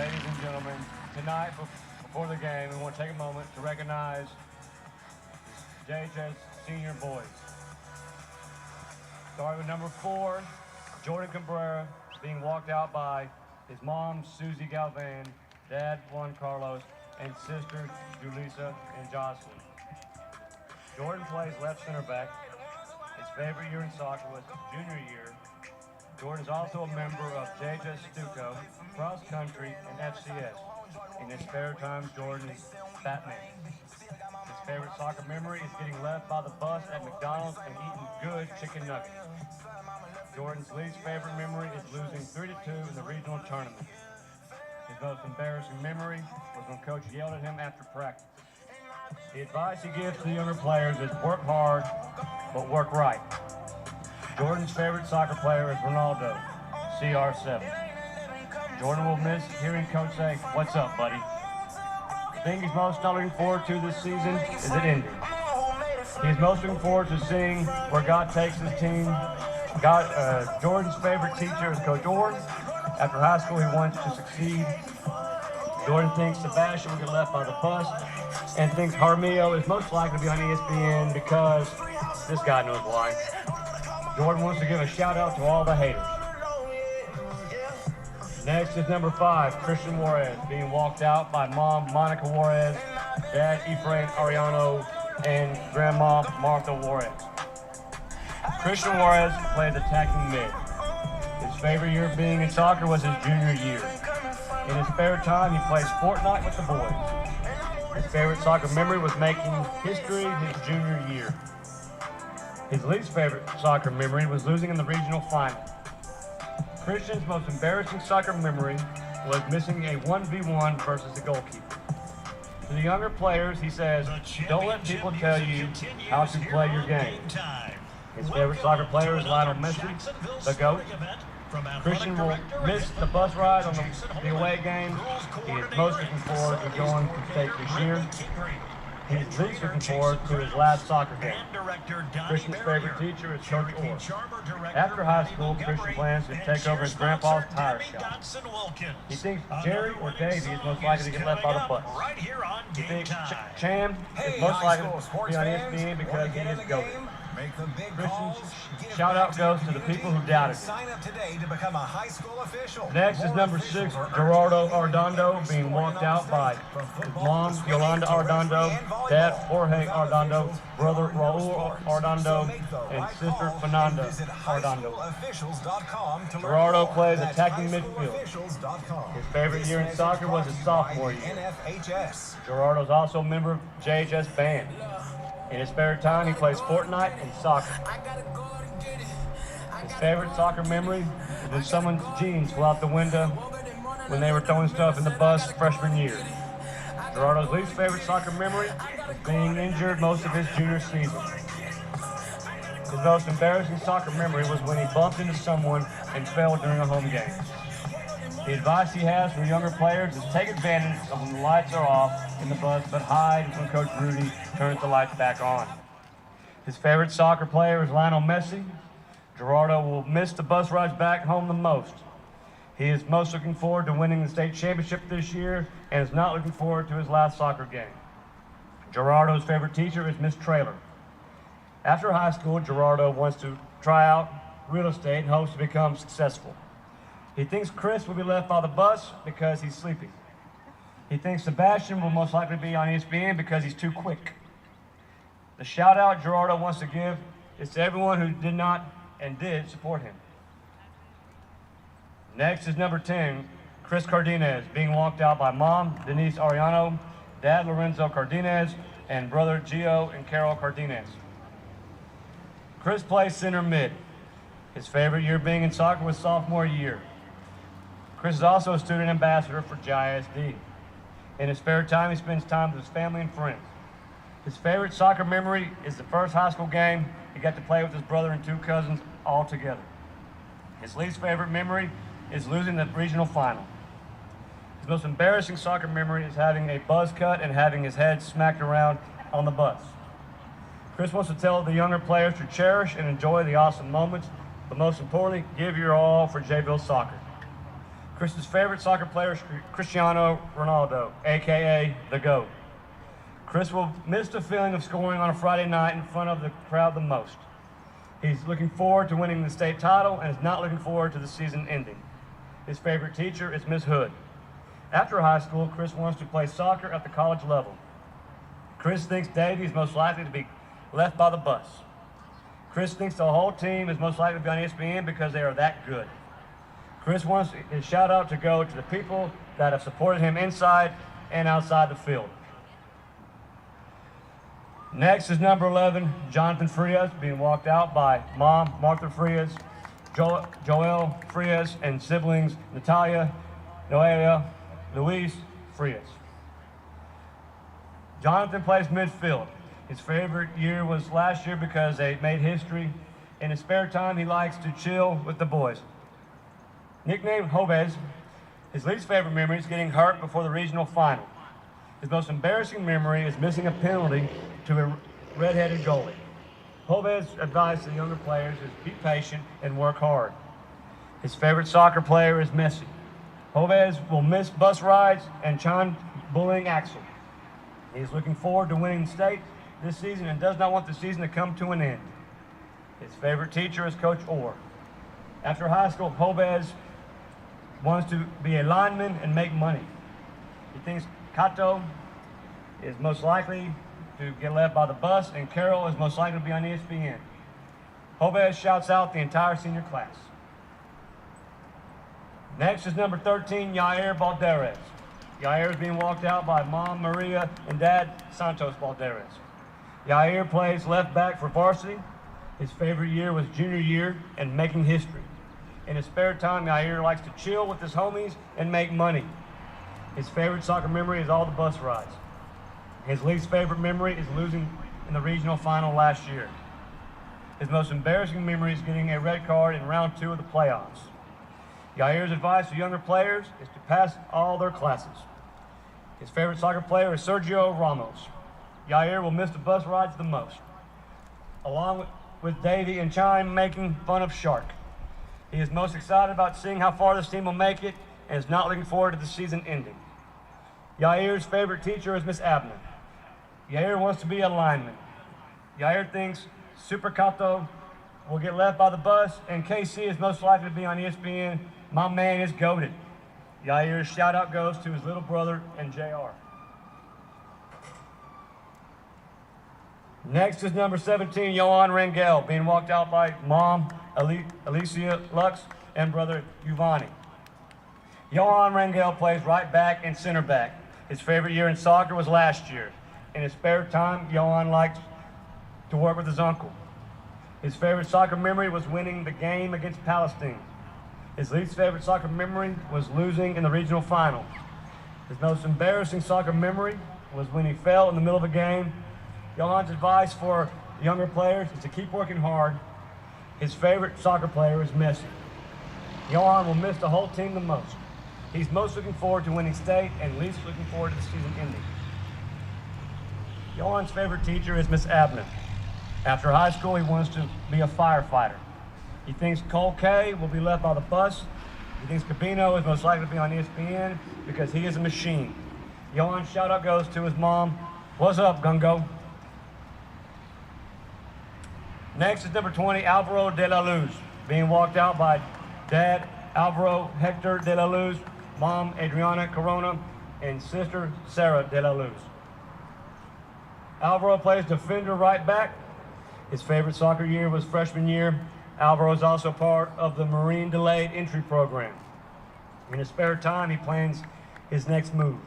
Ladies and gentlemen, tonight before the game, we want to take a moment to recognize JHS senior boys. Starting with number 4, Jordan Cabrera, being walked out by his mom, Susie Galvan, dad, Juan Carlos, and sisters, Julissa and Jocelyn. Jordan plays left center back. His favorite year in soccer was his junior year. Jordan is also a member of JHS Stuco, cross country, and FCS. In his spare time, Jordan is Batman. His favorite soccer memory is getting left by the bus at McDonald's and eating good chicken nuggets. Jordan's least favorite memory is losing 3-2 in the regional tournament. His most embarrassing memory was when Coach yelled at him after practice. The advice he gives to the younger players is work hard, but work right. Jordan's favorite soccer player is Ronaldo, CR7. Jordan will miss hearing Coach say, "What's up, buddy?" The thing he's most not looking forward to this season is it ending. He's most looking forward to seeing where God takes his team. Jordan's favorite teacher is Coach Orr. After high school, he wants to succeed. Jordan thinks Sebastian will get left by the bus and thinks Jaramillo is most likely to be on ESPN because this guy knows why. Jordan wants to give a shout out to all the haters. Next is number 5, Christian Juarez, being walked out by mom, Monica Juarez, dad, Efrain Ariano, and grandma, Martha Juarez. Christian Juarez played attacking mid. His favorite year being in soccer was his junior year. In his spare time, he plays Fortnite with the boys. His favorite soccer memory was making history his junior year. His least favorite soccer memory was losing in the regional final. Christian's most embarrassing soccer memory was missing a 1v1 versus the goalkeeper. To the younger players, he says, "Don't let people tell you how to play your game." His favorite soccer player is Lionel Messi, the GOAT. Christian will miss the bus ride on the away games. He is most looking forward to going to state this year. He is least looking forward to his last soccer game. Christian's favorite teacher is Coach Orr. After high school, Christian plans to take over his grandpa's tire shop. He thinks Jerry or Davey is most likely to get left by the bus. He thinks Cham is most likely to be on ESPN because he is GOAT. Christian's shout-out goes to the people who doubted him. Sign up today to become a high school official. Next is number 6, Gerardo Arredondo, being walked out by his mom, Yolanda Arredondo, dad, Jorge Arredondo, brother, Raul Arredondo, and sister, Fernanda Arredondo. Gerardo plays attacking midfield. His favorite year in soccer was his sophomore year. Gerardo is also a member of JHS band. In his spare time, he plays Fortnite and soccer. His favorite soccer memory is when someone's jeans flew out the window when they were throwing stuff in the bus freshman year. Gerardo's least favorite soccer memory is being injured most of his junior season. His most embarrassing soccer memory was when he bumped into someone and fell during a home game. The advice he has for younger players is take advantage of when the lights are off in the bus, but hide when Coach Rudy turns the lights back on. His favorite soccer player is Lionel Messi. Gerardo will miss the bus rides back home the most. He is most looking forward to winning the state championship this year and is not looking forward to his last soccer game. Gerardo's favorite teacher is Miss Traylor. After high school, Gerardo wants to try out real estate and hopes to become successful. He thinks Chris will be left by the bus because he's sleeping. He thinks Sebastian will most likely be on ESPN because he's too quick. The shout out Gerardo wants to give is to everyone who did not and did support him. Next is number 10, Chris Cardenas, being walked out by mom, Denise Ariano, dad, Lorenzo Cardenas, and brother Gio and Carol Cardenas. Chris plays center mid. His favorite year being in soccer was sophomore year. Chris is also a student ambassador for JISD. In his spare time, he spends time with his family and friends. His favorite soccer memory is the first high school game he got to play with his brother and 2 cousins all together. His least favorite memory is losing the regional final. His most embarrassing soccer memory is having a buzz cut and having his head smacked around on the bus. Chris wants to tell the younger players to cherish and enjoy the awesome moments, but most importantly, give your all for Jayville soccer. Chris's favorite soccer player is Cristiano Ronaldo, aka the GOAT. Chris will miss the feeling of scoring on a Friday night in front of the crowd the most. He's looking forward to winning the state title and is not looking forward to the season ending. His favorite teacher is Miss Hood. After high school, Chris wants to play soccer at the college level. Chris thinks Davey is most likely to be left by the bus. Chris thinks the whole team is most likely to be on ESPN because they are that good. Chris wants his shout out to go to the people that have supported him inside and outside the field. Next is number 11, Jonathan Frias, being walked out by mom, Martha Frias, Joel Frias, and siblings Natalia, Noelia, Luis Frias. Jonathan plays midfield. His favorite year was last year because they made history. In his spare time, he likes to chill with the boys. Nicknamed Jovez, his least favorite memory is getting hurt before the regional final. His most embarrassing memory is missing a penalty to a red-headed goalie. Jovez's advice to the younger players is be patient and work hard. His favorite soccer player is Messi. Jovez will miss bus rides and Chan bullying Axel. He is looking forward to winning state this season and does not want the season to come to an end. His favorite teacher is Coach Orr. After high school, Jovez wants to be a lineman and make money. He thinks Kato is most likely to get left by the bus, and Carol is most likely to be on ESPN. Jovez shouts out the entire senior class. Next is number 13, Yair Balderas. Yair is being walked out by mom, Maria, and dad, Santos Balderas. Yair plays left back for varsity. His favorite year was junior year and making history. In his spare time, Yair likes to chill with his homies and make money. His favorite soccer memory is all the bus rides. His least favorite memory is losing in the regional final last year. His most embarrassing memory is getting a red card in round 2 of the playoffs. Yair's advice to younger players is to pass all their classes. His favorite soccer player is Sergio Ramos. Yair will miss the bus rides the most, along with Davey and Chime making fun of Shark. He is most excited about seeing how far this team will make it and is not looking forward to the season ending. Yair's favorite teacher is Miss Abner. Yair wants to be a lineman. Yair thinks Super Kato will get left by the bus, and KC is most likely to be on ESPN. My man is goated. Yair's shout out goes to his little brother and JR. Next is number 17, Johan Rangel, being walked out by mom, Alicia Lux, and brother Giovanni. Johan Rangel plays right back and center back. His favorite year in soccer was last year. In his spare time, Johan likes to work with his uncle. His favorite soccer memory was winning the game against Palestine. His least favorite soccer memory was losing in the regional final. His most embarrassing soccer memory was when he fell in the middle of a game. Johan's advice for younger players is to keep working hard. His favorite soccer player is Messi. Johan will miss the whole team the most. He's most looking forward to winning state and least looking forward to the season ending. Johan's favorite teacher is Miss Abner. After high school, he wants to be a firefighter. He thinks Cole K will be left by the bus. He thinks Cabino is most likely to be on ESPN because he is a machine. Johan's shout out goes to his mom. What's up, Gungo? Next is number 20, Alvaro de la Luz, being walked out by dad, Alvaro Hector de la Luz, mom, Adriana Corona, and sister, Sarah de la Luz. Alvaro plays defender right back. His favorite soccer year was freshman year. Alvaro is also part of the Marine Delayed Entry Program. In his spare time, he plans his next move.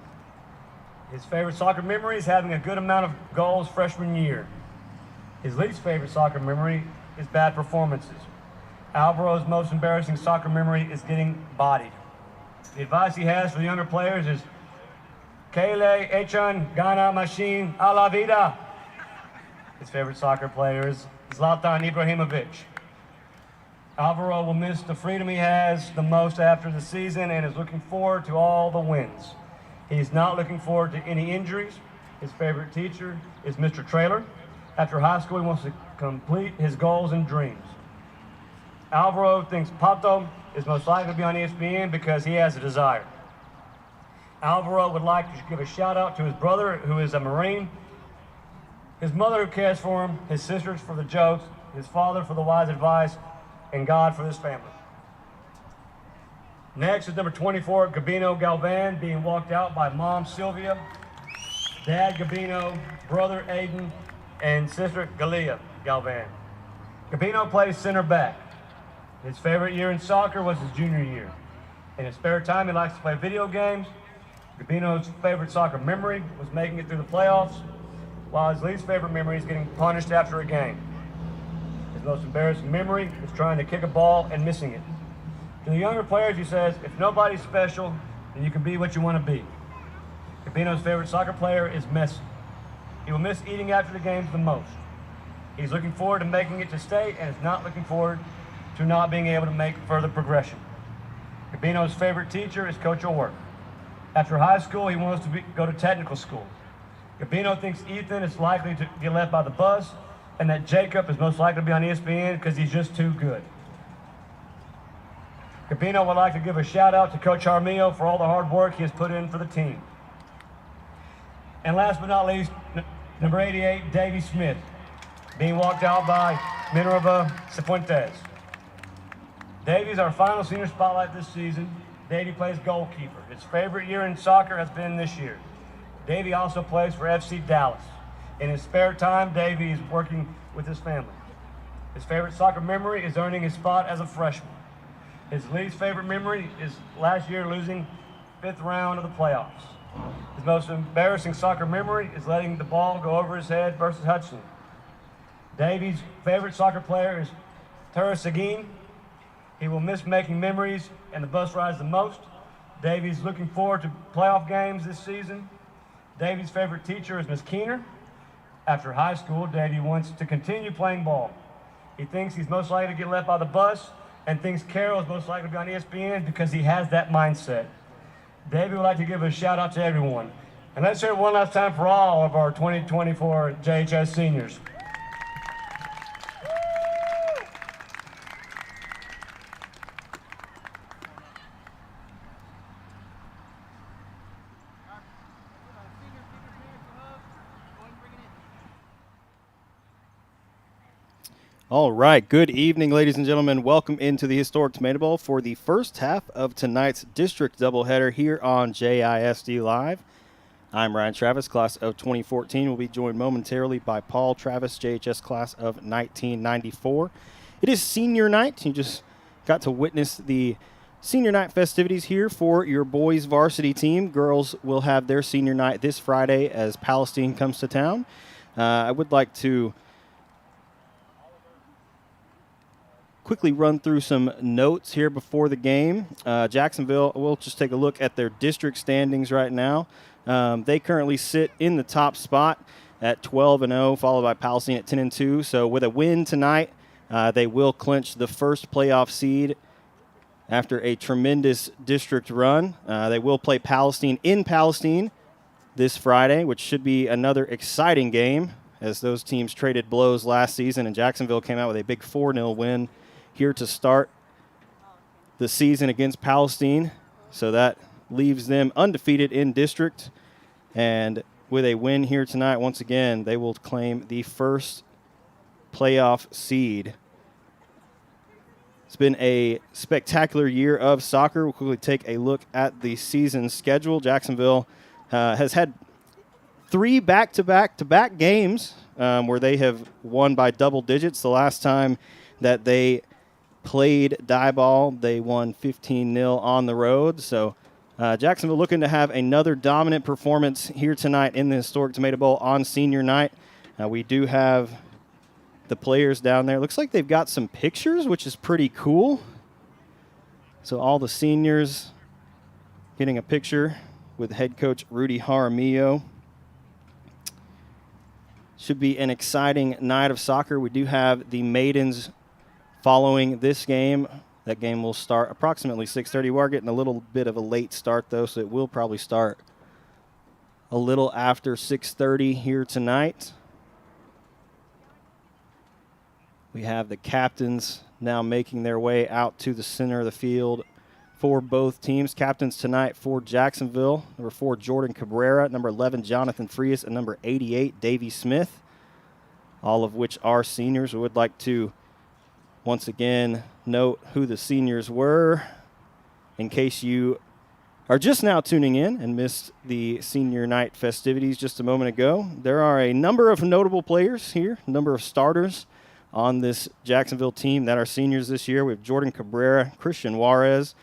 His favorite soccer memory is having a good amount of goals freshman year. His least favorite soccer memory is bad performances. Alvaro's most embarrassing soccer memory is getting bodied. The advice he has for the younger players is, Kele echan gana machine a la vida. His favorite soccer player is Zlatan Ibrahimovic. Alvaro will miss the freedom he has the most after the season and is looking forward to all the wins. He's not looking forward to any injuries. His favorite teacher is Mr. Trailer. After high school, he wants to complete his goals and dreams. Alvaro thinks Pato is most likely to be on ESPN because he has a desire. Alvaro would like to give a shout out to his brother, who is a Marine, his mother who cares for him, his sisters for the jokes, his father for the wise advice, and God for his family. Next is number 24, Gabino Galvan, being walked out by mom Sylvia, dad Gabino, brother Aiden, and sister Galia Galvan. Gabino plays center back. His favorite year in soccer was his junior year. In his spare time, he likes to play video games. Gabino's favorite soccer memory was making it through the playoffs, while his least favorite memory is getting punished after a game. His most embarrassing memory is trying to kick a ball and missing it. To the younger players, he says, if nobody's special, then you can be what you want to be. Gabino's favorite soccer player is Messi. He will miss eating after the games the most. He's looking forward to making it to state and is not looking forward to not being able to make further progression. Gabino's favorite teacher is Coach O'Work. After high school, he wants to go to technical school. Gabino thinks Ethan is likely to get left by the bus and that Jacob is most likely to be on ESPN because he's just too good. Gabino would like to give a shout out to Coach Armillo for all the hard work he has put in for the team. And last but not least, number 88, Davey Smith, being walked out by Minerva Cifuentes. Davey's our final senior spotlight this season. Davey plays goalkeeper. His favorite year in soccer has been this year. Davey also plays for FC Dallas. In his spare time, Davey is working with his family. His favorite soccer memory is earning his spot as a freshman. His least favorite memory is last year losing 5th round of the playoffs. His most embarrassing soccer memory is letting the ball go over his head versus Hudson. Davey's favorite soccer player is Tara Seguin. He will miss making memories and the bus rides the most. Davey's looking forward to playoff games this season. Davey's favorite teacher is Miss Keener. After high school, Davey wants to continue playing ball. He thinks he's most likely to get left by the bus and thinks Carroll is most likely to be on ESPN because he has that mindset. Davey would like to give a shout out to everyone. And let's hear it one last time for all of our 2024 JHS seniors. All right, good evening, ladies and gentlemen. Welcome into the historic Tomato Bowl for the first half of tonight's district doubleheader here on JISD Live. I'm Ryan Travis, class of 2014. We'll be joined momentarily by Paul Travis, JHS class of 1994. It is senior night. You just got to witness the senior night festivities here for your boys varsity team. Girls will have their senior night this Friday as Palestine comes to town. I would like to quickly run through some notes here before the game. Jacksonville, we'll just take a look at their district standings right now. They currently sit in the top spot at 12-0, followed by Palestine at 10-2. So with a win tonight, they will clinch the first playoff seed after a tremendous district run. They will play Palestine in Palestine this Friday, which should be another exciting game as those teams traded blows last season, and Jacksonville came out with a big 4-0 win here to start the season against Palestine. So that leaves them undefeated in district. And with a win here tonight, once again, they will claim the first playoff seed. It's been a spectacular year of soccer. We'll quickly take a look at the season schedule. Jacksonville has had 3 back-to-back games where they have won by double digits. The last time that they played Diboll, they won 15-0 on the road. So Jacksonville looking to have another dominant performance here tonight in the historic Tomato Bowl on senior night. We do have the players down there. Looks like they've got some pictures, which is pretty cool. So all the seniors getting a picture with head coach Rudy Jaramillo. Should be an exciting night of soccer. We do have the maidens following this game. That game will start approximately 6:30. We're getting a little bit of a late start, though, so it will probably start a little after 6:30 here tonight. We have the captains now making their way out to the center of the field for both teams. Captains tonight for Jacksonville, number 4, Jordan Cabrera, number 11, Jonathan Frias, and number 88, Davey Smith, all of which are seniors. We would like to once again note who the seniors were in case you are just now tuning in and missed the senior night festivities just a moment ago. There are a number of notable players here, a number of starters on this Jacksonville team that are seniors this year. We have Jordan Cabrera, Christian Juarez,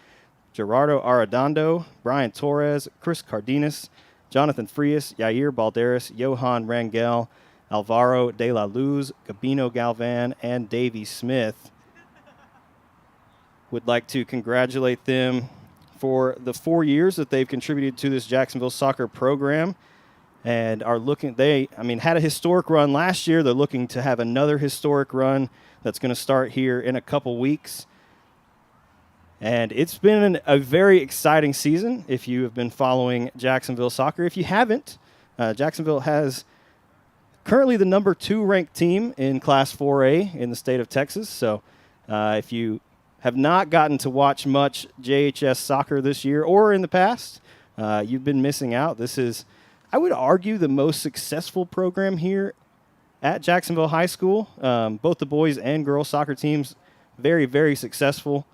Gerardo Arredondo, Brian Torres, Chris Cardenas, Jonathan Frias, Yair Balderas, Johan Rangel, Alvaro de la Luz, Gabino Galvan, and Davey Smith. Would like to congratulate them for the 4 years that they've contributed to this Jacksonville soccer program, and are looking. Had a historic run last year. They're looking to have another historic run that's going to start here in a couple weeks. And it's been a very exciting season if you have been following Jacksonville soccer. If you haven't, Jacksonville has currently the number 2 ranked team in Class 4A in the state of Texas. So if you have not gotten to watch much JHS soccer this year or in the past, you've been missing out. This is, I would argue, the most successful program here at Jacksonville High School. Both the boys and girls soccer teams, very, very successful,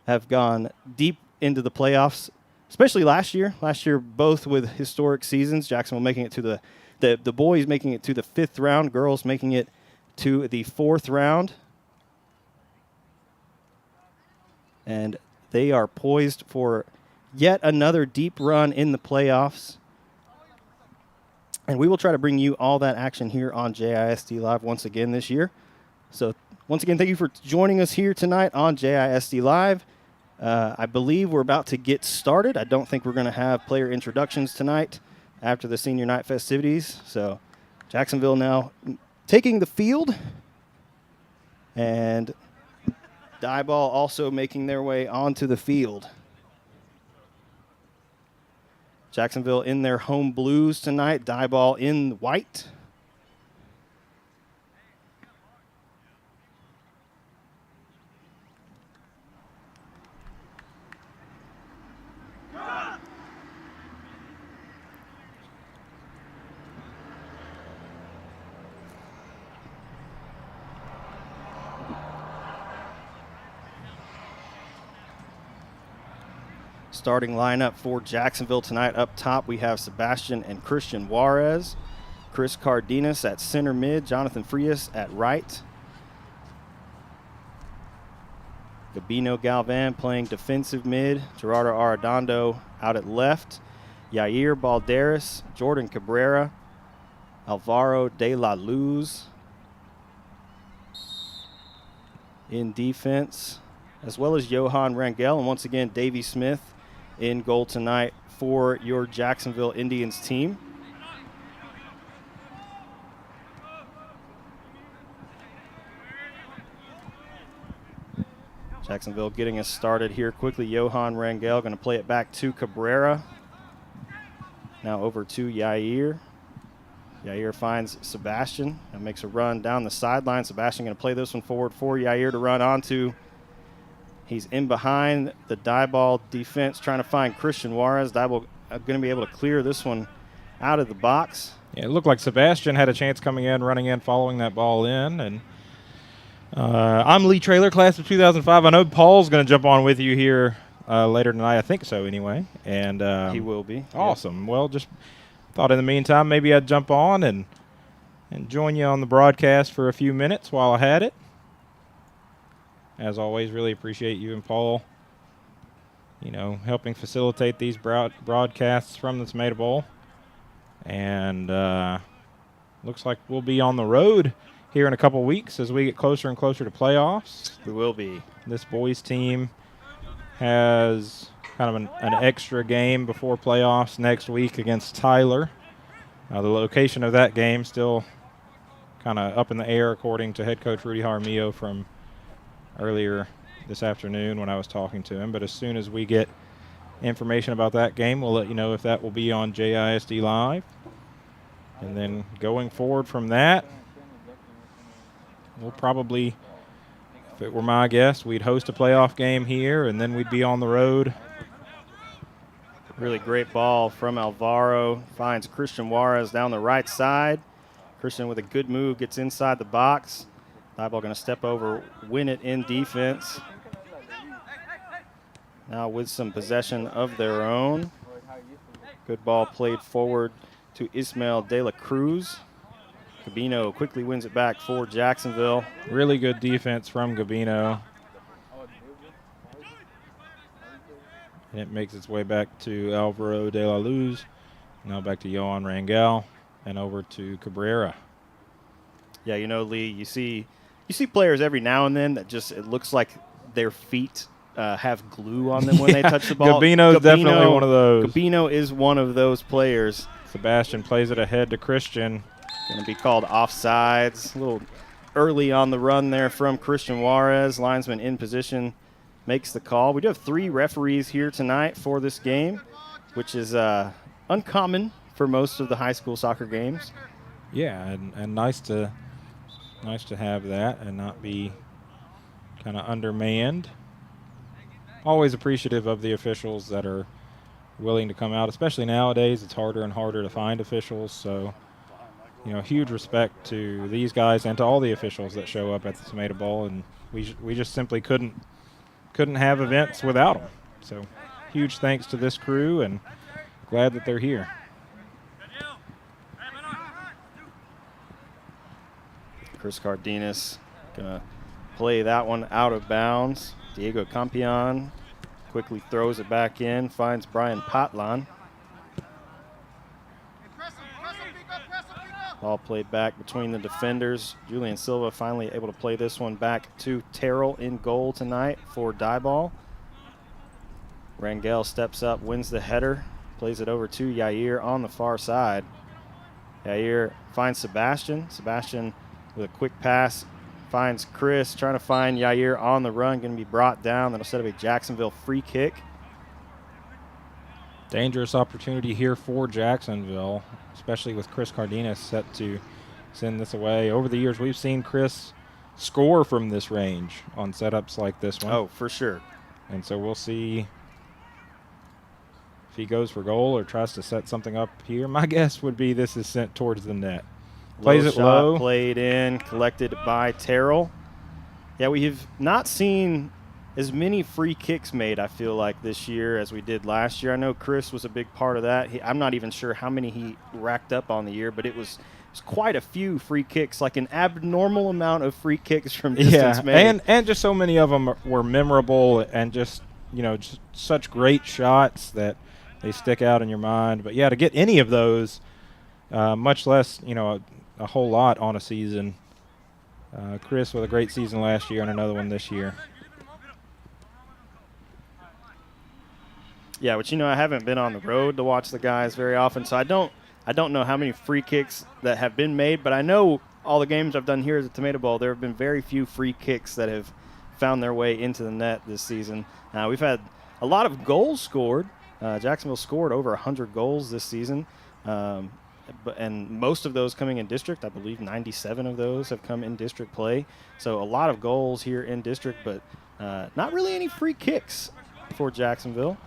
have gone deep into the playoffs, especially last year. Last year, both with historic seasons. Jacksonville making it to the boys making it to the 5th round, girls making it to the 4th round. And they are poised for yet another deep run in the playoffs. And we will try to bring you all that action here on JISD Live once again this year. So once again, thank you for joining us here tonight on JISD Live. I believe we're about to get started. I don't think we're going to have player introductions tonight after the senior night festivities. So Jacksonville now taking the field, and Diboll also making their way onto the field. Jacksonville in their home blues tonight, Diboll in white. Starting lineup for Jacksonville tonight. Up top, we have Sebastian and Christian Juarez, Chris Cardenas at center mid, Jonathan Frias at right, Gabino Galvan playing defensive mid, Gerardo Arredondo out at left, Yair Balderas, Jordan Cabrera, Alvaro de la Luz in defense, as well as Johan Rangel, and once again, Davey Smith in goal tonight for your Jacksonville Indians team. Jacksonville getting us started here quickly. Johan Rangel going to play it back to Cabrera. Now over to Yair. Yair finds Sebastian and makes a run down the sideline. Sebastian going to play this one forward for Yair to run onto. He's in behind the Diboll defense trying to find Christian Juarez. Diboll going to be able to clear this one out of the box. Yeah, it looked like Sebastian had a chance coming in, running in, following that ball in. And I'm Lee Traylor, class of 2005. I know Paul's going to jump on with you here later tonight. I think so anyway. And he will be. Awesome. Yeah. Well, just thought in the meantime maybe I'd jump on and join you on the broadcast for a few minutes while I had it. As always, really appreciate you and Paul, helping facilitate these broadcasts from the Tomato Bowl. And looks like we'll be on the road here in a couple weeks as we get closer and closer to playoffs. We will be. This boys team has kind of an extra game before playoffs next week against Tyler. The location of that game still kind of up in the air, according to head coach Rudy Jaramillo from earlier this afternoon when I was talking to him. But as soon as we get information about that game, we'll let you know if that will be on JISD Live. And then going forward from that, we'll probably If it were my guess, we'd host a playoff game here, and then we'd be on the road. Really great ball from Alvaro. Finds Christian Juarez down the right side. Christian with a good move gets inside the box. Diboll going to step over, win it in defense. Now with some possession of their own. Good ball played forward to Ismael De La Cruz. Gabino quickly wins it back for Jacksonville. Really good defense from Gabino. And it makes its way back to Alvaro De La Luz. Now back to Yohan Rangel and over to Cabrera. Yeah, you know, Lee, you see players every now and then that just, it looks like their feet have glue on them when they touch the ball. Gabino's definitely one of those. Gabino is one of those players. Sebastian plays it ahead to Christian. Going to be called offsides. A little early on the run there from Christian Juarez. Linesman in position makes the call. We do have 3 referees here tonight for this game, which is uncommon for most of the high school soccer games. Yeah, and nice to have that and not be kind of undermanned. Always appreciative of the officials that are willing to come out, especially nowadays. It's harder and harder to find officials, so huge respect to these guys and to all the officials that show up at the Tomato Bowl, and we just simply couldn't have events without them. So huge thanks to this crew, and glad that they're here. Chris Cardenas gonna play that one out of bounds. Diego Campion quickly throws it back in, finds Brian Patlan. Ball played back between the defenders. Julian Silva finally able to play this one back to Terrell in goal tonight for Diboll. Rangel steps up, wins the header, plays it over to Yair on the far side. Yair finds Sebastian. Sebastian with a quick pass finds Chris, trying to find Yair on the run, going to be brought down. That'll set up a Jacksonville free kick. Dangerous opportunity here for Jacksonville, especially with Chris Cardenas set to send this away. Over the years, we've seen Chris score from this range on setups like this one. Oh, for sure. And so we'll see if he goes for goal or tries to set something up here. My guess would be this is sent towards the net. Plays it low. Played in, collected by Terrell. Yeah, we have not seen as many free kicks made, I feel like, this year as we did last year. I know Chris was a big part of that. I'm not even sure how many he racked up on the year, but it was quite a few free kicks, like an abnormal amount of free kicks from distance made. And just so many of them were memorable and just such great shots that they stick out in your mind. But, yeah, to get any of those, much less, a whole lot on a season. Chris with a great season last year and another one this year. Yeah, but I haven't been on the road to watch the guys very often, so I don't know how many free kicks that have been made, but I know all the games I've done here at the Tomato Bowl, there have been very few free kicks that have found their way into the net this season. We've had a lot of goals scored. Jacksonville scored over 100 goals this season, and most of those coming in district. I believe 97 of those have come in district play. So a lot of goals here in district, but not really any free kicks for Jacksonville.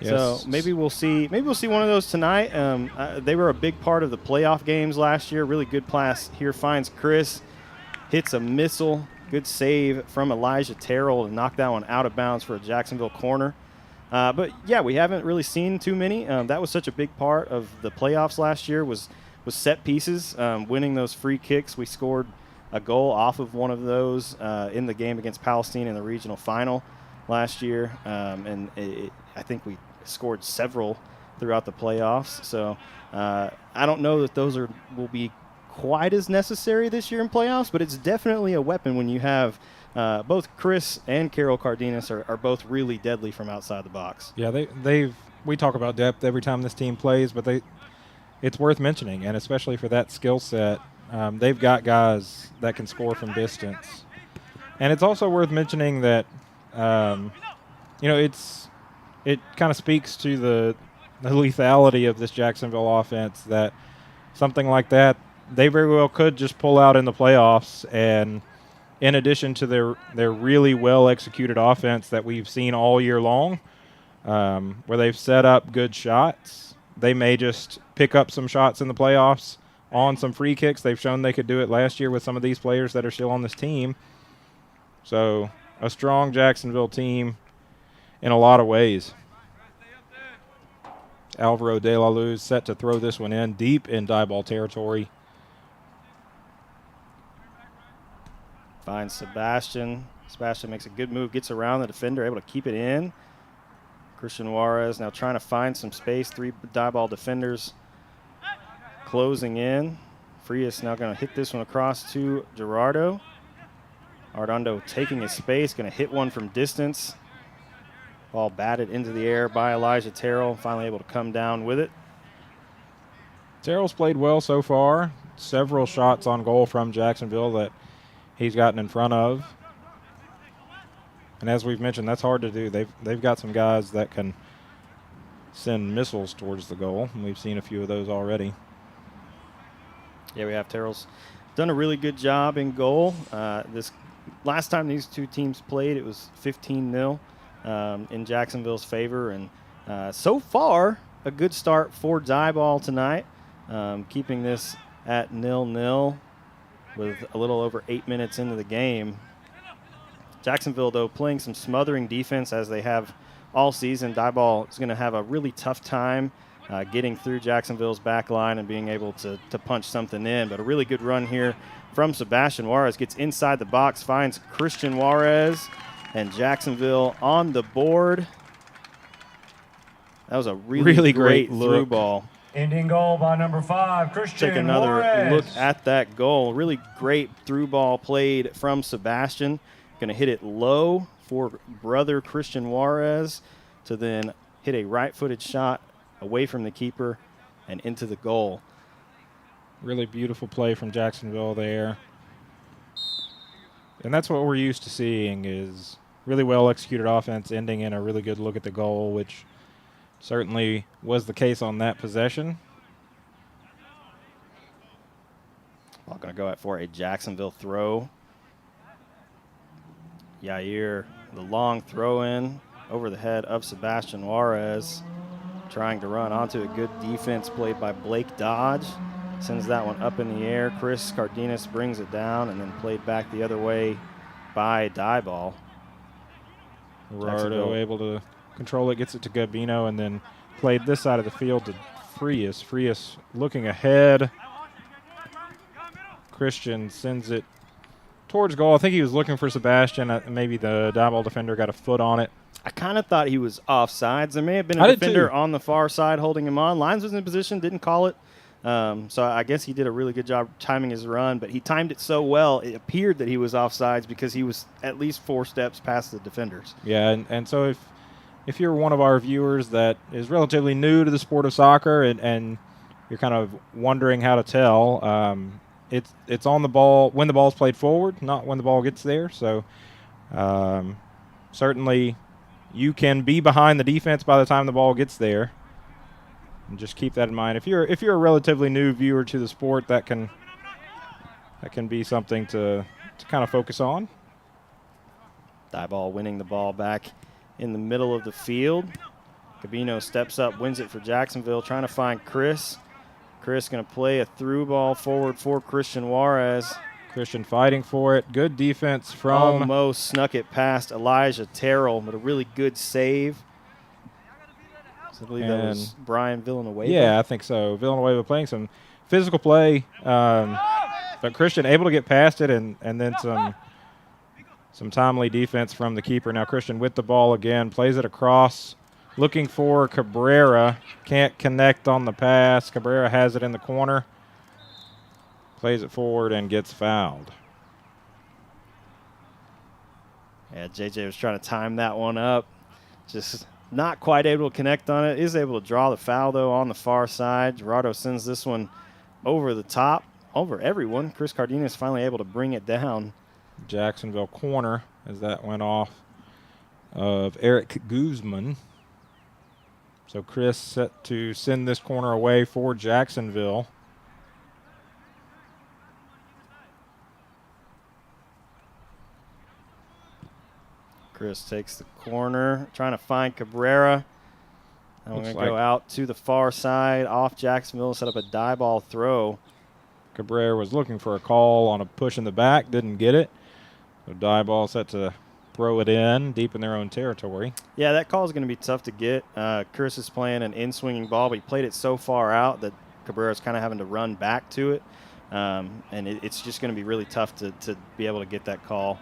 Yes. So maybe we'll see one of those tonight. They were a big part of the playoff games last year. Really good pass here. Finds Chris, hits a missile. Good save from Elijah Terrell to knock that one out of bounds for a Jacksonville corner. But yeah, we haven't really seen too many. That was such a big part of the playoffs last year was set pieces, winning those free kicks. We scored a goal off of one of those in the game against Palestine in the regional final last year, and I think we scored several throughout the playoffs. So I don't know that those will be quite as necessary this year in playoffs, but it's definitely a weapon when you have both Chris and Carol Cardenas are both really deadly from outside the box. Yeah, we talk about depth every time this team plays, but it's worth mentioning, and especially for that skill set, they've got guys that can score from distance. And it's also worth mentioning that it kind of speaks to the lethality of this Jacksonville offense that something like that they very well could just pull out in the playoffs, and in addition to their really well-executed offense that we've seen all year long, where they've set up good shots. They may just pick up some shots in the playoffs on some free kicks. They've shown they could do it last year with some of these players that are still on this team. So a strong Jacksonville team in a lot of ways. Alvaro De La Luz set to throw this one in deep in Diboll territory. Finds Sebastian. Sebastian makes a good move, gets around the defender, able to keep it in. Christian Juarez now trying to find some space. 3 Diboll defenders closing in. Frias now going to hit this one across to Gerardo. Ardondo taking his space, going to hit one from distance. Ball batted into the air by Elijah Terrell, finally able to come down with it. Terrell's played well so far. Several shots on goal from Jacksonville that he's gotten in front of. And as we've mentioned, that's hard to do. They've got some guys that can send missiles towards the goal, and we've seen a few of those already. Yeah, we have. Terrell's done a really good job in goal. This last time these two teams played, it was 15-0 in Jacksonville's favor. And so far, a good start for Diboll tonight, keeping this at 0-0 with a little over 8 minutes into the game. Jacksonville, though, playing some smothering defense as they have all season. Diboll is going to have a really tough time getting through Jacksonville's back line and being able to punch something in. But a really good run here from Sebastian Juarez. Gets inside the box, finds Christian Juarez, and Jacksonville on the board. That was a really great through ball. Ending goal by number 5, Christian Take another Juarez. look at that goal. Really great through ball played from Sebastian. Going to hit it low for brother Christian Juarez to then hit a right-footed shot away from the keeper and into the goal. Really beautiful play from Jacksonville there. And that's what we're used to seeing, is really well-executed offense ending in a really good look at the goal, which certainly was the case on that possession. Ball going to go out for a Jacksonville throw. Yair, the long throw-in over the head of Sebastian Juarez, trying to run onto a good defense played by Blake Dodge. Sends that one up in the air. Chris Cardenas brings it down and then played back the other way by Diboll. Gerardo able to control it, gets it to Gabino, and then played this side of the field to Frias. Frias looking ahead. Christian sends it towards goal. I think he was looking for Sebastian. Maybe the Diboll defender got a foot on it. I kind of thought he was offsides. There may have been a defender on the far side holding him on. Lines was in position, didn't call it. So I guess he did a really good job timing his run, but he timed it so well, it appeared that he was offsides because he was at least 4 steps past the defenders. Yeah, and so if you're one of our viewers that is relatively new to the sport of soccer and you're kind of wondering how to tell, it's on the ball when the ball's played forward, not when the ball gets there. So certainly you can be behind the defense by the time the ball gets there. And just keep that in mind. If you're a relatively new viewer to the sport, that can be something to kind of focus on. Diboll winning the ball back in the middle of the field. Gabino steps up, wins it for Jacksonville, trying to find Chris. Chris going to play a through ball forward for Christian Juarez. Christian fighting for it. Good defense from... Almost snuck it past Elijah Terrell, but a really good save. I believe that was Brian Villanueva. Yeah, I think so. Villanueva playing some physical play, but Christian able to get past it and then some timely defense from the keeper. Now Christian with the ball again, plays it across, looking for Cabrera. Can't connect on the pass. Cabrera has it in the corner. Plays it forward and gets fouled. Yeah, JJ was trying to time that one up. Just not quite able to connect on it. Is able to draw the foul, though, on the far side. Gerardo sends this one over the top, over everyone. Chris Cardenas finally able to bring it down. Jacksonville corner as that went off of Eric Guzman. So Chris set to send this corner away for Jacksonville. Chris takes the corner, trying to find Cabrera. And we're going to go out to the far side, off Jacksonville, set up a Diboll throw. Cabrera was looking for a call on a push in the back, didn't get it. So Diboll set to throw it in deep in their own territory. Yeah, that call is going to be tough to get. Chris is playing an in-swinging ball, but he played it so far out that Cabrera's kind of having to run back to it. And it's just going to be really tough to be able to get that call.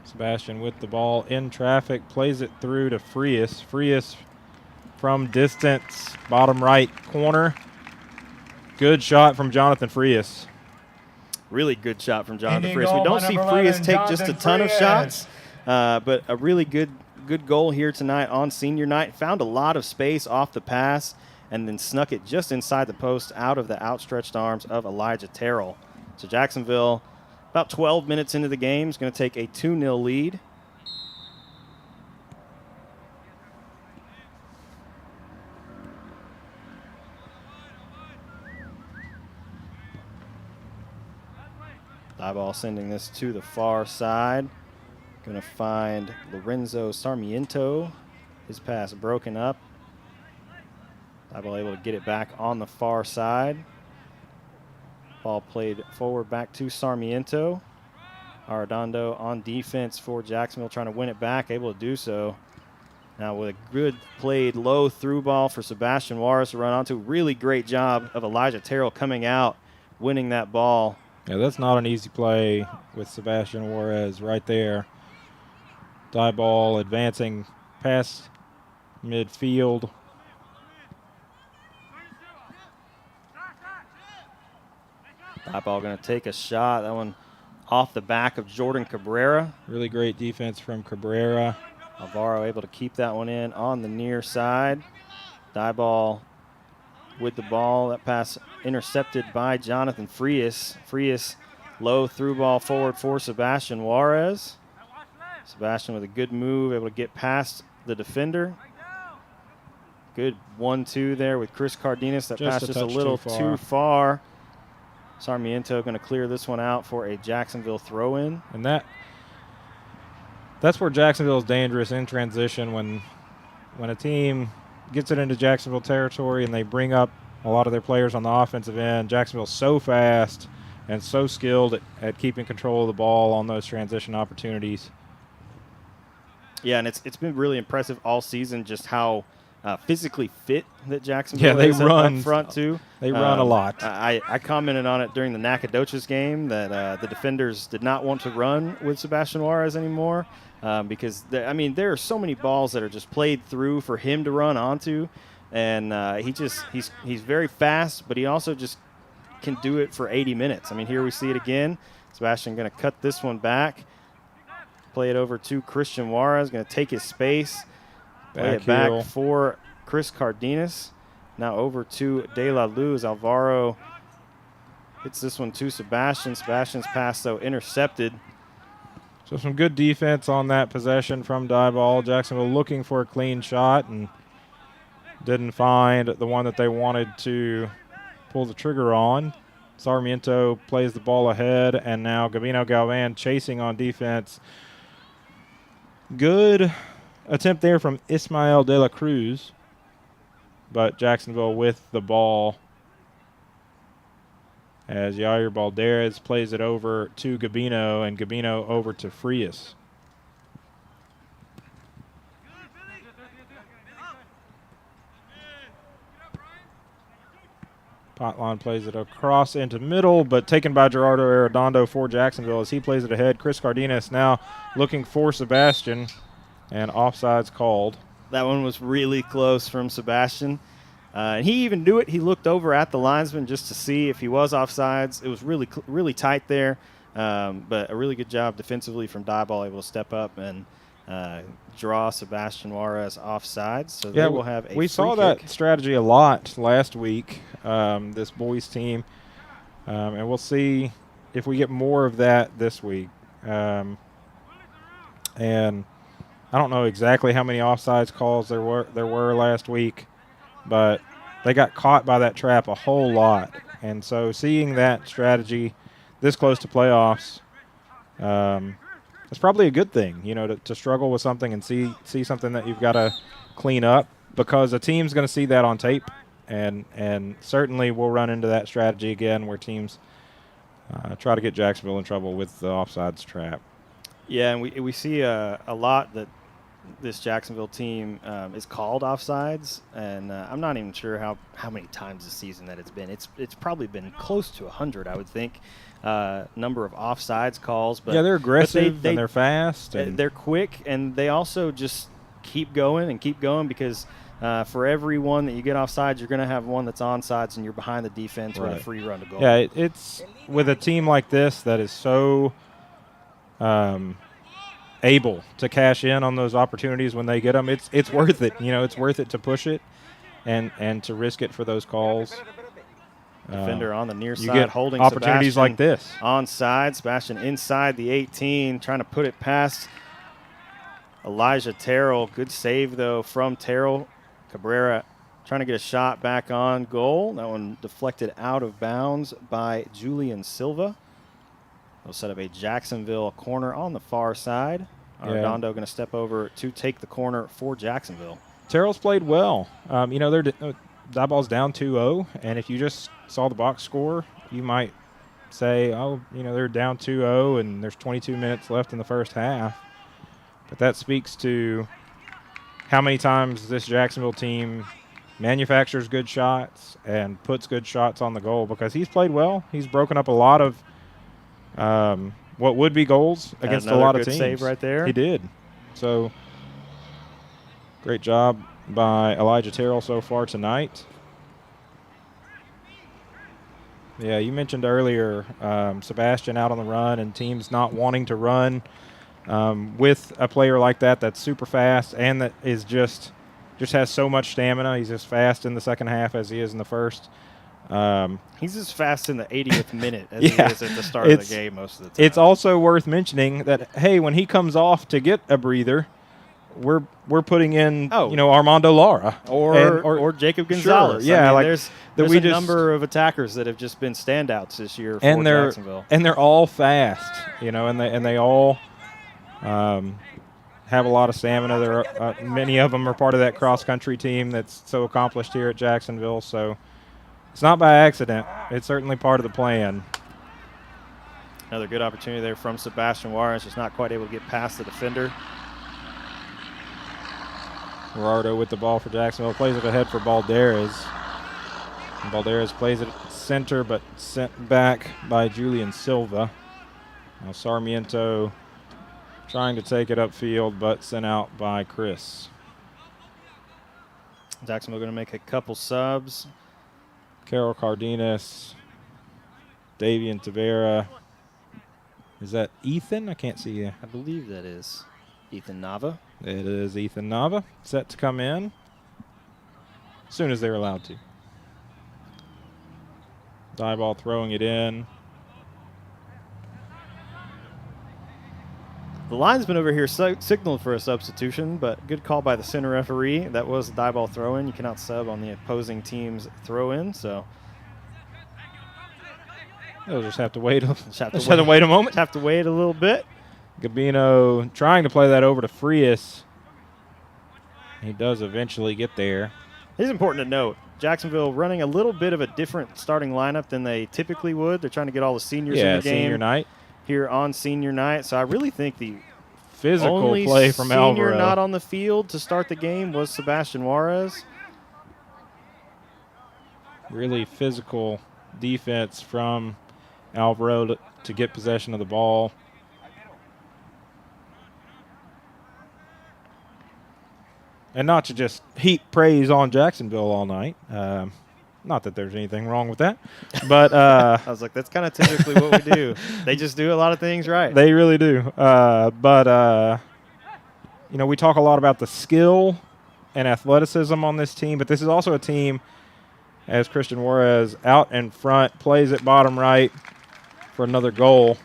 Sebastian with the ball in traffic, plays it through to Frias. Frias from distance, bottom right corner. Good shot from Jonathan Frias. Really good shot from Jonathan Indian Frias. We goal don't by see number Frias 11, take just a Jonathan ton of Frias. shots, but a really good goal here tonight on senior night. Found a lot of space off the pass and then snuck it just inside the post out of the outstretched arms of Elijah Terrell. So Jacksonville, about 12 minutes into the game, is going to take a 2-0 lead. Diboll sending this to the far side. Going to find Lorenzo Sarmiento. His pass broken up. Diboll able to get it back on the far side. Ball played forward back to Sarmiento. Arredondo on defense for Jacksonville, trying to win it back, able to do so. Now with a good played low through ball for Sebastian Juarez to run onto. Really great job of Elijah Terrell coming out, winning that ball. Yeah, that's not an easy play with Sebastian Juarez right there. Diboll advancing past midfield. Diboll going to take a shot. That one off the back of Jordan Cabrera. Really great defense from Cabrera. Alvaro able to keep that one in on the near side. Diboll with the ball. That pass intercepted by Jonathan Frias. Frias low through ball forward for Sebastian Juarez. Sebastian with a good move, able to get past the defender. Good 1-2 there with Chris Cardenas. That pass just a little too far. Sarmiento going to clear this one out for a Jacksonville throw-in. And that's where Jacksonville is dangerous in transition when a team gets it into Jacksonville territory and they bring up a lot of their players on the offensive end. Jacksonville's so fast and so skilled at keeping control of the ball on those transition opportunities. Yeah, and it's been really impressive all season just how physically fit that Jacksonville they is run up front too. They run a lot. I commented on it during the Nacogdoches game that the defenders did not want to run with Sebastian Juarez anymore because there are so many balls that are just played through for him to run onto, and he's very fast, but he also just can do it for 80 minutes. I mean, here we see it again. Sebastian going to cut this one back, play it over to Christian Juarez, going to take his space. Play it back for Chris Cardenas. Now over to De La Luz. Alvaro hits this one to Sebastian. Sebastian's pass, though, intercepted. So some good defense on that possession from Diboll. Jacksonville looking for a clean shot and didn't find the one that they wanted to pull the trigger on. Sarmiento plays the ball ahead, and now Gabino Galvan chasing on defense. Good attempt there from Ismael de la Cruz, but Jacksonville with the ball as Yair Balderas plays it over to Gabino, and Gabino over to Frias. Potlon plays it across into middle, but taken by Gerardo Arredondo for Jacksonville as he plays it ahead. Chris Cardenas now looking for Sebastian. And offsides called. That one was really close from Sebastian. And he even knew it. He looked over at the linesman just to see if he was offsides. It was really tight there. But a really good job defensively from Diboll, able to step up and draw Sebastian Juarez offsides. So they will have a we saw kick. that strategy a lot last week, this boys team. And we'll see if we get more of that this week. And I don't know exactly how many offsides calls there were last week, but they got caught by that trap a whole lot. And so seeing that strategy this close to playoffs, that's probably a good thing, to struggle with something and see something that you've got to clean up, because a team's going to see that on tape, and certainly we'll run into that strategy again where teams try to get Jacksonville in trouble with the offsides trap. Yeah, and we see a lot that this Jacksonville team is called offsides, and I'm not even sure how many times this season that it's been. It's probably been close to 100, I would think, number of offsides calls. But yeah, they're aggressive and they're fast. And they're quick, and they also just keep going because for every one that you get offsides, you're going to have one that's onsides, and you're behind the defense with a free run to goal. Yeah, it's with a team like this that is so able to cash in on those opportunities when they get them. It's worth it. It's worth it to push it and to risk it for those calls. Defender on the near you side get holding opportunities Sebastian like this. Onside. Sebastian inside the 18, trying to put it past Elijah Terrell. Good save, though, from Terrell. Cabrera trying to get a shot back on goal. That one deflected out of bounds by Julian Silva. They'll set up a Jacksonville corner on the far side. Arredondo going to step over to take the corner for Jacksonville. Terrell's played well. Diboll's down 2-0, and if you just saw the box score, you might say, they're down 2-0 and there's 22 minutes left in the first half. But that speaks to how many times this Jacksonville team manufactures good shots and puts good shots on the goal, because he's played well. He's broken up a lot of what would be goals against a lot of teams. Save right there. He did. So great job by Elijah Terrell so far tonight. Yeah, you mentioned earlier Sebastian out on the run and teams not wanting to run with a player like that that's super fast and that is just has so much stamina. He's as fast in the second half as he is in the first. He's as fast in the 80th minute as he is at the start of the game most of the time. It's also worth mentioning that, hey, when he comes off to get a breather, we're putting in Armando Lara or Jacob Gonzalez. Sure, yeah, there's a number of attackers that have just been standouts this year for Jacksonville. And they're all fast, and they all have a lot of stamina. There many of them are part of that cross country team that's so accomplished here at Jacksonville. So it's not by accident. It's certainly part of the plan. Another good opportunity there from Sebastian Juarez, just not quite able to get past the defender. Gerardo with the ball for Jacksonville, plays it ahead for Balderas. And Balderas plays it center, but sent back by Julian Silva. Now Sarmiento trying to take it upfield, but sent out by Chris. Jacksonville going to make a couple subs. Carol Cardenas, Davian Tavera. Is that Ethan? I can't see you. I believe that is Ethan Nava. It is Ethan Nava, set to come in as soon as they're allowed to. Diboll throwing it in. The linesman over here signaled for a substitution, but good call by the center referee. That was a Diboll throw-in. You cannot sub on the opposing team's throw-in, so they'll just have to wait. Have to wait a moment. Have to wait a little bit. Gabino trying to play that over to Frias. He does eventually get there. It is important to note, Jacksonville running a little bit of a different starting lineup than they typically would. They're trying to get all the seniors in the game. Senior night. Here on senior night. So I really think the physical only play from senior Alvaro not on the field to start the game was Sebastian Juarez. Really physical defense from Alvaro to get possession of the ball. And not to just heap praise on Jacksonville all night. Not that there's anything wrong with that. But I was like, that's kind of typically what we do. They just do a lot of things right. They really do. We talk a lot about the skill and athleticism on this team, but this is also a team, as Christian Juarez out in front, plays at bottom right for another goal.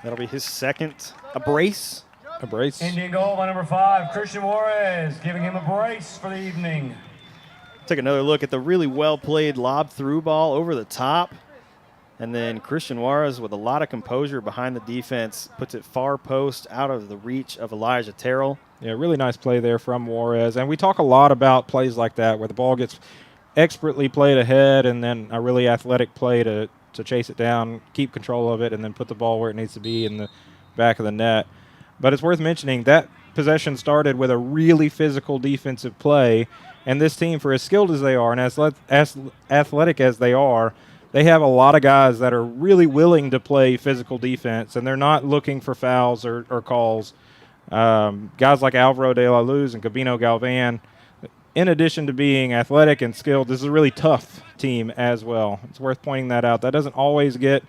That'll be his second. A brace. A brace. Indian goal by number 5, Christian Juarez, giving him a brace for the evening. Take another look at the really well-played lob through ball over the top. And then Christian Juarez, with a lot of composure behind the defense, puts it far post out of the reach of Elijah Terrell. Yeah, really nice play there from Juarez. And we talk a lot about plays like that where the ball gets expertly played ahead and then a really athletic play to chase it down, keep control of it, and then put the ball where it needs to be in the back of the net. But it's worth mentioning that possession started with a really physical defensive play, and this team, for as skilled as they are and as athletic as they are, they have a lot of guys that are really willing to play physical defense, and they're not looking for fouls or calls. Guys like Alvaro de la Luz and Gabino Galvan, in addition to being athletic and skilled, this is a really tough team as well. It's worth pointing that out. That doesn't always get,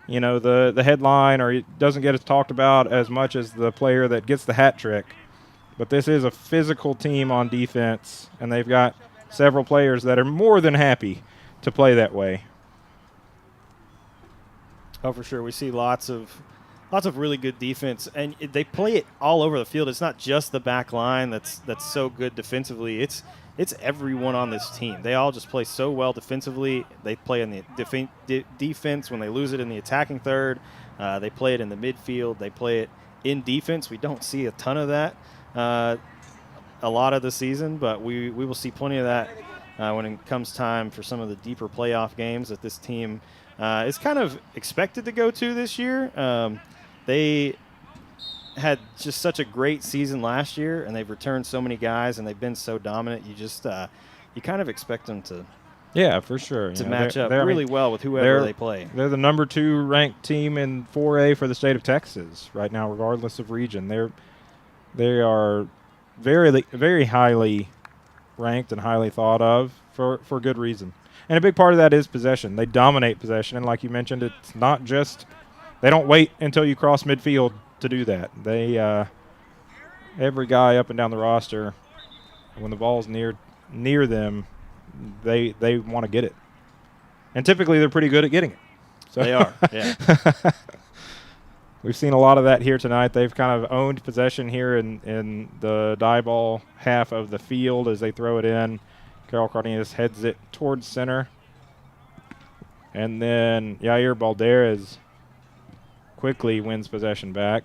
the headline, or it doesn't get talked about as much as the player that gets the hat trick. But this is a physical team on defense, and they've got several players that are more than happy to play that way. Oh, for sure. We see lots of really good defense, and they play it all over the field. It's not just the back line that's so good defensively. It's everyone on this team. They all just play so well defensively. They play in the defense when they lose it in the attacking third. They play it in the midfield. They play it in defense. We don't see a ton of that a lot of the season, but we will see plenty of that when it comes time for some of the deeper playoff games that this team is kind of expected to go to this year. They had just such a great season last year, and they've returned so many guys, and they've been so dominant. You just you kind of expect them to for sure to match up really well with whoever they play. They're the number 2 ranked team in 4A for the state of Texas right now, regardless of region. They are very, very highly ranked and highly thought of for good reason. And a big part of that is possession. They dominate possession, and like you mentioned, it's not just – they don't wait until you cross midfield to do that. They every guy up and down the roster, when the ball's near them, they want to get it. And typically they're pretty good at getting it. So they are, yeah. We've seen a lot of that here tonight. They've kind of owned possession here in the Diboll half of the field as they throw it in. Carol Cardenas heads it towards center. And then Yair Balderas quickly wins possession back.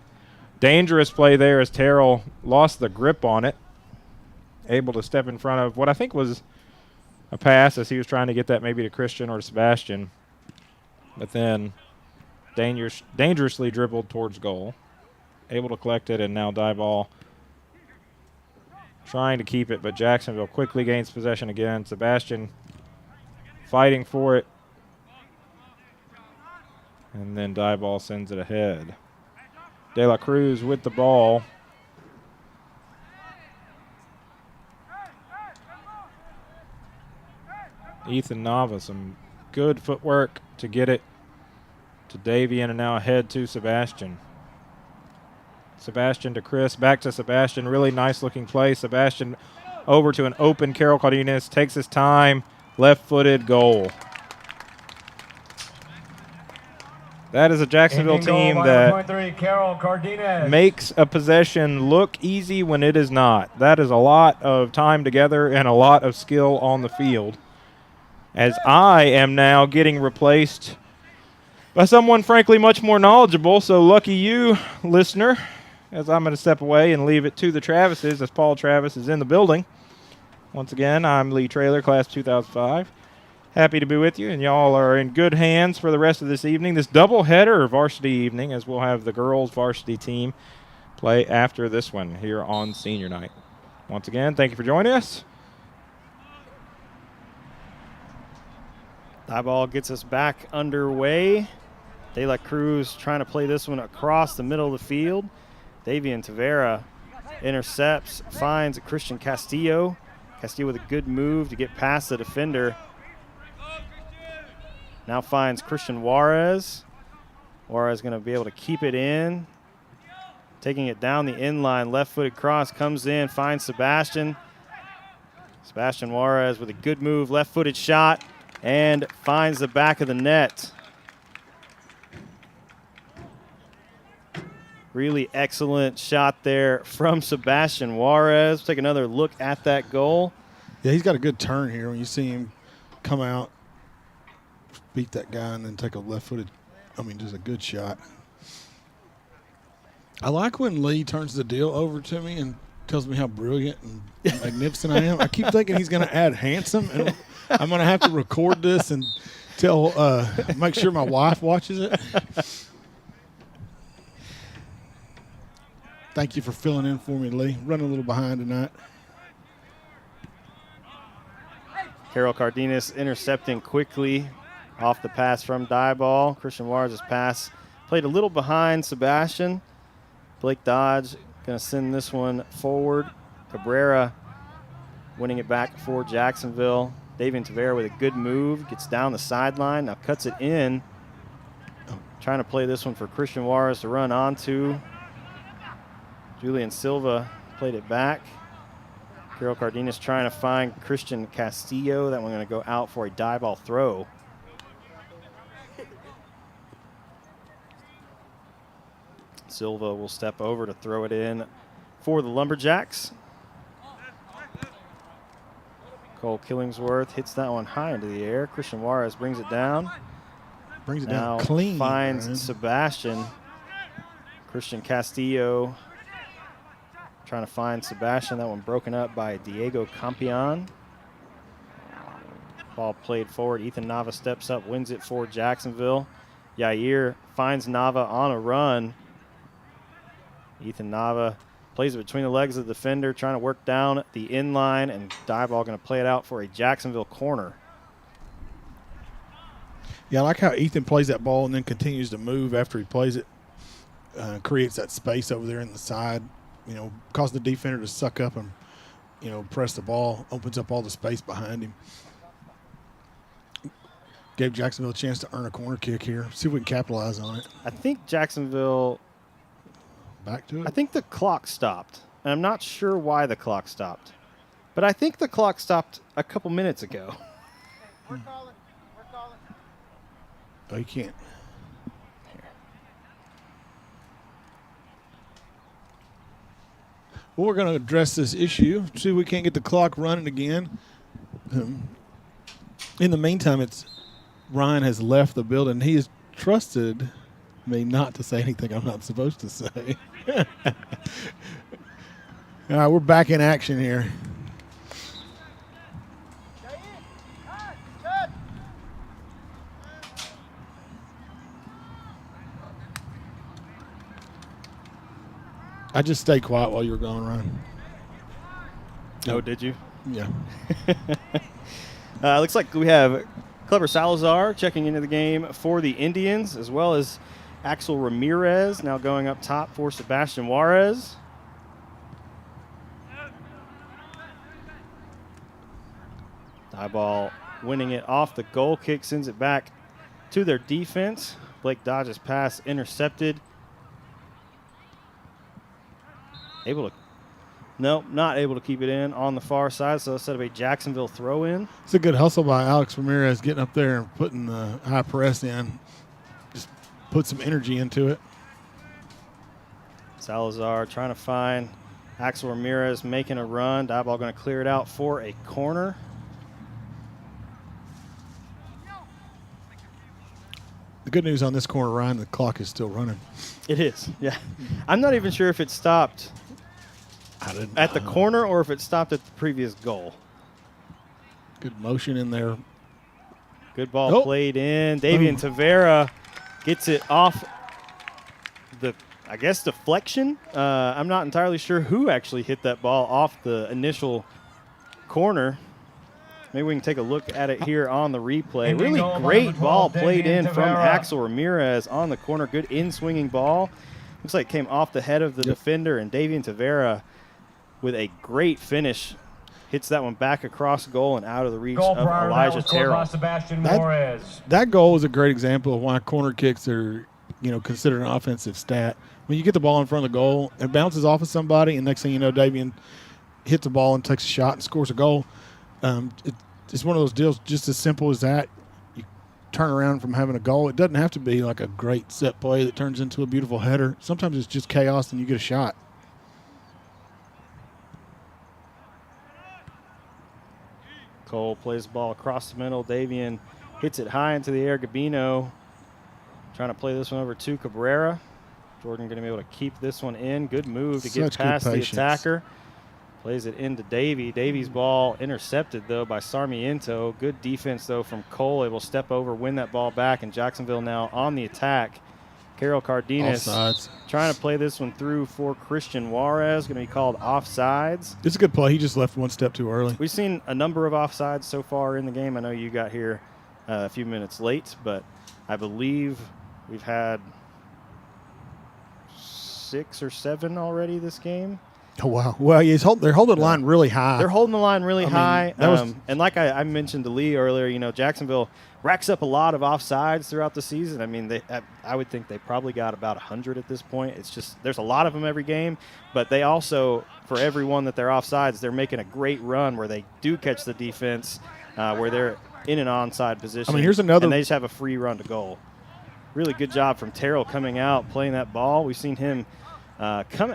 Dangerous play there as Terrell lost the grip on it. Able to step in front of what I think was a pass as he was trying to get that maybe to Christian or to Sebastian. But then dangerously dribbled towards goal. Able to collect it, and now Diboll trying to keep it, but Jacksonville quickly gains possession again. Sebastian fighting for it. And then Diboll sends it ahead. De La Cruz with the ball. Ethan Nava, some good footwork to get it to Davian, and now ahead to Sebastian. Sebastian to Chris, back to Sebastian. Really nice looking play. Sebastian over to an open Carol Cardenas, takes his time, left-footed goal. That is a Jacksonville team that Carol Cardenas makes a possession look easy when it is not. That is a lot of time together and a lot of skill on the field. As I am now getting replaced by someone, frankly, much more knowledgeable. So lucky you, listener, as I'm going to step away and leave it to the Travises as Paul Travis is in the building. Once again, I'm Lee Traylor, class 2005. Happy to be with you, and y'all are in good hands for the rest of this evening. This doubleheader varsity evening, as we'll have the girls varsity team play after this one here on senior night. Once again, thank you for joining us. Diboll gets us back underway. De La Cruz trying to play this one across the middle of the field. Davian Tavera intercepts, finds Christian Castillo. Castillo with a good move to get past the defender. Now finds Christian Juarez. Juarez going to be able to keep it in. Taking it down the inline, left-footed cross comes in, finds Sebastian. Sebastian Juarez with a good move, left-footed shot, and finds the back of the net. Really excellent shot there from Sebastian Juarez. Take another look at that goal. Yeah, he's got a good turn here when you see him come out beat that guy and then take a left-footed, just a good shot. I like when Lee turns the deal over to me and tells me how brilliant and magnificent I am. I keep thinking he's going to add handsome, and I'm going to have to record this and make sure my wife watches it. Thank you for filling in for me, Lee. Running a little behind tonight. Carol Cardenas intercepting quickly off the pass from Diboll. Christian Juarez's pass played a little behind Sebastian. Blake Dodge going to send this one forward. Cabrera winning it back for Jacksonville. Davian Tavera with a good move. Gets down the sideline. Now cuts it in. Trying to play this one for Christian Juarez to run onto. Julian Silva played it back. Carol Cardenas trying to find Christian Castillo. That one going to go out for a Diboll throw. Silva will step over to throw it in for the Lumberjacks. Cole Killingsworth hits that one high into the air. Christian Juarez brings it down. Brings it Now down clean. finds man. Sebastian. Christian Castillo trying to find Sebastian. That one broken up by Diego Campion. Ball played forward. Ethan Nava steps up, wins it for Jacksonville. Yair finds Nava on a run. Ethan Nava plays it between the legs of the defender, trying to work down the inline, and Diboll going to play it out for a Jacksonville corner. Yeah, I like how Ethan plays that ball and then continues to move after he plays it. Creates that space over there in the side, cause the defender to suck up and, press the ball, opens up all the space behind him. Gave Jacksonville a chance to earn a corner kick here. See if we can capitalize on it. I think Jacksonville, Back to it. I think the clock stopped. And I'm not sure why the clock stopped. But I think the clock stopped a couple minutes ago. We're calling. Oh, you can't. Well, we're going to address this issue. See if we can't get the clock running again. In the meantime, Ryan has left the building. He has trusted me not to say anything I'm not supposed to say. All right, we're back in action here. I just stayed quiet while you were gone, Ryan. Oh, did you? Yeah. Looks like we have Clever Salazar checking into the game for the Indians, as well as Axel Ramirez now going up top for Sebastian Juarez. Diboll winning it off the goal kick, sends it back to their defense. Blake Dodge's pass intercepted. Not able to keep it in on the far side, so instead of a Jacksonville throw-in. It's a good hustle by Alex Ramirez getting up there and putting the high press in. Just put some energy into it. Salazar trying to find Axel Ramirez making a run. Diboll going to clear it out for a corner. The good news on this corner, Ryan, the clock is still running. It is, yeah. I'm not even sure if it stopped at the corner or if it stopped at the previous goal. Good motion in there. Good ball played in. Davian Tavera gets it off the, deflection. I'm not entirely sure who actually hit that ball off the initial corner. Maybe we can take a look at it here on the replay. Really great ball played in from Axel Ramirez on the corner. Good in-swinging ball. Looks like it came off the head of the defender, and Davian Tavera with a great finish hits that one back across goal and out of the reach of Elijah Terrell. That goal is a great example of why corner kicks are, considered an offensive stat. When you get the ball in front of the goal, it bounces off of somebody, and next thing you know, Davian hits the ball and takes a shot and scores a goal. It's one of those deals just as simple as that. You turn around from having a goal. It doesn't have to be like a great set play that turns into a beautiful header. Sometimes it's just chaos and you get a shot. Cole plays the ball across the middle. Davian hits it high into the air. Gabino trying to play this one over to Cabrera. Jordan going to be able to keep this one in. Good move to get past the attacker. Plays it into Davey. Davey's ball intercepted, though, by Sarmiento. Good defense, though, from Cole. Able to step over, win that ball back, and Jacksonville now on the attack. Carol Cardenas trying to play this one through for Christian Juarez. Going to be called offsides. It's a good play. He just left one step too early. We've seen a number of offsides so far in the game. I know you got here a few minutes late, but I believe we've had 6 or 7 already this game. Oh, wow. Well, they're holding the line really high. They're holding the line really high. And like I mentioned to Lee earlier, you know, Jacksonville racks up a lot of offsides throughout the season. I mean, I would think they probably got about 100 at this point. It's just there's a lot of them every game, but they also, for every one that they're offsides, they're making a great run where they do catch the defense, where they're in an onside position. I mean, here's another. And they just have a free run to goal. Really good job from Terrell coming out, playing that ball. We've seen him come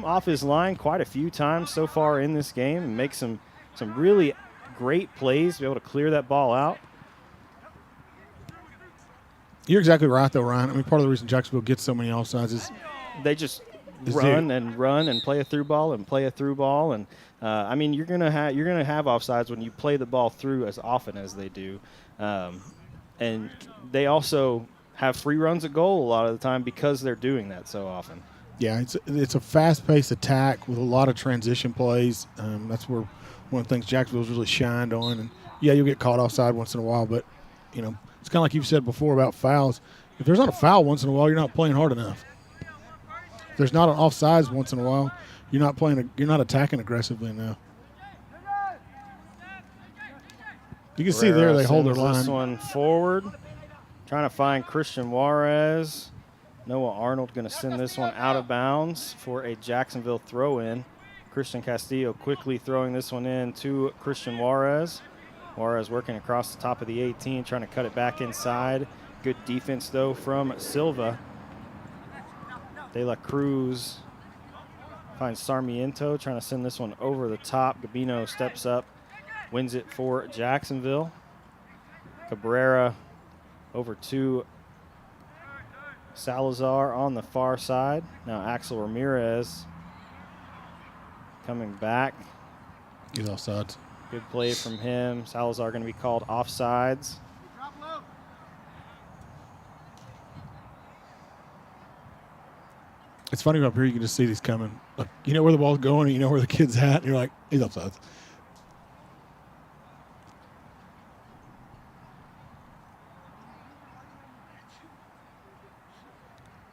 off his line quite a few times so far in this game and make some really great plays to be able to clear that ball out. You're exactly right, though, Ryan. I mean, part of the reason Jacksonville gets so many offsides is they just run and play a through ball and play a through ball, and I mean you're gonna have offsides when you play the ball through as often as they do, and they also have free runs at goal a lot of the time because they're doing that so often. Yeah, it's a fast-paced attack with a lot of transition plays. That's where one of the things Jacksonville's really shined on. And yeah, you'll get caught offside once in a while, but you know it's kind of like you've said before about fouls. If there's not a foul once in a while, you're not playing hard enough. If there's not an offsides once in a while, you're not attacking aggressively enough. You can see there they hold their line. This one forward, trying to find Christian Juarez. Noah Arnold going to send this one out of bounds for a Jacksonville throw-in. Christian Castillo quickly throwing this one in to Christian Juarez. Juarez working across the top of the 18, trying to cut it back inside. Good defense, though, from Silva. De La Cruz finds Sarmiento, trying to send this one over the top. Gabino steps up, wins it for Jacksonville. Cabrera over to Salazar on the far side. Now Axel Ramirez coming back. He's offsides. Good play from him. Salazar going to be called offsides. It's funny up here, you can just see these coming. Look, you know where the ball's going and you know where the kid's at, and you're like, he's offsides.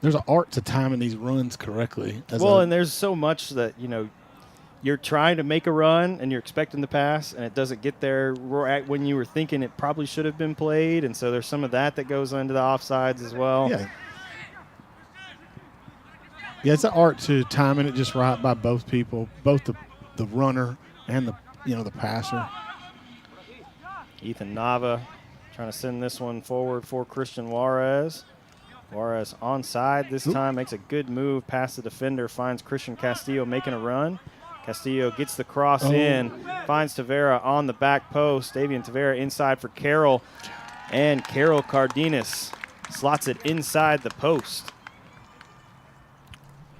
There's an art to timing these runs correctly. And there's so much that, you know, you're trying to make a run and you're expecting the pass and it doesn't get there right when you were thinking it probably should have been played. And so there's some of that goes into the offsides as well. Yeah. Yeah, it's an art to timing it just right by both people, both the runner and the passer. Ethan Nava trying to send this one forward for Christian Juarez. Juarez onside this time, makes a good move past the defender, finds Christian Castillo making a run. Castillo gets the cross in, finds Tavera on the back post. Davian Tavera inside for Carroll, and Carol Cardenas slots it inside the post.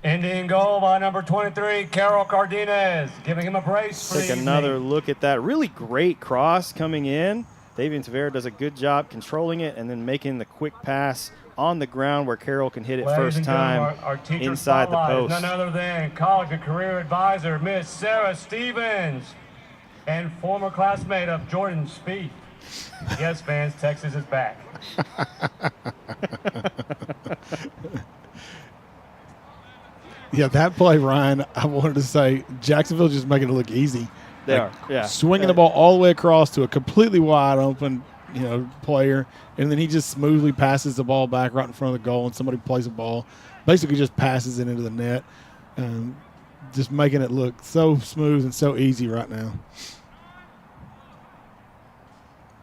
Ending goal by number 23, Carol Cardenas, giving him a brace for the Take another look at that. Really great cross coming in. Davian Tavera does a good job controlling it and then making the quick pass on the ground where Carroll can hit it first time inside the post. None other than college and career advisor, Miss Sarah Stevens, and former classmate of Jordan Spieth. Yes, fans, Texas is back. Yeah, that play, Ryan, I wanted to say Jacksonville just making it look easy. They are, yeah. Swinging the ball all the way across to a completely wide open, player, and then he just smoothly passes the ball back right in front of the goal, and somebody plays the ball, basically just passes it into the net, just making it look so smooth and so easy right now.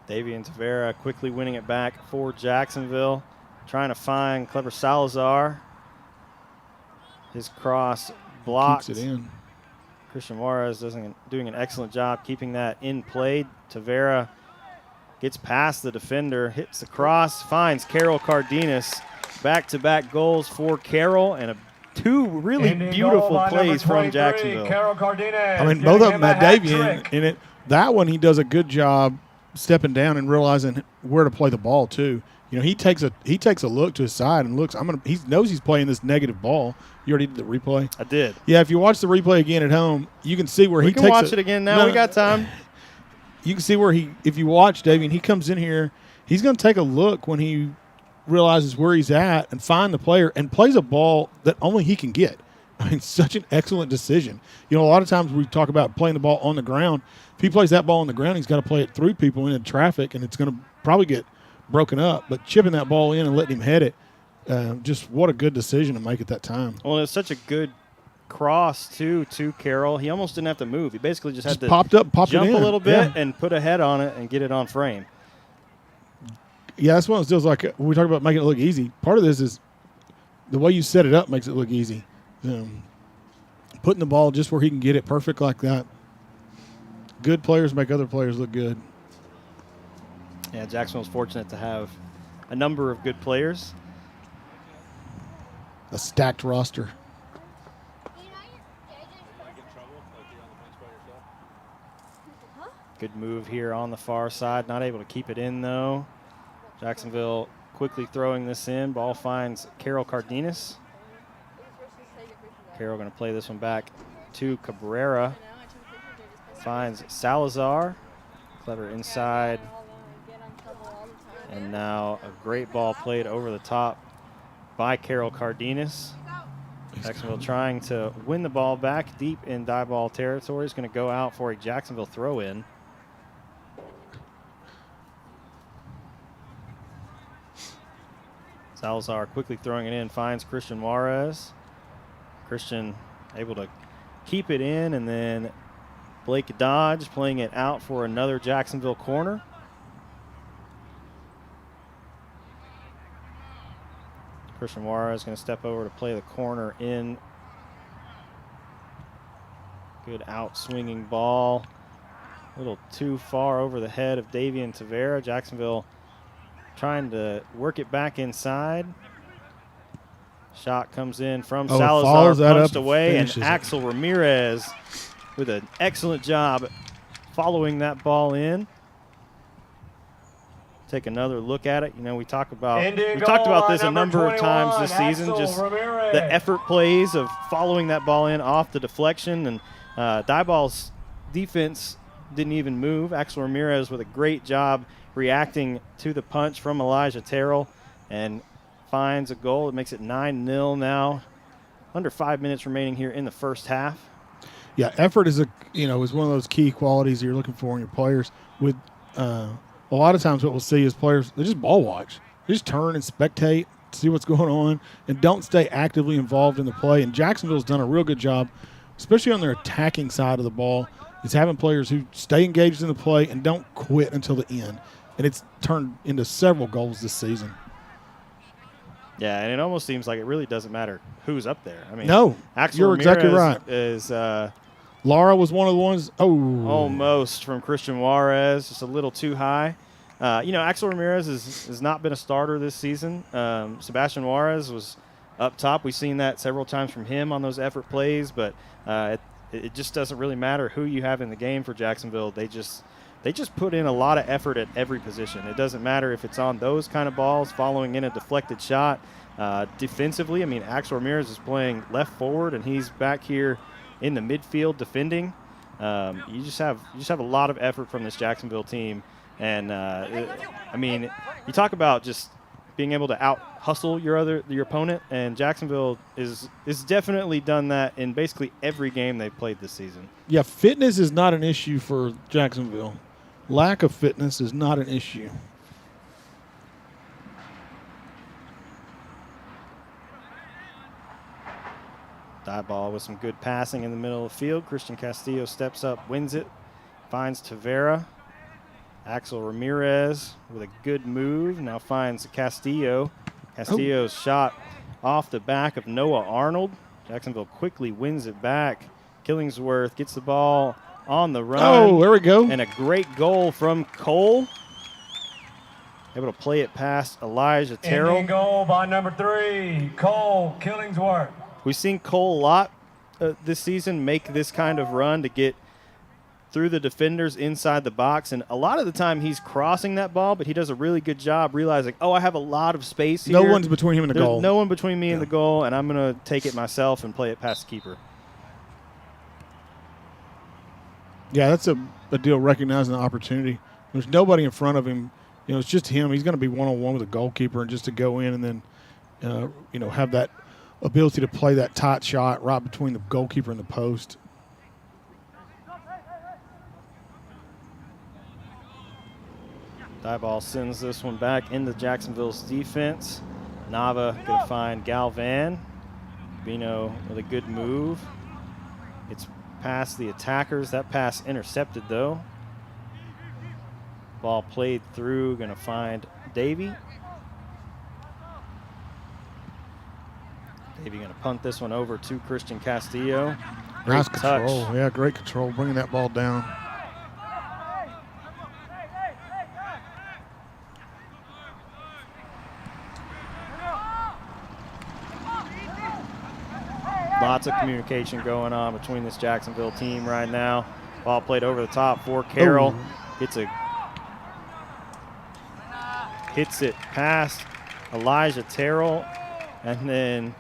Davian Tavera quickly winning it back for Jacksonville, trying to find Clever Salazar. His cross blocked. Keeps it in. Christian Juarez doing an excellent job keeping that in play. Tavera Gets past the defender, hits the cross, finds Carol Cardenas. Back-to-back goals for Carol, and two really beautiful plays from Jacksonville. Carol Cardenas. I mean, both of them had Davian in it. That one, he does a good job stepping down and realizing where to play the ball too. You know, he takes a look to his side and looks. He knows he's playing this negative ball. You already did the replay. I did. Yeah, if you watch the replay again at home, you can see where we can watch it again now. We got time. You can see where if you watch Davian, he comes in here. He's going to take a look when he realizes where he's at and find the player and plays a ball that only he can get. I mean, such an excellent decision. You know, a lot of times we talk about playing the ball on the ground. If he plays that ball on the ground, he's got to play it through people into traffic, and it's going to probably get broken up. But chipping that ball in and letting him head it, just what a good decision to make at that time. Well, it's such a good cross, too, to Carroll. He almost didn't have to move. He basically just had to popped jump it in a little bit and put a head on it and get it on frame. Yeah, that's one of those deals like when we talk about making it look easy. Part of this is the way you set it up makes it look easy. Putting the ball just where he can get it perfect like that. Good players make other players look good. Yeah, Jacksonville's fortunate to have a number of good players. A stacked roster. Good move here on the far side. Not able to keep it in, though. Jacksonville quickly throwing this in. Ball finds Carol Cardenas. Carol going to play this one back to Cabrera. Finds Salazar. Clever inside. And now a great ball played over the top by Carol Cardenas. Jacksonville trying to win the ball back deep in Diboll territory. Is going to go out for a Jacksonville throw-in. Salazar quickly throwing it in, finds Christian Juarez. Christian able to keep it in, and then Blake Dodge playing it out for another Jacksonville corner. Christian Juarez going to step over to play the corner in. Good out swinging ball. A little too far over the head of Davian Tavera. Jacksonville trying to work it back inside. Shot comes in from Salazar, punched away, and Axel Ramirez with an excellent job following that ball in. Take another look at it. You know, we talked about this a number of times this season. Just the effort plays of following that ball in off the deflection, and Diboll's defense didn't even move. Axel Ramirez with a great job reacting to the punch from Elijah Terrell and finds a goal. It makes it 9-0 now. Under 5 minutes remaining here in the first half. Yeah, effort is one of those key qualities you're looking for in your players. With a lot of times what we'll see is players, they just ball watch. They just turn and spectate, see what's going on, and don't stay actively involved in the play. And Jacksonville's done a real good job, especially on their attacking side of the ball, is having players who stay engaged in the play and don't quit until the end. And it's turned into several goals this season. Yeah, and it almost seems like it really doesn't matter who's up there. I mean, no, Axel you're Ramirez exactly right. Is Lara was one of the ones. Almost from Christian Juarez, just a little too high. Axel Ramirez has not been a starter this season. Sebastian Juarez was up top. We've seen that several times from him on those effort plays, but it just doesn't really matter who you have in the game for Jacksonville. They just put in a lot of effort at every position. It doesn't matter if it's on those kind of balls, following in a deflected shot. Defensively, I mean, Axel Ramirez is playing left forward, and he's back here in the midfield defending. You just have a lot of effort from this Jacksonville team. And, you talk about just being able to out-hustle your opponent, and Jacksonville is definitely done that in basically every game they've played this season. Yeah, fitness is not an issue for Jacksonville. Lack of fitness is not an issue. Diboll with some good passing in the middle of the field. Christian Castillo steps up, wins it, finds Tavera. Axel Ramirez with a good move. Now finds Castillo. Castillo's shot off the back of Noah Arnold. Jacksonville quickly wins it back. Killingsworth gets the ball on the run. Oh, there we go. And a great goal from Cole. Able to play it past Elijah Terrell. Ending goal by number 3, Cole Killingsworth. We've seen Cole a lot this season make this kind of run to get through the defenders inside the box, and a lot of the time he's crossing that ball, but he does a really good job realizing, oh, I have a lot of space here. No one's between him and the There's goal. no one between me and the goal, and I'm going to take it myself and play it past the keeper. Yeah, that's a deal recognizing the opportunity. There's nobody in front of him. You know, it's just him. He's going to be one-on-one with the goalkeeper, and just to go in and then, have that ability to play that tight shot right between the goalkeeper and the post. Diboll sends this one back into Jacksonville's defense. Nava going to find Galvan. Bino with a good move. It's past the attackers. That pass intercepted, though. Ball played through. Going to find Davey. Davey going to punt this one over to Christian Castillo. Nice Great touch. control. Yeah, great control. Bringing that ball down. Lots of communication going on between this Jacksonville team right now. Ball played over the top for Carroll. Hits it past Elijah Terrell. And then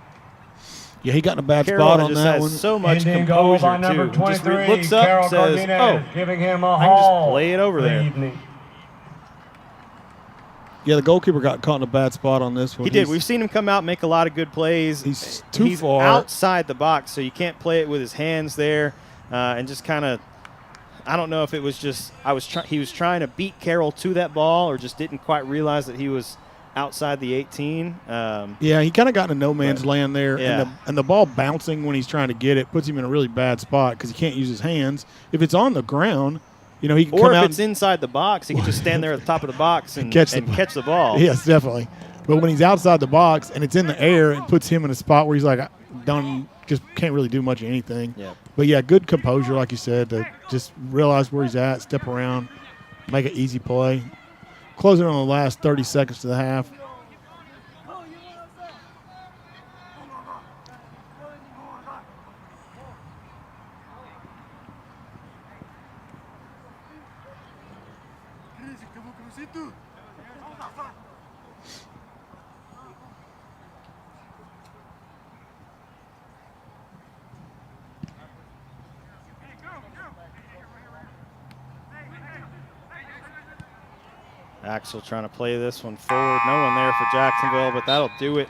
Yeah, he got in a bad Carroll spot on just that has one. so much Ending goal by composure, number too. Just 23, looks up, Carol says, Cardenas, oh, giving him a I can just haul play it over for the there. evening. Yeah, the goalkeeper got caught in a bad spot on this one. He did. We've seen him come out and make a lot of good plays. He's too far. Outside the box, so you can't play it with his hands there, and just kind of. I don't know if it was just he was trying to beat Carroll to that ball, or just didn't quite realize that he was outside the 18. Yeah, he kind of got in a no man's land there, Yeah. and the ball bouncing when he's trying to get it puts him in a really bad spot because he can't use his hands. If it's on the ground, he can Or come if out it's inside the box, he can just stand there at the top of the box and catch the ball. Yes, definitely. But when he's outside the box and it's in the air, it puts him in a spot where he's like, just can't really do much of anything. Yeah. But yeah, good composure, like you said, to just realize where he's at, step around, make an easy play. Closing on the last 30 seconds to the half. Axel trying to play this one forward. No one there for Jacksonville, but that'll do it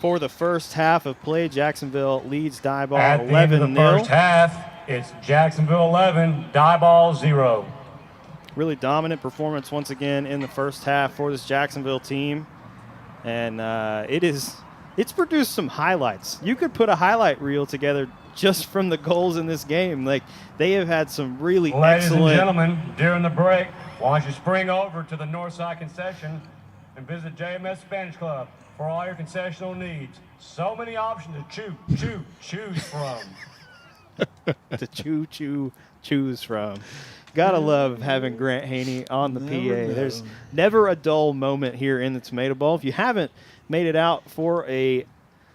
for the first half of play. Jacksonville leads Diboll At the end of the 11-0. first half, it's Jacksonville 11, Diboll 0. Really dominant performance once again in the first half for this Jacksonville team. And it's produced some highlights. You could put a highlight reel together just from the goals in this game. Like, they have had some really Ladies excellent. and gentlemen, during the break, why don't you spring over to the Northside concession and visit JMS Spanish Club for all your concessional needs. So many options to choose from. to choose from. Gotta love having Grant Haney on the PA. There's never a dull moment here in the Tomato Bowl. If you haven't made it out for a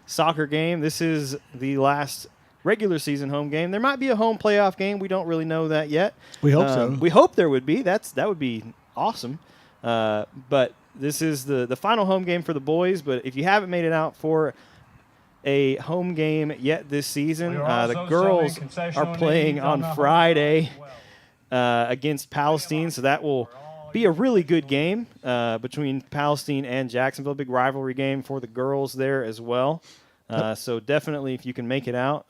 soccer game, this is the last regular season home game. There might be a home playoff game. We don't really know that yet. We hope so. We hope there would be. That would be awesome. But this is the final home game for the boys. But if you haven't made it out for a home game yet this season, the girls are playing on Friday against Palestine. So that will be a really good game between Palestine and Jacksonville. Big rivalry game for the girls there as well. So definitely, if you can make it out,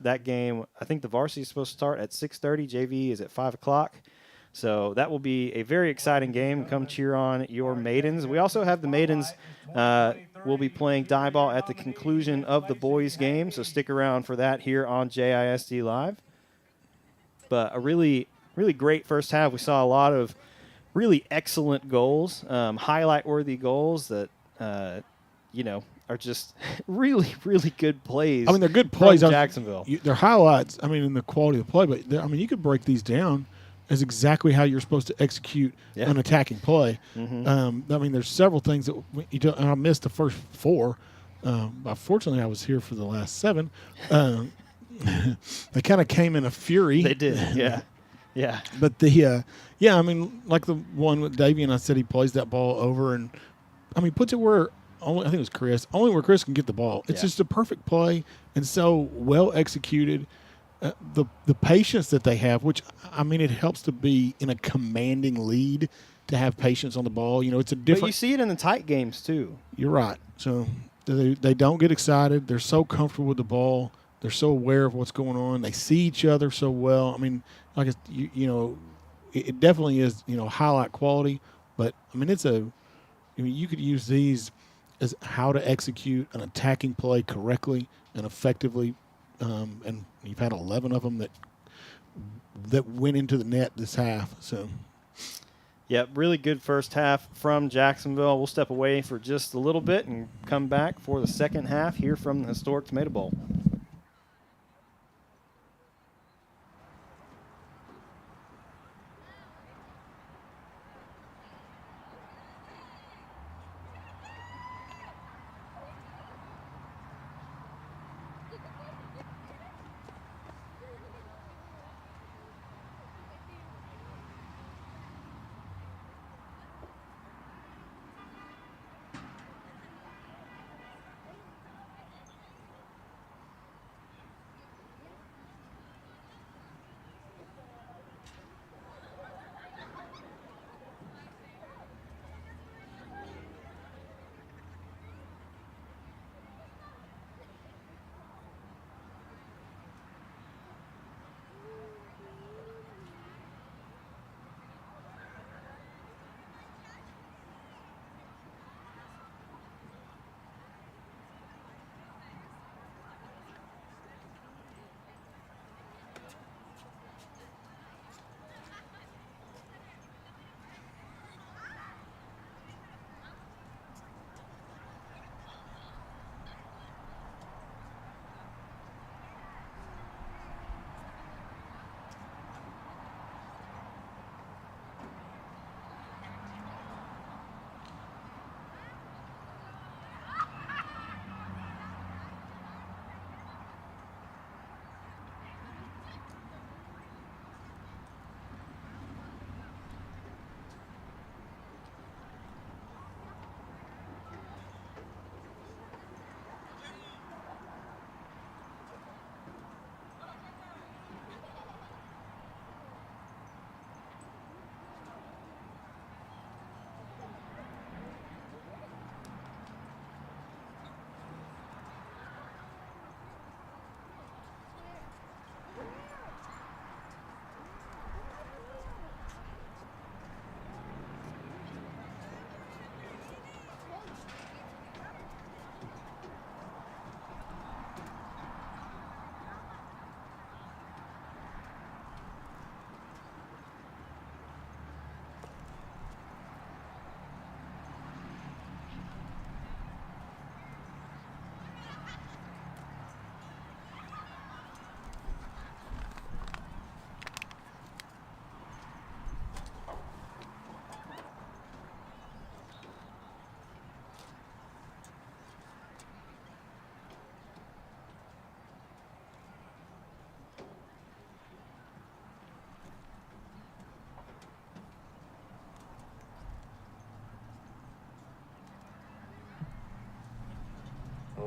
that game, I think the varsity is supposed to start at 6:30. JV is at 5 o'clock. So that will be a very exciting game. Come cheer on your maidens. We also have the maidens will be playing Diboll at the conclusion of the boys' game. So stick around for that here on JISD Live. But a really, really great first half. We saw a lot of really excellent goals, highlight-worthy goals that, are just really, really good plays. I mean, they're good plays. From Jacksonville. They're highlights, in the quality of the play. But, you could break these down. is exactly how you're supposed to execute an attacking play. I mean, there's several things that you don't, and I missed the first 4. Fortunately, I was here for the last 7. They kind of came in a fury. They did, yeah. But I mean, like the one with Davian, I said he plays that ball over, and I mean, puts it where I think it was Chris, only where Chris can get the ball. It's just a perfect play and so well executed. The patience that they have, which I mean, it helps to be in a commanding lead to have patience on the ball. You know, it's a different. But you see it in the tight games too. You're right. So they don't get excited. They're so comfortable with the ball. They're so aware of what's going on. They see each other so well. I mean, like it definitely is highlight quality. But I mean, you could use these as how to execute an attacking play correctly and effectively. And you've had 11 of them that went into the net this half. So, yeah, really good first half from Jacksonville. We'll step away for just a little bit and come back for the second half here from the historic Tomato Bowl.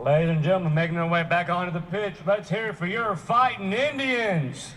Ladies and gentlemen, making their way back onto the pitch, let's hear it for your Fighting Indians.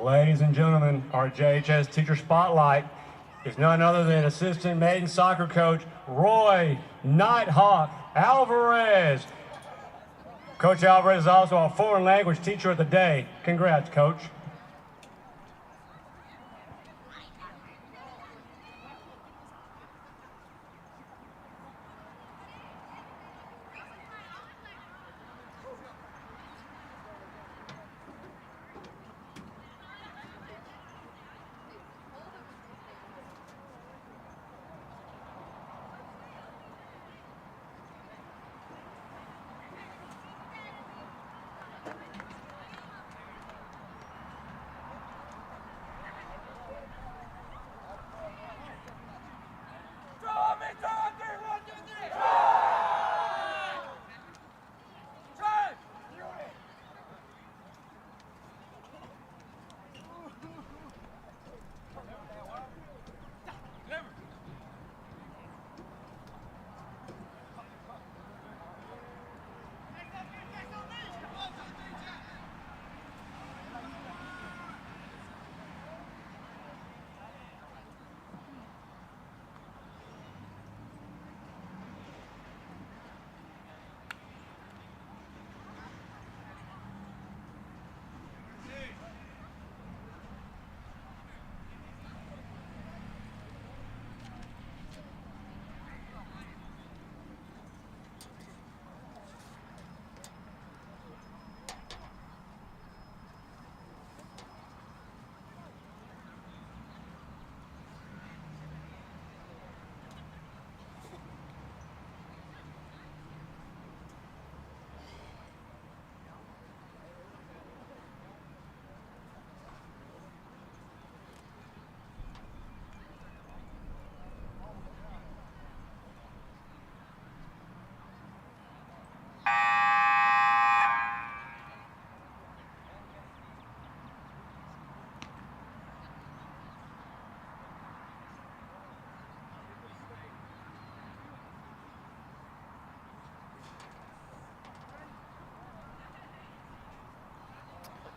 Ladies and gentlemen, our JHS Teacher Spotlight is none other than assistant maiden soccer coach Roy Nighthawk Alvarez. Coach Alvarez is also our foreign language teacher of the day. Congrats, Coach.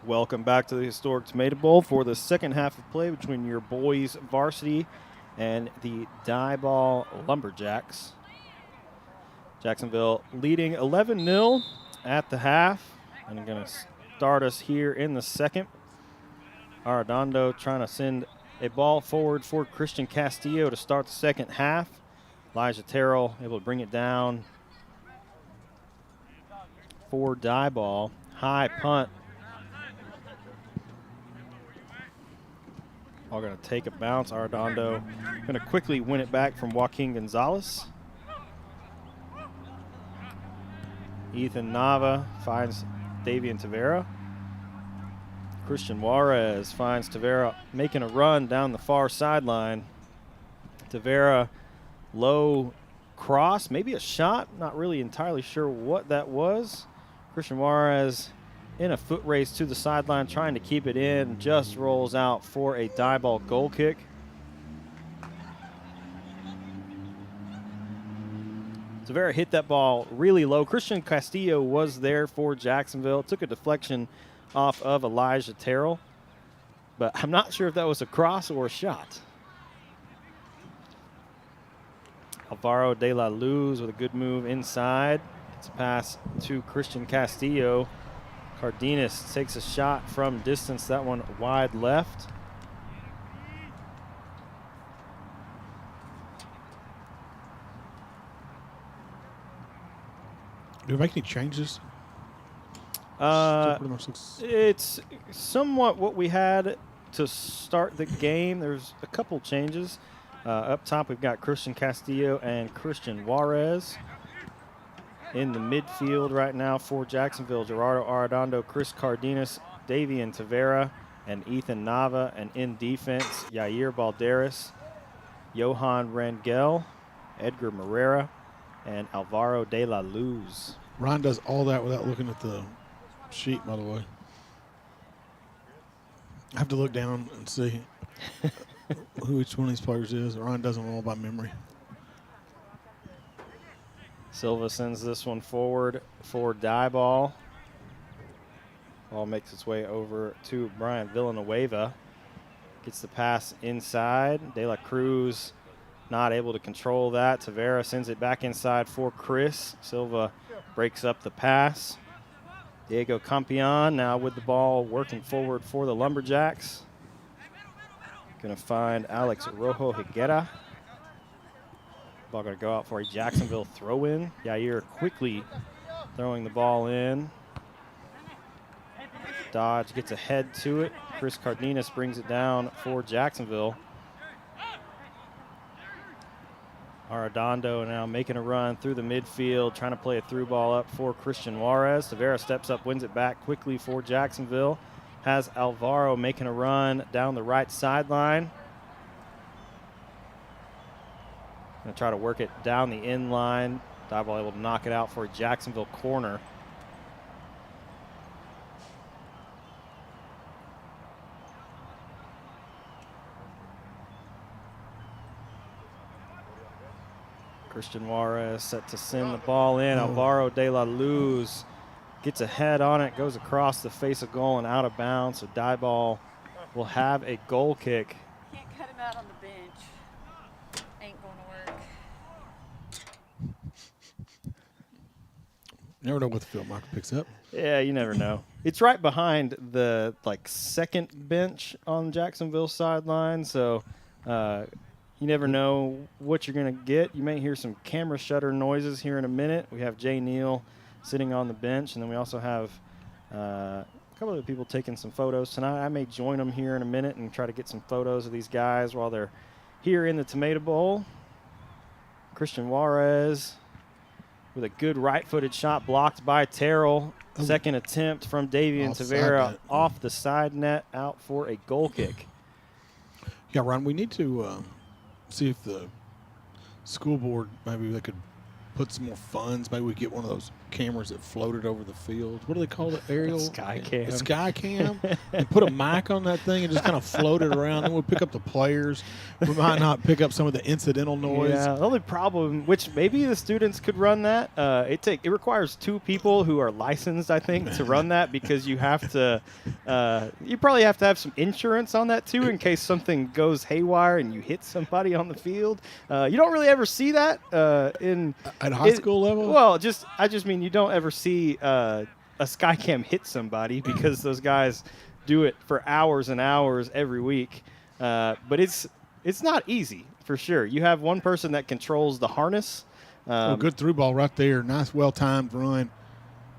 Welcome back to the historic Tomato Bowl for the second half of play between your boys varsity and the Diboll Lumberjacks. Jacksonville leading 11-0 at the half. And I'm going to start us here in the second. Arredondo trying to send a ball forward for Christian Castillo to start the second half. Elijah Terrell able to bring it down for Diboll. High punt. All going to take a bounce. Arredondo going to quickly win it back from Joaquin Gonzalez. Ethan Nava finds Davian Tavera. Christian Juarez finds Tavera making a run down the far sideline. Tavera low cross, maybe a shot. Not really entirely sure what that was. Christian Juarez in a foot race to the sideline, trying to keep it in, just rolls out for a Diboll goal kick. Tavera hit that ball really low. Christian Castillo was there for Jacksonville. Took a deflection off of Elijah Terrell, but I'm not sure if that was a cross or a shot. Alvaro de la Luz with a good move inside. It's a pass to Christian Castillo. Cardenas takes a shot from distance, that one wide left. Do we make any changes? It's somewhat what we had to start the game. There's a couple changes. Up top, we've got Christian Castillo and Christian Juarez. In the midfield right now for Jacksonville, Gerardo Arredondo, Chris Cardenas, Davian Tavera, and Ethan Nava. And in defense, Yair Balderas, Johan Rangel, Edgar Morera, and Alvaro de la Luz. Ron does all that without looking at the sheet, by the way. I have to look down and see who each one of these players is. Ron does them all by memory. Silva sends this one forward for Diboll. Ball makes its way over to Brian Villanueva. Gets the pass inside. De La Cruz not able to control that. Tavera sends it back inside for Chris. Silva breaks up the pass. Diego Campion now with the ball working forward for the Lumberjacks. Going to find Alex Rojo Higuera. Ball going to go out for a Jacksonville throw-in. Yair quickly throwing the ball in. Dodge gets ahead to it. Chris Cardenas brings it down for Jacksonville. Arredondo now making a run through the midfield, trying to play a through ball up for Christian Juarez. Tavera steps up, wins it back quickly for Jacksonville. Has Alvaro making a run down the right sideline. Going to try to work it down the end line. Diboll able to knock it out for a Jacksonville corner. Christian Juarez set to send the ball in. Alvaro de la Luz gets a head on it, goes across the face of goal and out of bounds. So Diboll will have a goal kick. Can't cut him out on the bench. Ain't going to work. Never know what the field marker picks up. Yeah, you never know. It's right behind the second bench on Jacksonville's sideline, so you never know what you're going to get. You may hear some camera shutter noises here in a minute. We have Jay Neal sitting on the bench, and then we also have a couple other people taking some photos tonight. I may join them here in a minute and try to get some photos of these guys while they're here in the Tomato Bowl. Christian Juarez with a good right-footed shot blocked by Terrell. Second attempt from Davian Tavera off the side net, out for a goal kick. Yeah, Ron, we need to see if the school board, maybe they could put some more funds. Maybe we get one of those cameras that floated over the field. What do they call it, Ariel? Sky cam. A sky cam. And put a mic on that thing and just kind of float it around. Then we'll pick up the players. We might not pick up some of the incidental noise. Yeah, the only problem, which maybe the students could run that, it requires two people who are licensed, I think, to run that, because you have to, you probably have to have some insurance on that too in case something goes haywire and you hit somebody on the field. You don't really ever see that at high school level. Well, I just mean you don't ever see a Skycam hit somebody because those guys do it for hours and hours every week. But it's not easy for sure. You have one person that controls the harness. Good through ball right there. Nice, well-timed run.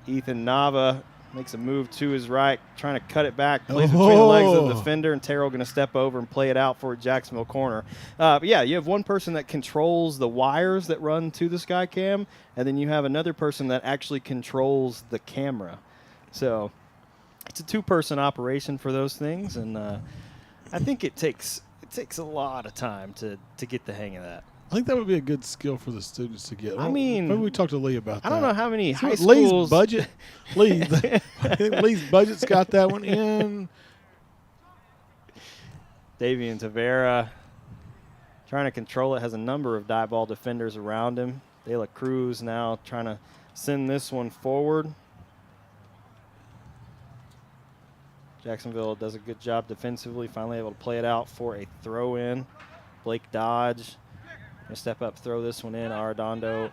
Ethan Nava makes a move to his right, trying to cut it back, plays between the legs of the defender, and Terrell going to step over and play it out for a Jacksonville corner. But yeah, you have one person that controls the wires that run to the Skycam, and then you have another person that actually controls the camera. So it's a two-person operation for those things, and I think it takes a lot of time to get the hang of that. I think that would be a good skill for the students to get. I mean, maybe we talk to Lee about that. I don't know how many high Lee's schools. budget. Lee's budget's got that one in. Davian Tavera trying to control it, has a number of Diboll defenders around him. De La Cruz now trying to send this one forward. Jacksonville does a good job defensively, finally able to play it out for a throw-in. Blake Dodge going to step up, throw this one in. Arredondo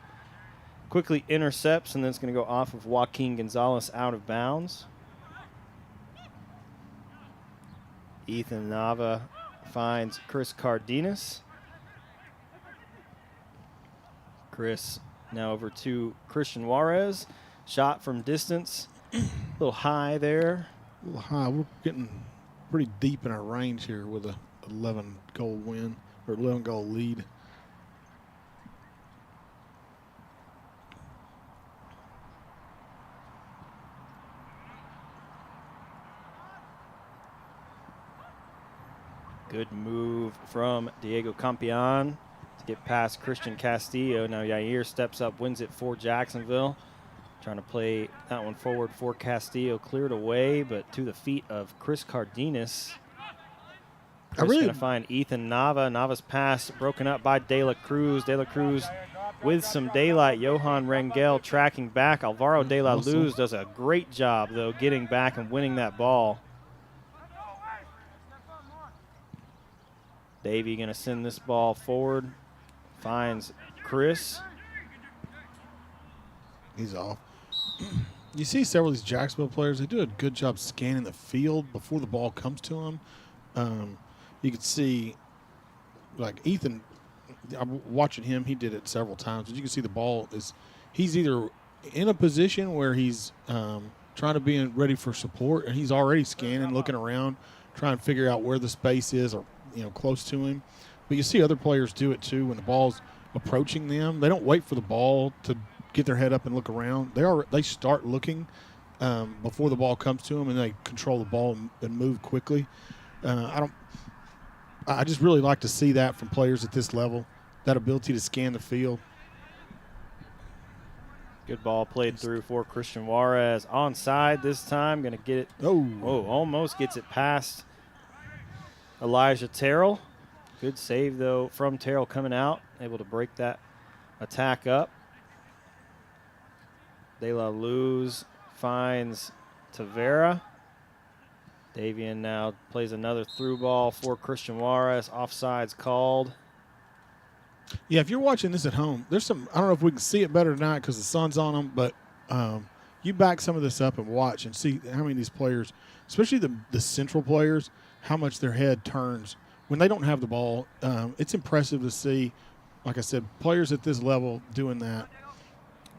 quickly intercepts, and then it's going to go off of Joaquin Gonzalez out of bounds. Ethan Nava finds Chris Cardenas. Chris now over to Christian Juarez. Shot from distance. A little high there. A little high. We're getting pretty deep in our range here with a 11-goal win or 11-goal lead. Good move from Diego Campion to get past Christian Castillo. Now Yair steps up, wins it for Jacksonville. Trying to play that one forward for Castillo. Cleared away, but to the feet of Chris Cardenas. Chris going to find Ethan Nava. Nava's pass broken up by De La Cruz. De La Cruz with some daylight. Johan Rangel tracking back. Alvaro De La Luz does a great job, though, getting back and winning that ball. Davey going to send this ball forward. Finds Chris. He's off. You see several of these Jacksonville players, they do a good job scanning the field before the ball comes to them. You can see, like Ethan, I'm watching him, he did it several times, but you can see the ball is, he's either in a position where he's trying to be ready for support, and he's already scanning, looking around, trying to figure out where the space is or, close to him. But you see other players do it too when the ball's approaching them. They don't wait for the ball to get their head up and look around. They start looking before the ball comes to them, and they control the ball and move quickly. I just really like to see that from players at this level, that ability to scan the field. Good ball played through for Christian Juarez. Onside this time, going to get it. Oh, almost gets it past Elijah Terrell. Good save, though, from Terrell coming out, able to break that attack up. De La Luz finds Tavera. Davian now plays another through ball for Christian Juarez. Offside's called. Yeah, if you're watching this at home, there's some, I don't know if we can see it better tonight because the sun's on them, but you back some of this up and watch and see how many of these players, especially the central players, how much their head turns when they don't have the ball. It's impressive to see, like I said, players at this level doing that.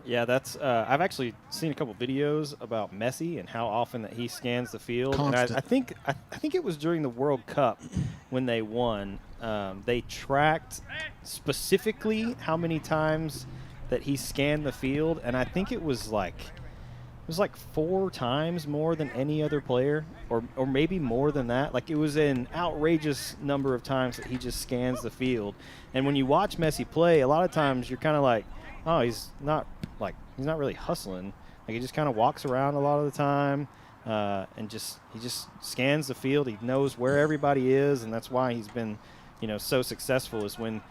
Yeah, that's. I've actually seen a couple videos about Messi and how often that he scans the field. Constant. And I think it was during the World Cup when they won. They tracked specifically how many times that he scanned the field, and I think it was like 4 times more than any other player, or maybe more than that. Like, it was an outrageous number of times that he just scans the field. And when you watch Messi play, a lot of times you're kind of like, oh, he's not really hustling. Like, he just kind of walks around a lot of the time, and he just scans the field. He knows where everybody is, and that's why he's been, so successful. Is when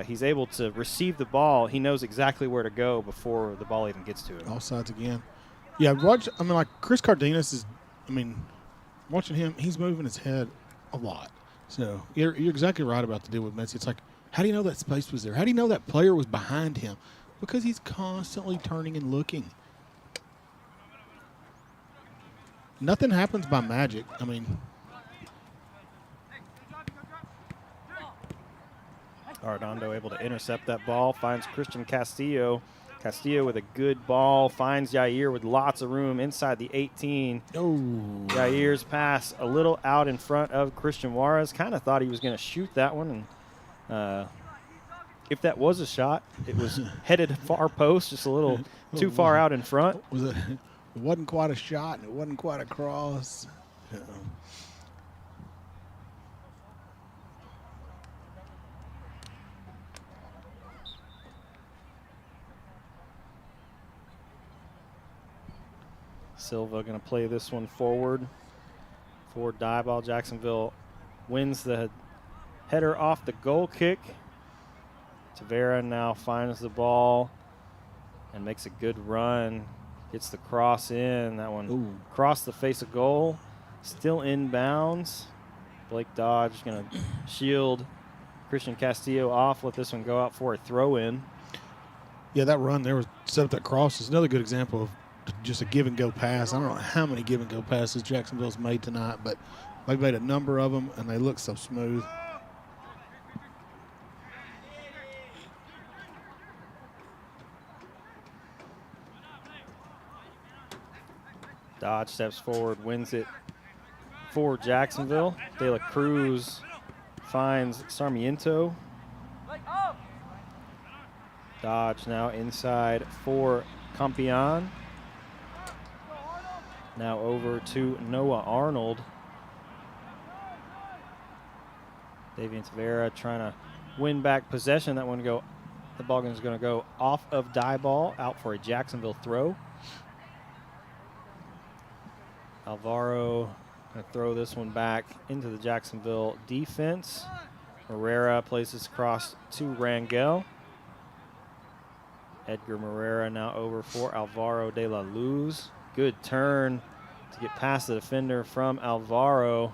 he's able to receive the ball, he knows exactly where to go before the ball even gets to him. Offsides again. Yeah, like Chris Cardenas is, watching him, he's moving his head a lot. So you're exactly right about the deal with Messi. It's like, how do you know that space was there? How do you know that player was behind him? Because he's constantly turning and looking. Nothing happens by magic. Arredondo able to intercept that ball, finds Christian Castillo. Castillo with a good ball, finds Yair with lots of room inside the 18. Oh. Yair's pass a little out in front of Christian Juarez. Kind of thought he was going to shoot that one, and if that was a shot, it was headed far post, just a little too far out in front. It wasn't quite a shot, and it wasn't quite a cross. Silva going to play this one forward for Diboll. Jacksonville wins the header off the goal kick. Tavera now finds the ball and makes a good run. Gets the cross in. That one crossed the face of goal. Still inbounds. Blake Dodge going to shield Christian Castillo off. Let this one go out for a throw-in. Yeah, that run there was set up that cross is another good example of just a give-and-go pass. I don't know how many give-and-go passes Jacksonville's made tonight, but they've made a number of them, and they look so smooth. Dodge steps forward, wins it for Jacksonville. De La Cruz finds Sarmiento. Dodge now inside for Campion. Now over to Noah Arnold. Davian Tavera trying to win back possession. That one the ball is going to go off of Diboll, out for a Jacksonville throw. Alvaro going to throw this one back into the Jacksonville defense. Herrera plays this across to Rangel. Edgar Morera now over for Alvaro de la Luz. Good turn to get past the defender from Alvaro.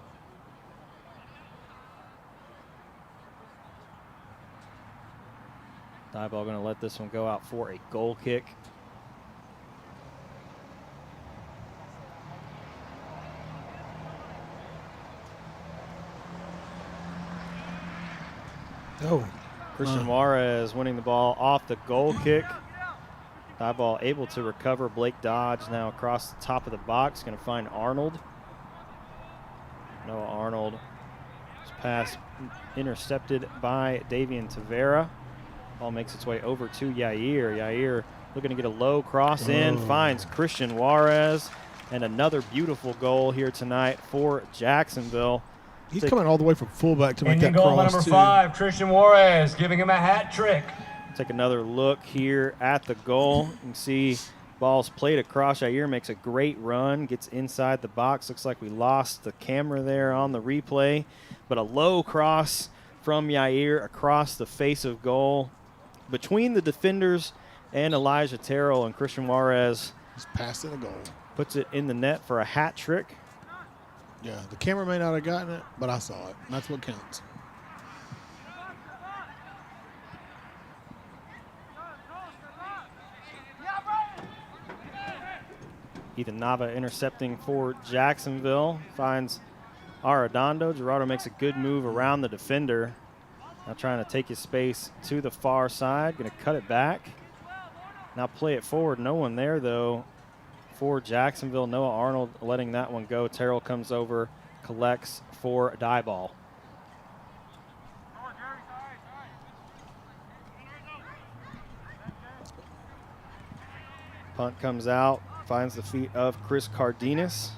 Diboll going to let this one go out for a goal kick. Oh. Christian Juarez winning the ball off the goal kick. Diboll able to recover. Blake Dodge now across the top of the box. Going to find Arnold. Noah Arnold. His pass intercepted by Davian Tavera. Ball makes its way over to Yair. Yair looking to get a low cross in. Finds Christian Juarez. And another beautiful goal here tonight for Jacksonville. He's coming all the way from fullback to make Indian that goal by cross, number too. 5, Christian Juarez, giving him a hat trick. Take another look here at the goal. You can see ball's played across. Yair makes a great run, gets inside the box. Looks like we lost the camera there on the replay. But a low cross from Yair across the face of goal. Between the defenders and Elijah Terrell, and Christian Juarez He's passing the goal. puts it in the net for a hat trick. Yeah, the camera may not have gotten it, but I saw it. And that's what counts. Ethan Nava intercepting for Jacksonville. Finds Arredondo. Gerardo makes a good move around the defender. Now trying to take his space to the far side. Going to cut it back. Now play it forward. No one there, though, for Jacksonville. Noah Arnold letting that one go. Terrell comes over, collects for Diboll. Punt comes out, finds the feet of Chris Cardenas.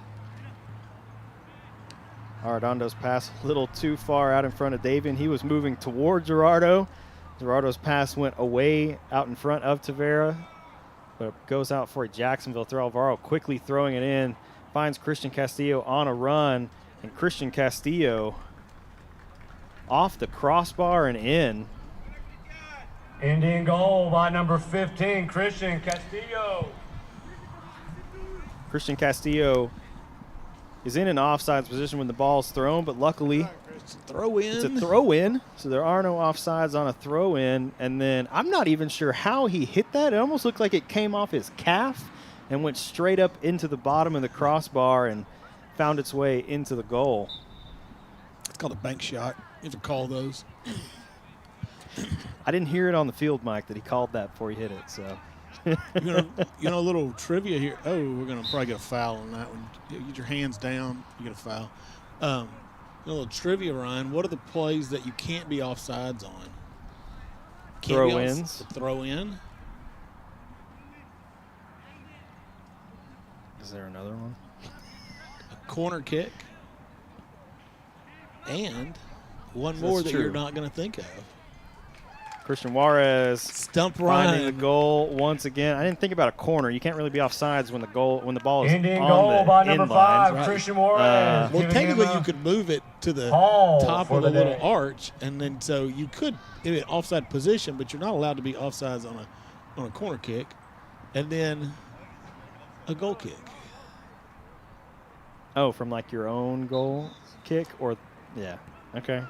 Arredondo's pass a little too far out in front of Davian. He was moving toward Gerardo. Gerardo's pass went away out in front of Tavera, but it goes out for a Jacksonville throw. Alvaro quickly throwing it in, finds Christian Castillo on a run, and Christian Castillo off the crossbar and in. Indian goal by number 15, Christian Castillo. Christian Castillo is in an offsides position when the ball is thrown, but luckily It's a throw in. it's a throw-in, so there are no offsides on a throw-in. And then I'm not even sure how he hit that. It almost looked like it came off his calf and went straight up into the bottom of the crossbar and found its way into the goal. It's called a bank shot. You have to call those. I didn't hear it on the field mic that he called that before he hit it. So You know, a little trivia here. Oh, we're going to probably get a foul on that one. Get your hands down. You get a foul. A little trivia, Ryan. What are the plays that you can't be offsides on? Throw-ins. Throw in. Is there another one? A corner kick. And one more That's that you're true. not going to think of. Christian Juarez Stump finding the Ryan. goal once again. I didn't think about a corner. You can't really be offsides when the ball is Indian on goal the by end number lines. 5, right. Christian Juarez. Well, giving technically, him you could move it to the haul top for of the the little day. arch, and then so you could in an offside position, but you're not allowed to be offsides on a corner kick, and then a goal kick. Oh, from like your own goal kick, or yeah, okay.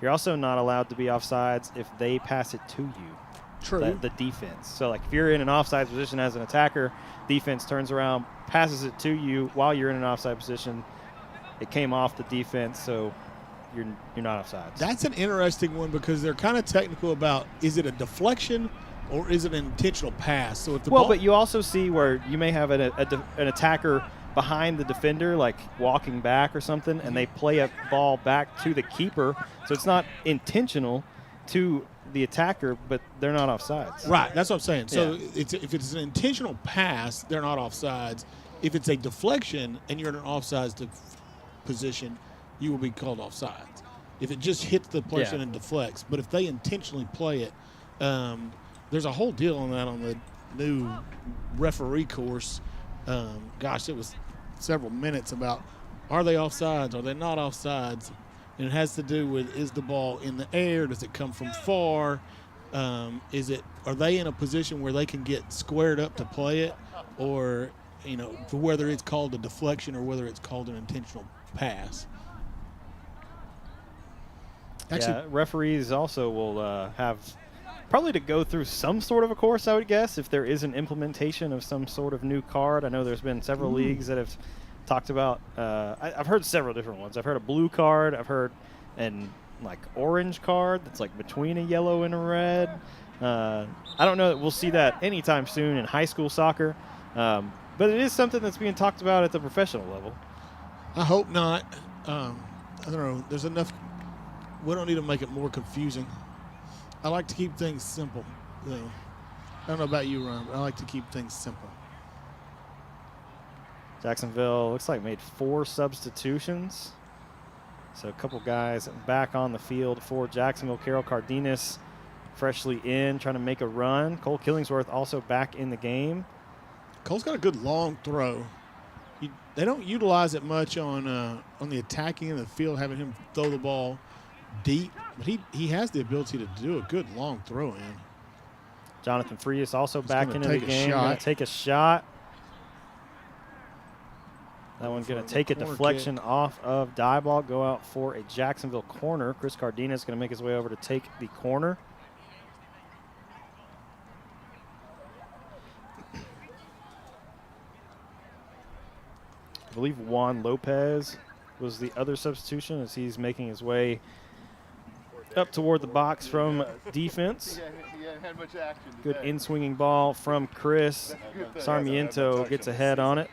You're also not allowed to be offsides if they pass it to you. True. The defense. So like if you're in an offside position as an attacker, defense turns around, passes it to you while you're in an offside position. It came off the defense, so you're not offsides. That's an interesting one because they're kind of technical about is it a deflection or is it an intentional pass? So if the Well, ball, but you also see where you may have an attacker behind the defender, like walking back or something, and they play a ball back to the keeper. So it's not intentional to the attacker, but they're not offsides. right, that's what I'm saying. So Yeah. if it's an intentional pass, they're not offsides. If it's a deflection and you're in an offsides position, you will be called offsides. If it just hits the person Yeah. and deflects, but if they intentionally play it, there's a whole deal on that on the new referee course. Gosh, it was several minutes about are they offsides, are they not offsides, And it has to do with, is the ball in the air? Does it come from far? Are they in a position where they can get squared up to play it, or for whether it's called a deflection or whether it's called an intentional pass? Actually, referees also will have probably to go through some sort of a course, I would guess, if there is an implementation of some sort of new card. I know there's been several leagues that have talked about. I've heard several different ones. I've heard a blue card. I've heard an orange card that's between a yellow and a red. I don't know that we'll see that anytime soon in high school soccer, but it is something that's being talked about at the professional level. I hope not. I don't know. There's enough. We don't need to make it more confusing. I like to keep things simple. I don't know about you, Ron, but I like to keep things simple. Jacksonville looks like made 4 substitutions. So a couple guys back on the field for Jacksonville. Carol Cardenas freshly in, trying to make a run. Cole Killingsworth also back in the game. Cole's got a good long throw. They don't utilize it much on the attacking end of the field, having him throw the ball deep, but he has the ability to do a good long throw in. Jonathan Frias also back into the game. Going to take a shot. That one's going to take a deflection off of Diboll, go out for a Jacksonville corner. Chris Cardenas is going to make his way over to take the corner. I believe Juan Lopez was the other substitution as he's making his way up toward the box from defense. Good in-swinging ball from Chris. Sarmiento gets ahead on it.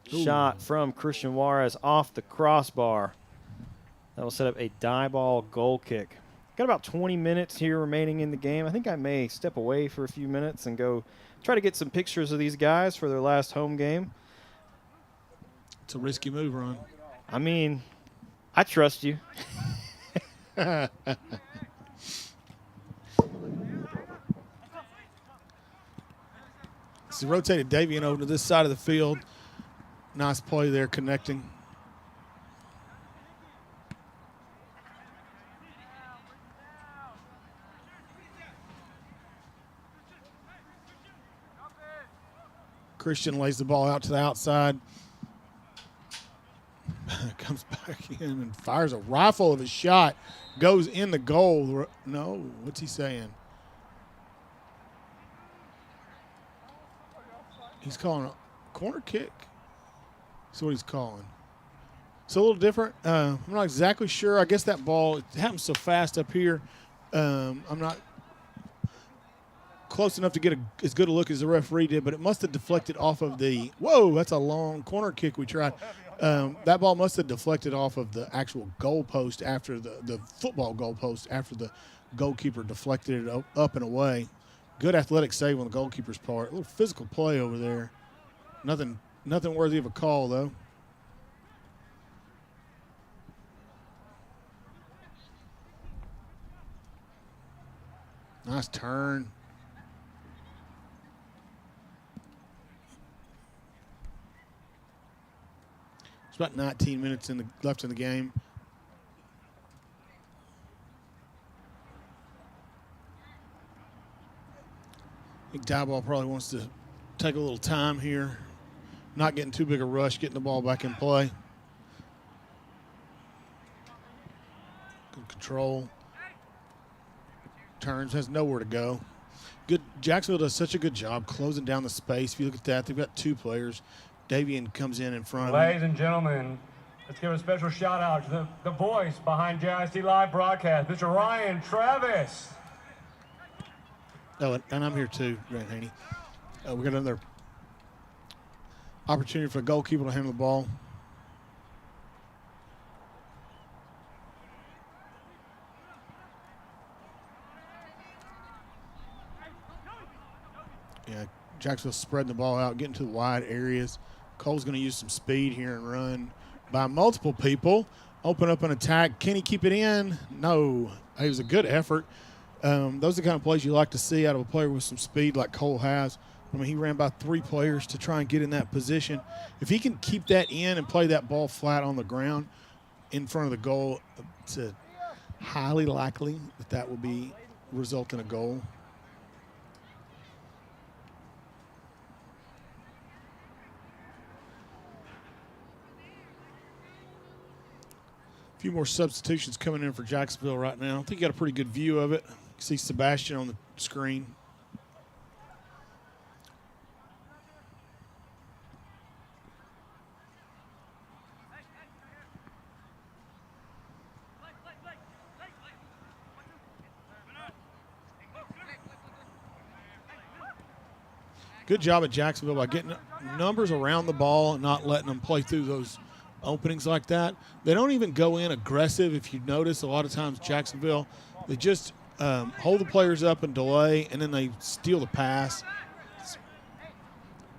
Shot from Christian Juarez off the crossbar. That will set up a Diboll goal kick. Got about 20 minutes here remaining in the game. I think I may step away for a few minutes and go try to get some pictures of these guys for their last home game. It's a risky move, Ron. I mean, I trust you. So rotated Davian over to this side of the field. Nice play there, connecting. Christian lays the ball out to the outside. Comes back in and fires a rifle of a shot. Goes in the goal. No, what's he saying? He's calling a corner kick. That's what he's calling. It's a little different. I'm not exactly sure. I guess that ball, it happens so fast up here. I'm not close enough to get as good a look as the referee did, but it must have deflected off of the – whoa, that's a long corner kick we tried. That ball must have deflected off of the actual goal post after the football goal post after the goalkeeper deflected it up and away. Good athletic save on the goalkeeper's part. A little physical play over there. Nothing worthy of a call, though. Nice turn. It's about 19 minutes left in the game. I think Diboll probably wants to take a little time here, not getting too big a rush, getting the ball back in play. Good control. Turns, has nowhere to go. Good. Jacksonville does such a good job closing down the space. If you look at that, they've got 2 players. Davian comes in front of him. Ladies and gentlemen, let's give a special shout out to the voice behind JHS Live broadcast, Mr. Ryan Travis. Oh, and I'm here too, Grant Haney. We got another opportunity for the goalkeeper to handle the ball. Yeah, Jacksonville spreading the ball out, getting to the wide areas. Cole's going to use some speed here and run by multiple people. Open up an attack. Can he keep it in? No. It was a good effort. Those are the kind of plays you like to see out of a player with some speed like Cole has. I mean, he ran by 3 players to try and get in that position. If he can keep that in and play that ball flat on the ground in front of the goal, it's highly likely that will result in a goal. A few more substitutions coming in for Jacksonville right now. I think you got a pretty good view of it. You see Sebastian on the screen. Good job at Jacksonville by getting numbers around the ball and not letting them play through those openings like that. They don't even go in aggressive. If you notice, a lot of times Jacksonville, they just hold the players up and delay, and then they steal the pass.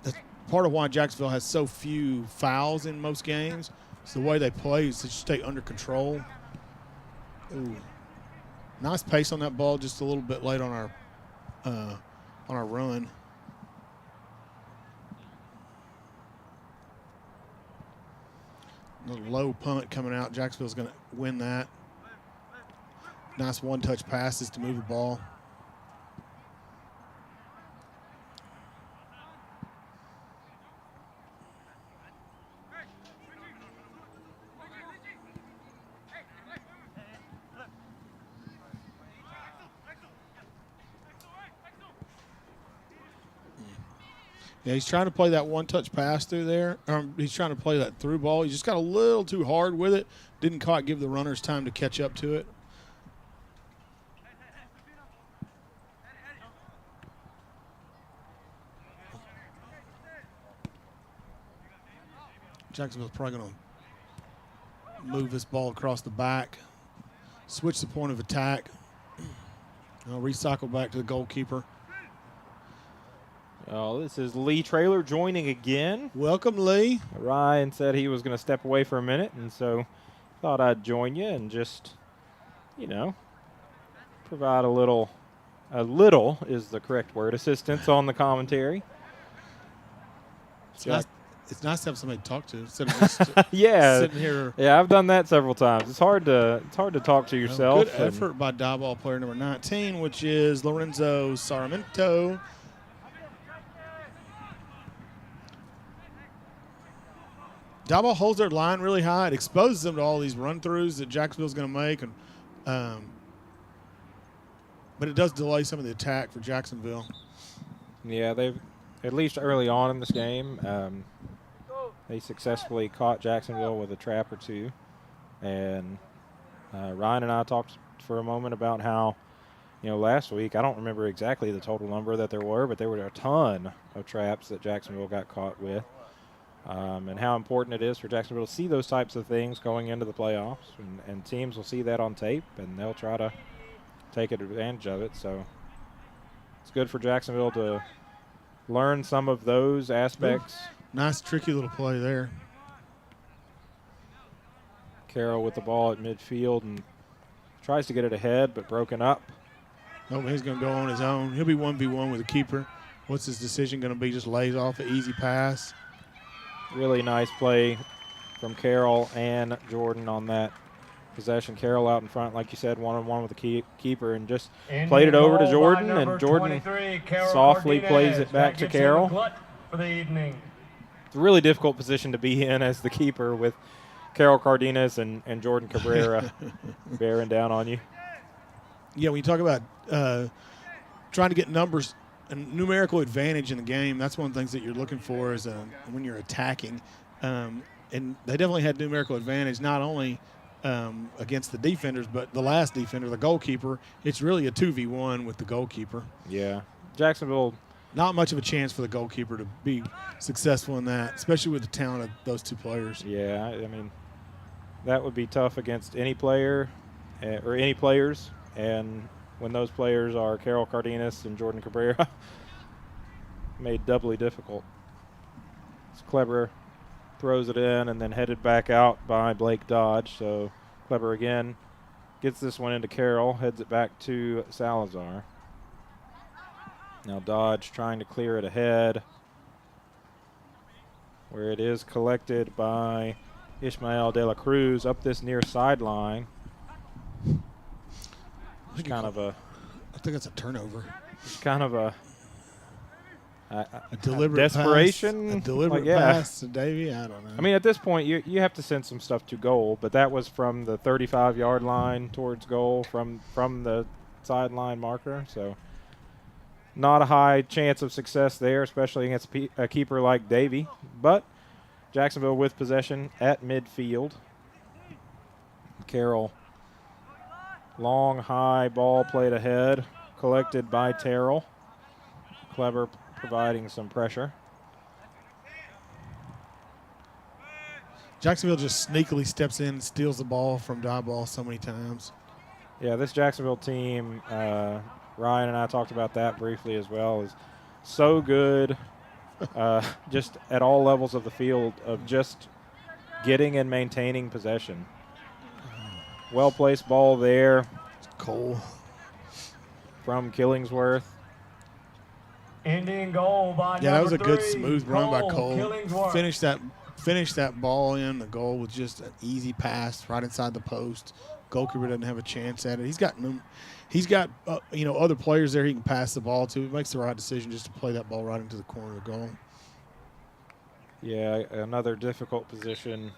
That's part of why Jacksonville has so few fouls in most games. It's the way they play is to just stay under control. Ooh. Nice pace on that ball, just a little bit late on our run. A low punt coming out. Jacksonville's going to win that. Nice one-touch passes to move the ball. Yeah, he's trying to play that one-touch pass through there. He's trying to play that through ball. He just got a little too hard with it. Didn't quite give the runners time to catch up to it. Jacksonville's probably going to move this ball across the back, switch the point of attack. I'll recycle back to the goalkeeper. Oh, this is Lee Traylor joining again. Welcome, Lee. Ryan said he was going to step away for a minute, and so thought I'd join you and just, provide a little is the correct word, assistance on the commentary. It's nice to have somebody to talk to instead of just yeah, sitting here. Yeah, I've done that several times. It's hard to talk to yourself. Good effort by Diboll player number 19, which is Lorenzo Sarmiento. Diboll holds their line really high. It exposes them to all these run-throughs that Jacksonville's going to make, and but it does delay some of the attack for Jacksonville. Yeah, they've at least early on in this game, they successfully caught Jacksonville with a trap or two, and Ryan and I talked for a moment about how, last week I don't remember exactly the total number that there were, but there were a ton of traps that Jacksonville got caught with. And how important it is for Jacksonville to see those types of things going into the playoffs. And teams will see that on tape, and they'll try to take advantage of it. So it's good for Jacksonville to learn some of those aspects. Ooh, nice, tricky little play there. Carroll with the ball at midfield and tries to get it ahead, but broken up. Oh, he's going to go on his own. He'll be 1v1 with the keeper. What's his decision going to be? Just lays off an easy pass. Really nice play from Carroll and Jordan on that possession. Carroll out in front, like you said, one-on-one with the keeper, and just played it over to Jordan, and Jordan softly plays it back to Carroll. For the evening. It's a really difficult position to be in as the keeper with Carroll Cardenas and Jordan Cabrera bearing down on you. Yeah, when you talk about trying to get numbers and numerical advantage in the game, that's one of the things that you're looking for is when you're attacking. And they definitely had numerical advantage, not only against the defenders, but the last defender, the goalkeeper. It's really a 2v1 with the goalkeeper. Yeah. Jacksonville. Not much of a chance for the goalkeeper to be successful in that, especially with the talent of those two players. Yeah, I mean, that would be tough against any player or any players. And when those players are Carroll Cardenas and Jordan Cabrera, made doubly difficult. It's Kleber throws it in and then headed back out by Blake Dodge. So Kleber again gets this one into Carroll, heads it back to Salazar. Now Dodge trying to clear it ahead, where it is collected by Ishmael De La Cruz up this near sideline. It's kind of a. I think that's a turnover. It's kind of a deliberate desperation. Pass, a deliberate like, pass to Davey. I don't know. I mean, at this point, you have to send some stuff to goal, but that was from the 35-yard line towards goal from the sideline marker. So not a high chance of success there, especially against a keeper like Davey. But Jacksonville with possession at midfield. Carroll, long, high ball played ahead, collected by Terrell. Clever providing some pressure. Jacksonville just sneakily steps in and steals the ball from Diboll so many times. Yeah, this Jacksonville team, Ryan and I talked about that briefly as well, is so good just at all levels of the field of just getting and maintaining possession. Well-placed ball there. Cole. From Killingsworth. Ending goal by that was a number good 3, smooth run by Cole. Killingsworth. Finish that ball in the goal with just an easy pass right inside the post. Goalkeeper doesn't have a chance at it. He's got other players there he can pass the ball to. He makes the right decision just to play that ball right into the corner of the goal. Yeah, another difficult position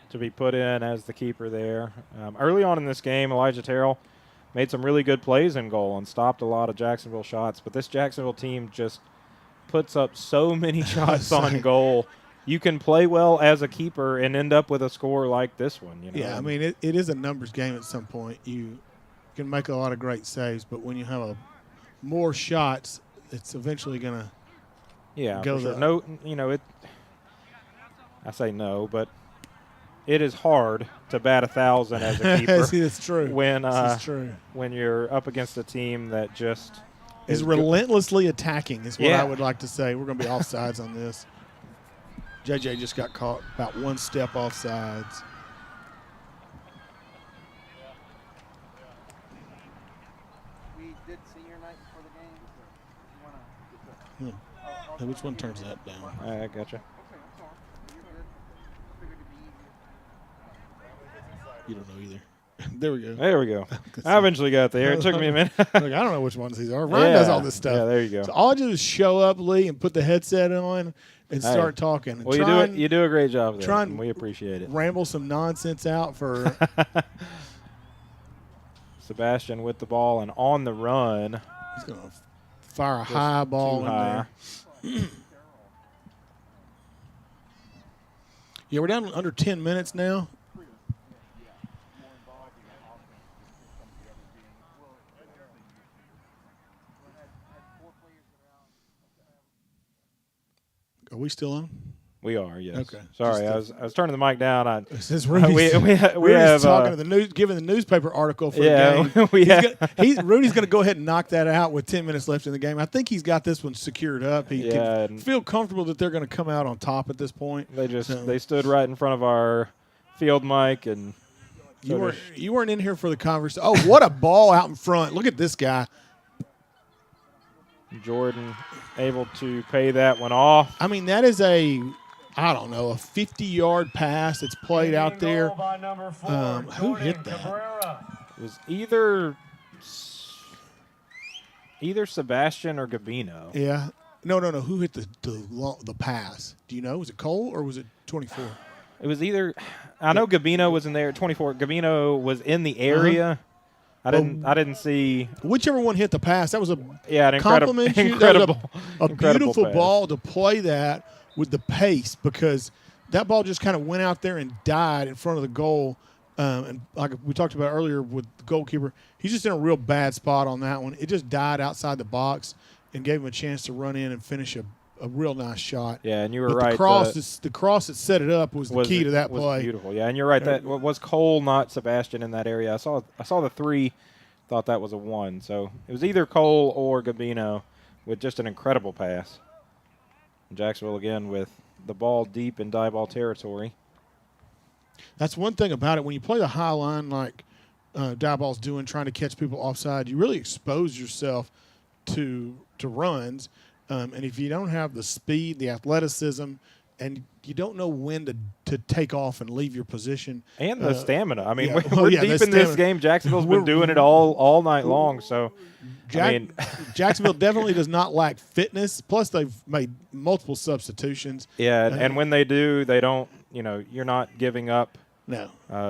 to be put in as the keeper there. Early on in this game, Elijah Terrell made some really good plays in goal and stopped a lot of Jacksonville shots. But this Jacksonville team just puts up so many shots on goal. You can play well as a keeper and end up with a score like this one. You know? Yeah, I mean, it is a numbers game at some point. You can make a lot of great saves, but when you have more shots, it's eventually going to go sure. No, I say no, but it is hard to bat 1,000 as a keeper. See, that's true. When you're up against a team that just is relentlessly attacking is what I would like to say. We're going to be offsides on this. JJ just got caught about one step offsides. We did senior night before the game. Hey, which one turns that down? I gotcha. You don't know either. There we go. There we go. I eventually got there. It took me a minute. Look, I don't know which ones these are. Ryan does all this stuff. Yeah, there you go. So all I do is show up, Lee, and put the headset on and start talking. And well, you do a great job there. Try and we appreciate it. Ramble some nonsense out for Sebastian with the ball and on the run. He's going to fire a high ball in there. Yeah, we're down under 10 minutes now. Are we still on? We are, yes. Okay. Sorry, I was turning the mic down. Since we have talking to the giving the newspaper article for the game. Rudy's going to go ahead and knock that out with 10 minutes left in the game. I think he's got this one secured up. He can feel comfortable that they're going to come out on top at this point. They stood right in front of our field mic and you weren't in here for the conversation. Oh, what a ball out in front! Look at this guy. Jordan able to pay that one off. I mean, that is a 50-yard pass that's played out there. Who hit that? It was either Sebastian or Gabino. Yeah. No. Who hit the pass? Do you know? Was it Cole or was it 24? It was either. I know Gabino was in there at 24. Gabino was in the area. I didn't see whichever one hit the pass. That was an incredible, a beautiful pass. Ball to play that with the pace because that ball just kind of went out there and died in front of the goal. And like we talked about earlier with the goalkeeper, he's just in a real bad spot on that one. It just died outside the box and gave him a chance to run in and finish a real nice shot. Yeah, and you were right. The cross that set it up was the key to that play. Beautiful. Yeah, and you're right. That was Cole, not Sebastian, in that area. I saw the 3, thought that was a 1. So it was either Cole or Gabino with just an incredible pass. And Jacksonville again with the ball deep in Diboll territory. That's one thing about it. When you play the high line like Diboll's doing, trying to catch people offside, you really expose yourself to runs, and if you don't have the speed, the athleticism, and you don't know when to take off and leave your position. And the stamina. I mean, yeah, we're deep in this game. Jacksonville's been doing it all night long. So, Jacksonville definitely does not lack fitness. Plus, they've made multiple substitutions. Yeah, and when they do, they don't. You're not giving up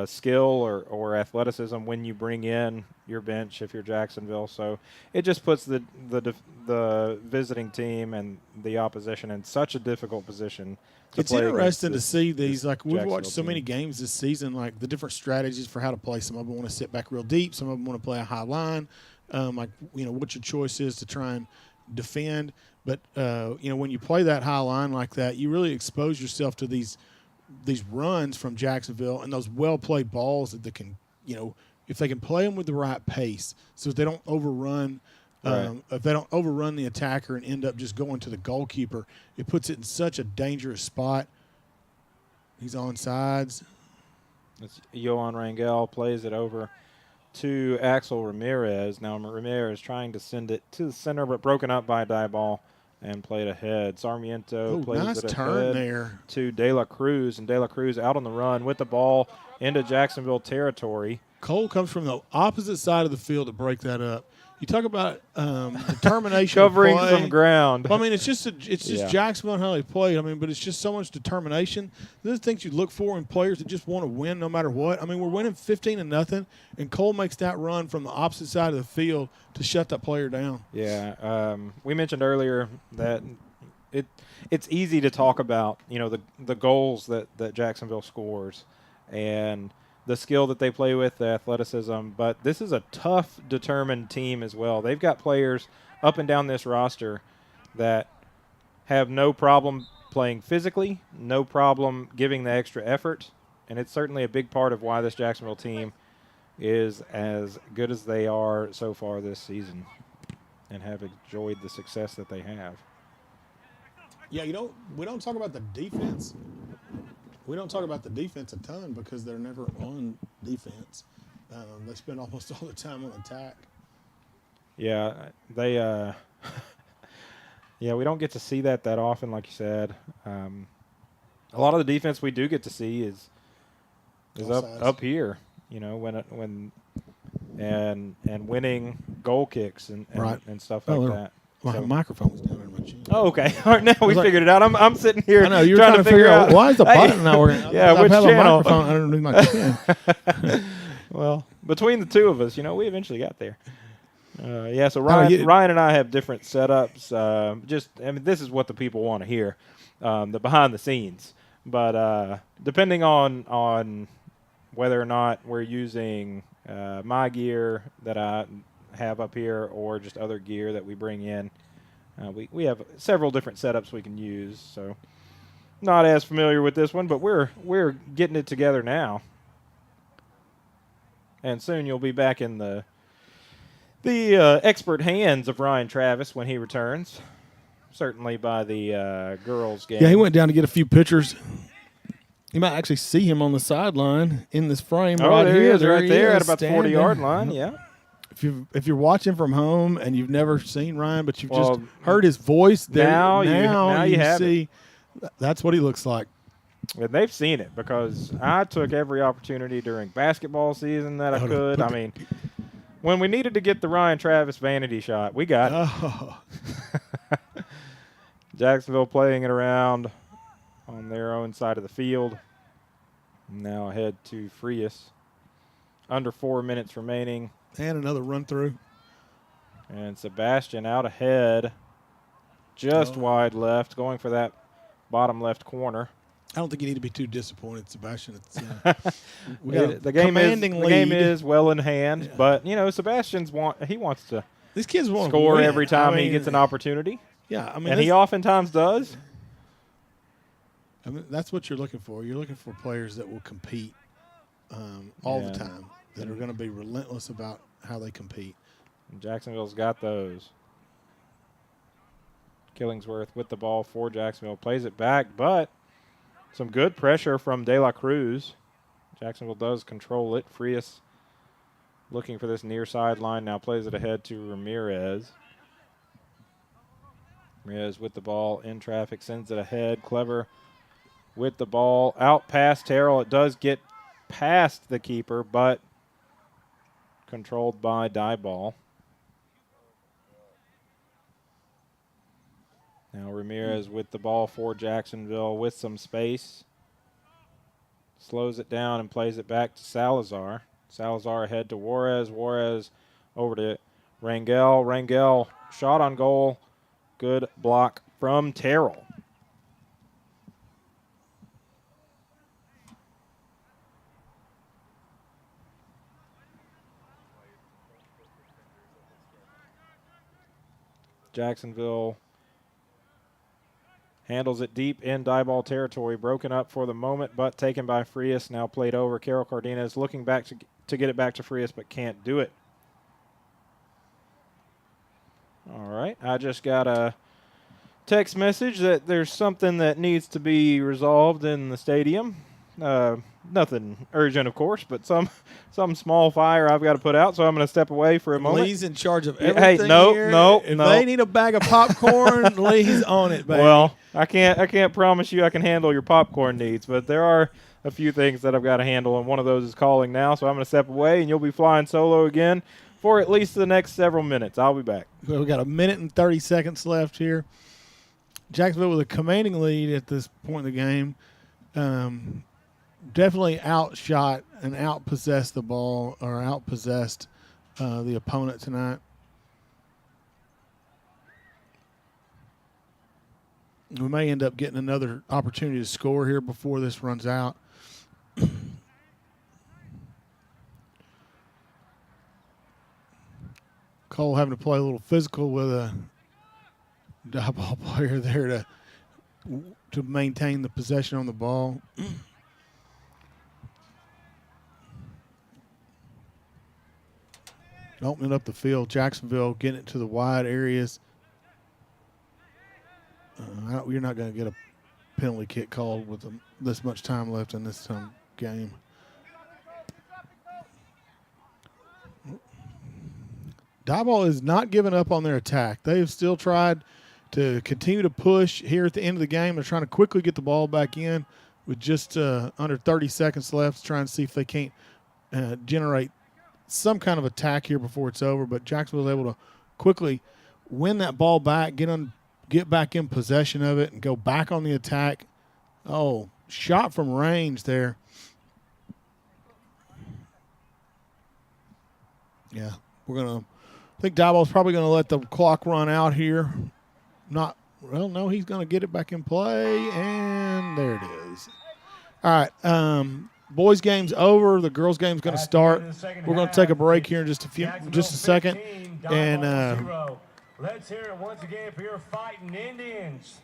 skill or athleticism when you bring in your bench if you're Jacksonville. So it just puts the visiting team and the opposition in such a difficult position. It's interesting to see these. Like, we've watched so many games this season, like the different strategies for how to play. Some of them want to sit back real deep. Some of them want to play a high line. What your choice is to try and defend. But, when you play that high line like that, you really expose yourself to these runs from Jacksonville and those well-played balls that they can, if they can play them with the right pace so that they don't overrun if they don't overrun the attacker and end up just going to the goalkeeper, it puts it in such a dangerous spot. He's on sides. It's Yohan Rangel plays it over to Axel Ramirez. Now Ramirez trying to send it to the center, but broken up by Diboll and played ahead. Sarmiento plays nice it turn ahead there to De La Cruz, and De La Cruz out on the run with the ball into Jacksonville territory. Cole comes from the opposite side of the field to break that up. You talk about determination, covering of play. some ground. Well, I mean, it's just Jacksonville and how they play. I mean, but it's just so much determination. Those are the things you look for in players that just want to win no matter what. I mean, we're winning 15-0, and Cole makes that run from the opposite side of the field to shut that player down. Yeah, we mentioned earlier that it's easy to talk about the goals that Jacksonville scores and the skill that they play with, the athleticism, but this is a tough, determined team as well. They've got players up and down this roster that have no problem playing physically, no problem giving the extra effort, and it's certainly a big part of why this Jacksonville team is as good as they are so far this season and have enjoyed the success that they have. Yeah, we don't talk about the defense. We don't talk about the defense a ton because they're never on defense. They spend almost all the time on attack. Yeah, they we don't get to see that often, like you said. A lot of the defense we do get to see is up here, when winning goal kicks and stuff like that. My microphone was down in my chin. Oh, okay. All right, now we figured it out. I'm sitting here. I know you're trying to figure out why is the button not working. Yeah, which I have channel? a microphone underneath my chin. Well, between the two of us, we eventually got there. So Ryan and I have different setups. This is what the people want to hear, the behind the scenes. But depending on whether or not we're using my gear that I have up here or just other gear that we bring in, we have several different setups we can use. So not as familiar with this one, but we're getting it together now. And soon you'll be back in the expert hands of Ryan Travis when he returns. Certainly by the girls' game. Yeah, he went down to get a few pictures. You might actually see him on the sideline in this frame right there here. He is, right there at about the 40-yard line, yeah. If you're watching from home and you've never seen Ryan, but you've just heard his voice, now you see that's what he looks like. And they've seen it because I took every opportunity during basketball season that I could. I mean, when we needed to get the Ryan Travis vanity shot, we got it. Jacksonville playing it around on their own side of the field. Now ahead to Frias. Under 4 minutes remaining. And another run through. And Sebastian out ahead. Just wide left, going for that bottom left corner. I don't think you need to be too disappointed, Sebastian. The game is well in hand, but Sebastian's wants to. These kids want score to win. every time he gets an opportunity. Yeah, and he oftentimes does. I mean, that's what you're looking for. You're looking for players that will compete all the time, that are going to be relentless about how they compete. And Jacksonville's got those. Killingsworth with the ball for Jacksonville. Plays it back, but some good pressure from De La Cruz. Jacksonville does control it. Frias looking for this near sideline. Now plays it ahead to Ramirez. Ramirez with the ball in traffic, sends it ahead. Clever with the ball out past Terrell. It does get past the keeper, but controlled by Diboll. Now Ramirez with the ball for Jacksonville with some space. Slows it down and plays it back to Salazar. Salazar ahead to Juarez. Juarez over to Rangel. Rangel shot on goal. Good block from Terrell. Jacksonville handles it deep in Diboll territory. Broken up for the moment, but taken by Frias. Now played over. Carol Cardenas looking back to get it back to Frias, but can't do it. All right. I just got a text message that there's something that needs to be resolved in the stadium. Nothing urgent, of course, but some small fire I've got to put out, so I'm going to step away for a moment. Lee's in charge of everything here. No. If they need a bag of popcorn, Lee's on it, baby. Well, I can't promise you I can handle your popcorn needs, but there are a few things that I've got to handle, and one of those is calling now, so I'm going to step away, and you'll be flying solo again for at least the next several minutes. I'll be back. We've got a minute and 30 seconds left here. Jacksonville with a commanding lead at this point in the game. Definitely outshot and outpossessed the ball, or outpossessed the opponent tonight. We may end up getting another opportunity to score here before this runs out. Cole having to play a little physical with a Diboll player there to maintain the possession on the ball. Opening up the field, Jacksonville getting it to the wide areas. You're not going to get a penalty kick called with this much time left in this game. Diboll is not giving up on their attack. They have still tried to continue to push here at the end of the game. They're trying to quickly get the ball back in with just under 30 seconds left, trying to see if they can't generate some kind of attack here before it's over. But Jacksonville is able to quickly win that ball back, get back in possession of it, and go back on the attack. Oh, shot from range there. Yeah, I think Diboll's probably going to let the clock run out here. No, he's going to get it back in play, and there it is. All right, boys' game's over. The girls' game's going to start. We're going to take a break here in just a second, and let's hear it once again for your Fighting Indians.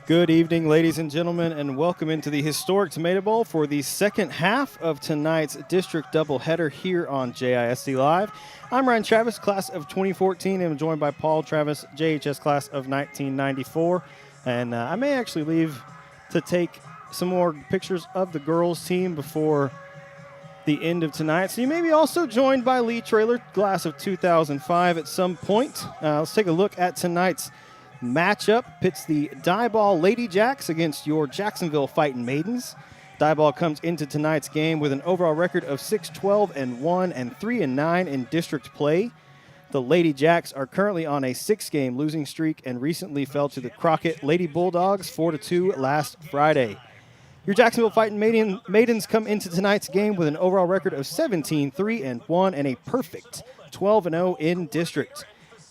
Good evening, ladies and gentlemen, and welcome into the historic Tomato Bowl for the second half of tonight's district doubleheader here on JISD Live. I'm Ryan Travis, class of 2014, and I'm joined by Paul Travis, JHS class of 1994. And I may actually leave to take some more pictures of the girls' team before the end of tonight. So you may be also joined by Lee Traylor, class of 2005 at some point. Let's take a look at tonight's matchup. Pits the Diboll Lumberjacks against your Jacksonville Fighting Maidens. Diboll comes into tonight's game with an overall record of 6-12-1 and 3-9 in district play. The Lady Jacks are currently on a 6-game losing streak and recently fell to the Crockett Lady Bulldogs 4-2 last Friday. Your Jacksonville Fighting Maidens come into tonight's game with an overall record of 17-3-1 and a perfect 12-0 in district.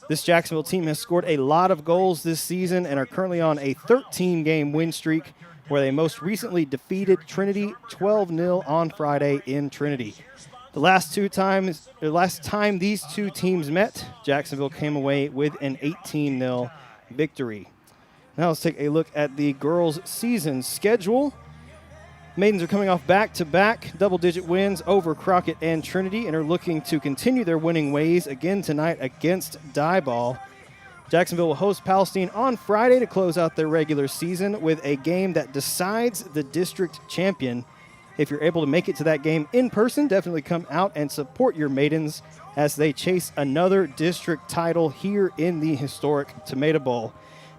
This Jacksonville team has scored a lot of goals this season and are currently on a 13-game win streak, where they most recently defeated Trinity 12-0 on Friday in Trinity. The last time these two teams met, Jacksonville came away with an 18-0 victory. Now let's take a look at the girls' season schedule. Maidens are coming off back-to-back double-digit wins over Crockett and Trinity and are looking to continue their winning ways again tonight against Diboll. Jacksonville will host Palestine on Friday to close out their regular season with a game that decides the district champion. If you're able to make it to that game in person, definitely come out and support your Maidens as they chase another district title here in the historic Tomato Bowl.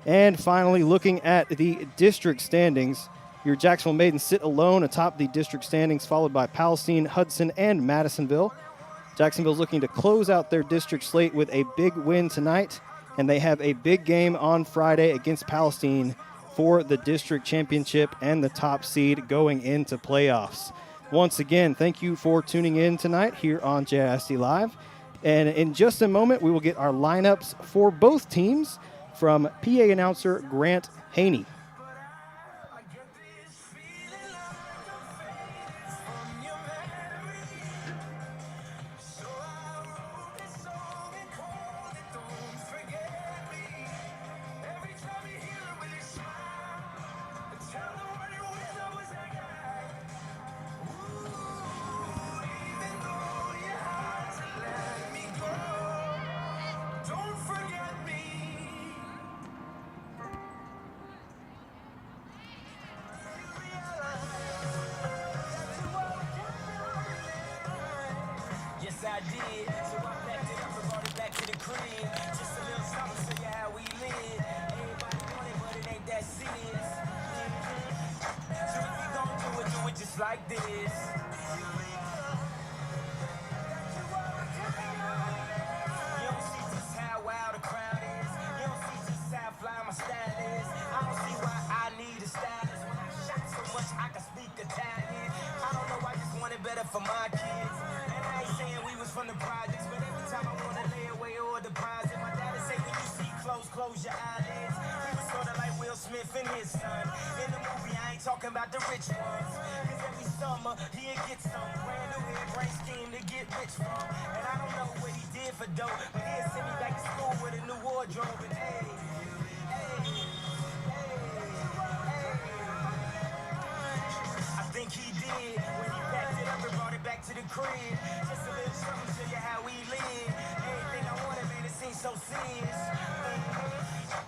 And finally, looking at the district standings, your Jacksonville Maidens sit alone atop the district standings, followed by Palestine, Hudson, and Madisonville. Jacksonville's looking to close out their district slate with a big win tonight, and they have a big game on Friday against Palestine for the district championship and the top seed going into playoffs. Once again, thank you for tuning in tonight here on JISD Live. And in just a moment, we will get our lineups for both teams from PA announcer Grant Haney. I did, so I packed it up and brought it back to the crib. Just a little something to show you how we live. Everybody want it, but it ain't that serious. So if you gon' do it just like this. You don't see just how wild the crowd is. You don't see just how fly my style is. I don't see why I need a stylist. When I shot so much, I can speak Italian. I don't know, I just want it better for my kids. Saying we was from the projects, but every time I wanna lay away or deposit, my daddy say when you see close your eyelids. He was sorta like Will Smith and his son. In the movie, I ain't talking about the rich ones. Cause every summer, he'd get some brand new hairbrain scheme to get rich from. And I don't know what he did for dough, but he'd send me back to school with a new wardrobe. And hey, I think he did when he packed it up and brought it back to the crib. Just a little something to show you how we live. Everything I wanted, man, it seems so serious.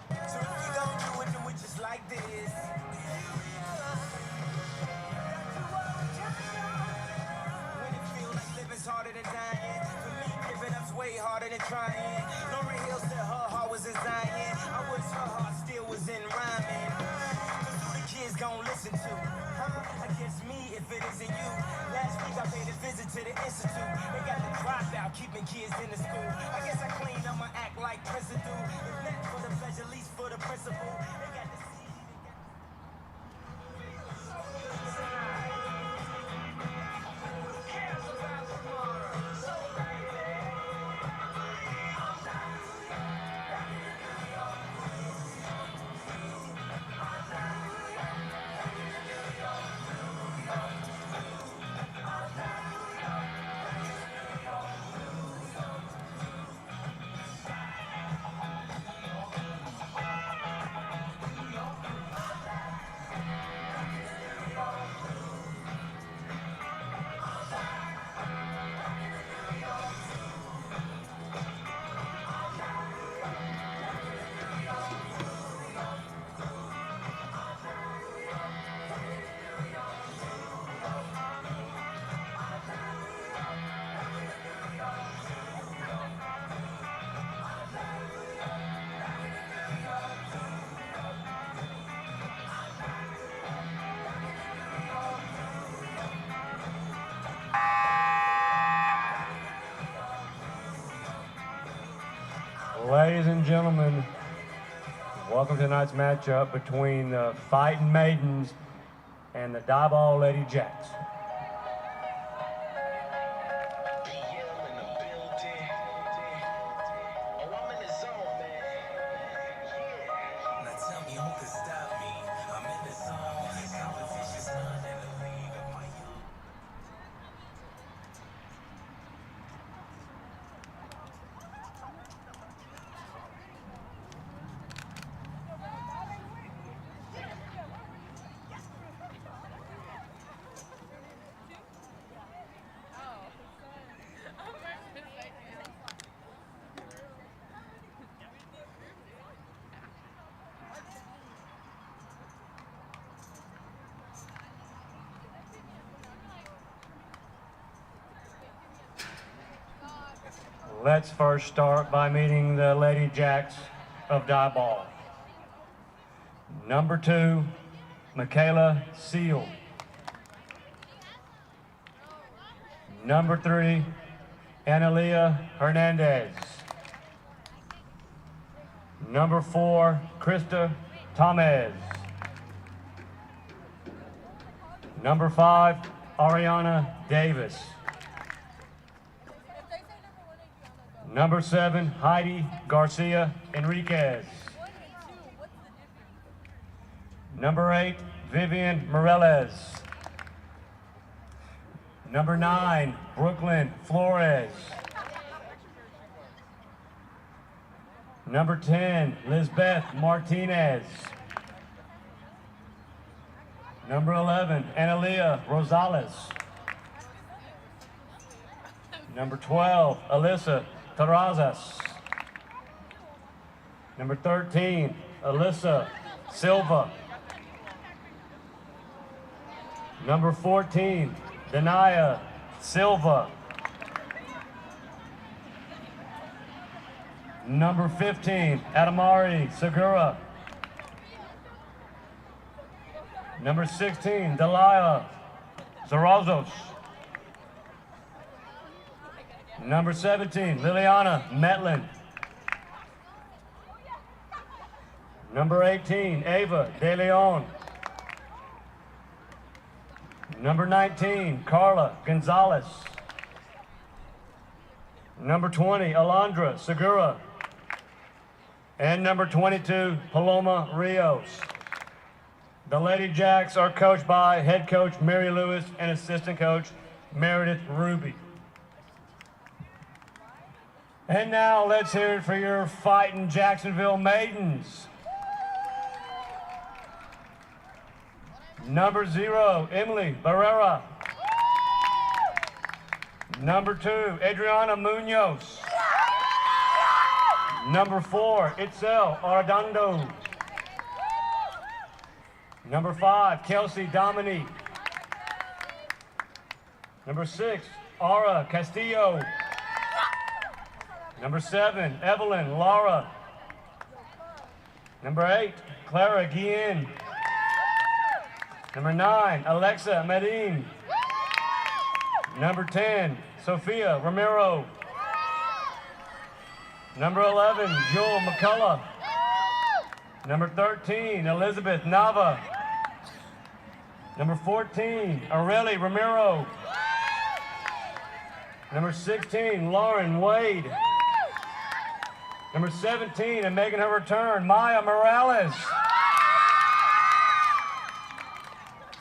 So if you gon' do it just like this. When it feels like living's harder than dying, for me, giving up's way harder than trying. Lauryn Hill said her heart was in Zion. I wish her heart still was in rhyming. Cause who the kids gon' listen to? Against me if it isn't you. Last week I paid a visit to the institute. They got the dropout keeping kids in the school. I guess I clean up my act like Prince do. If not for the pleasure, at least for the principle. They got the ladies and gentlemen, welcome to tonight's matchup between the Fighting Maidens and the Diboll Lady Jacks. Let's first start by meeting the Lady Jacks of Diboll. Number 2, Michaela Seal. Number 3, Analia Hernandez. Number 4, Krista Tomez. Number 5, Ariana Davis. Number 7, Heidi Garcia Enriquez. Number 8, Vivian Morales. Number 9, Brooklyn Flores. Number 10, Lizbeth Martinez. Number 11, Analia Rosales. Number 12, Alyssa Terrazas. Number 13, Alyssa Silva. Number 14, Denia Silva. Number 15, Adamari Segura. Number 16, Delia Zarazos. Number 17, Liliana Metlin. Number 18, Ava De Leon. Number 19, Carla Gonzalez. Number 20, Alondra Segura. And number 22, Paloma Rios. The Lady Jacks are coached by head coach Mary Lewis and assistant coach Meredith Ruby. And now let's hear it for your Fighting Jacksonville Maidens. Number 0, Emily Barrera. Number 2, Adriana Munoz. Number 4, Itzel Arredondo. Number 5, Kelsey Dominique. Number 6, Ara Castillo. Number 7, Evelyn Lara. Number 8, Clara Guillen. Number 9, Alexa Medin. Number 10, Sophia Romero. Number 11, Joel McCullough. Number 13, Elizabeth Nava. Number 14, Areli Romero. Number 16, Lauren Wade. Number 17, and making her return, Maya Morales.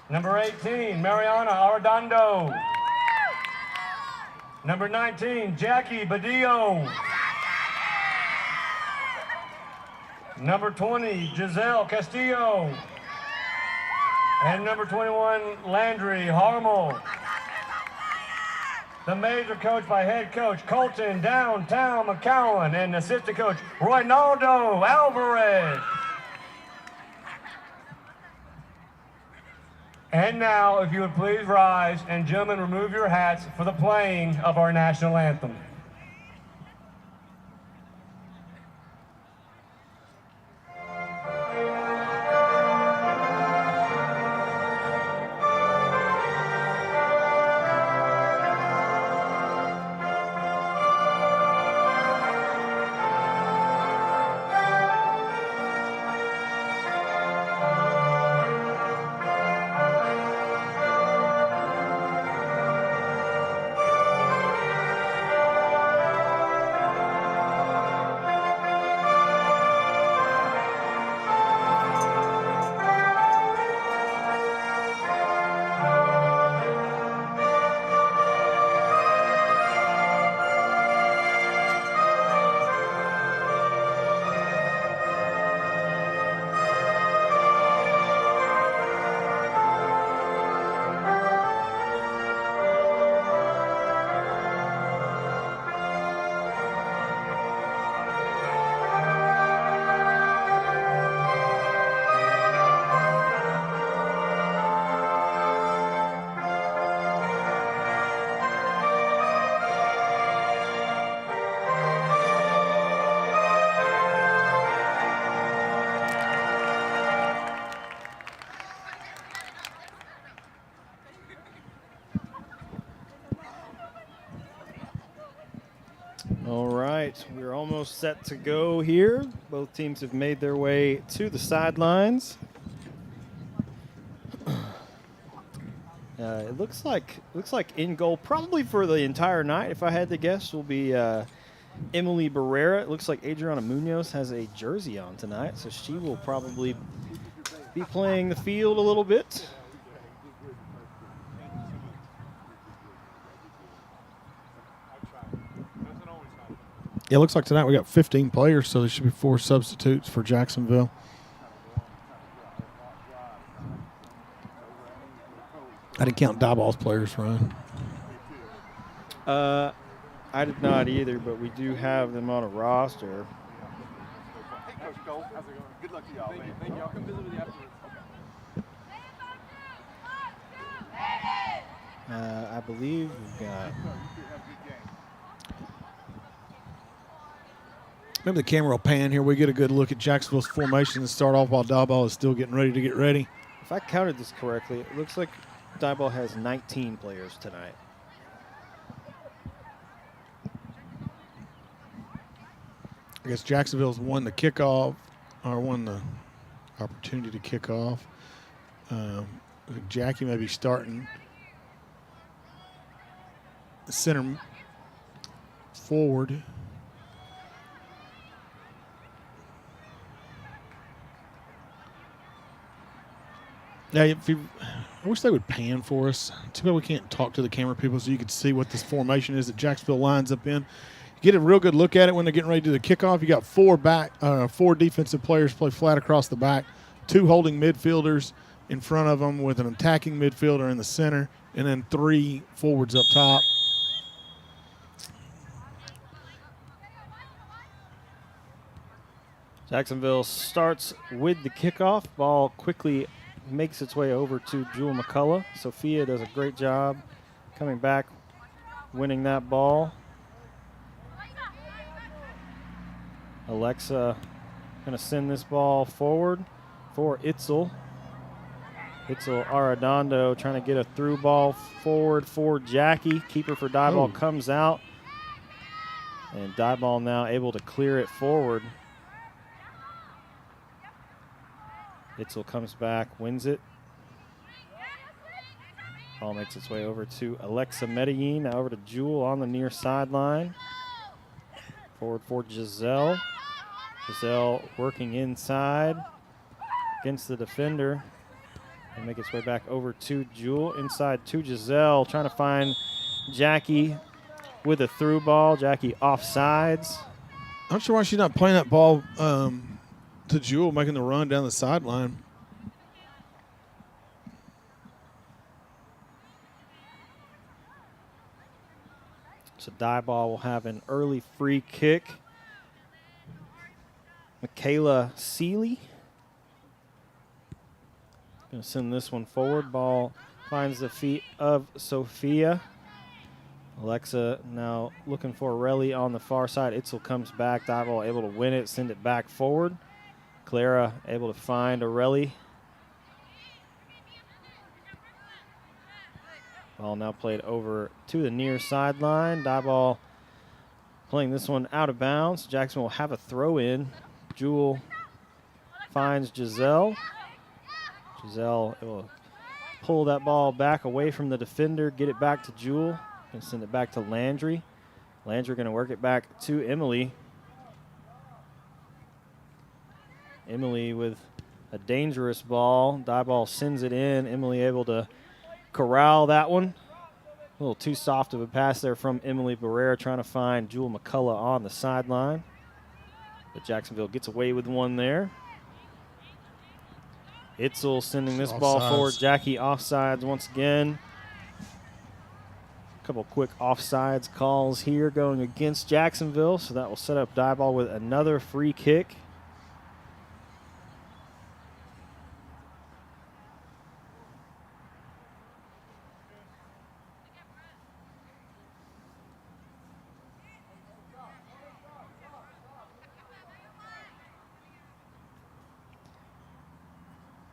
Number 18, Mariana Arredondo. Number 19, Jackie Badillo. Number 20, Giselle Castillo. And number 21, Landry Harmel. The maids are coached by head coach Colton Downtown McCowan and assistant coach Roynaldo Alvarez. And now, if you would please rise, and gentlemen, remove your hats for the playing of our national anthem. All right, we're almost set to go here. Both teams have made their way to the sidelines. It looks like in goal, probably for the entire night, if I had to guess, will be Emily Barrera. It looks like Adriana Munoz has a jersey on tonight, so she will probably be playing the field a little bit. Yeah, it looks like tonight we got 15 players, so there should be 4 substitutes for Jacksonville. I didn't count Diboll's players, Ryan. I did not either, but we do have them on a roster. Hey, Coach Cole. How's it going? Good luck to y'all, man. Thank you. I'll come visit with you afterwards. Okay. I believe we've got. Maybe the camera will pan here. We get a good look at Jacksonville's formation and start off while Diboll is still getting ready to get ready. If I counted this correctly, it looks like Diboll has 19 players tonight. I guess Jacksonville's won the kickoff, or won the opportunity to kick off. Jackie may be starting the center forward. Yeah, I wish they would pan for us. Too bad we can't talk to the camera people so you could see what this formation is that Jacksonville lines up in. You get a real good look at it when they're getting ready to do the kickoff. You got 4 defensive players play flat across the back, 2 holding midfielders in front of them with an attacking midfielder in the center, and then 3 forwards up top. Jacksonville starts with the kickoff. Ball quickly makes its way over to Jewel McCullough. Sophia does a great job coming back, winning that ball. Alexa going to send this ball forward for Itzel. Itzel Arredondo trying to get a through ball forward for Jackie. Keeper for Diboll comes out. And Diboll now able to clear it forward. Itzel comes back, wins it. Ball makes its way over to Alexa Medellin. Now over to Jewel on the near sideline. Forward for Giselle. Giselle working inside against the defender. And make its way back over to Jewel. Inside to Giselle, trying to find Jackie with a through ball. Jackie offsides. I'm not sure why she's not playing that ball to Jewel, making the run down the sideline. So Diboll will have an early free kick. Michaela Seeley going to send this one forward. Ball finds the feet of Sophia. Alexa now looking for Relly on the far side. Itzel comes back. Diboll able to win it, send it back forward. Clara able to find Relly. Ball now played over to the near sideline. Diboll playing this one out of bounds. Jackson will have a throw in. Jewel finds Giselle. Giselle will pull that ball back away from the defender, get it back to Jewel, and send it back to Landry. Landry going to work it back to Emily. Emily with a dangerous ball. Diboll sends it in. Emily able to corral that one. A little too soft of a pass there from Emily Barrera, trying to find Jewel McCullough on the sideline. But Jacksonville gets away with one there. Itzel sending this ball forward. Jackie offsides once again. A couple quick offsides calls here going against Jacksonville, so that will set up Diboll with another free kick.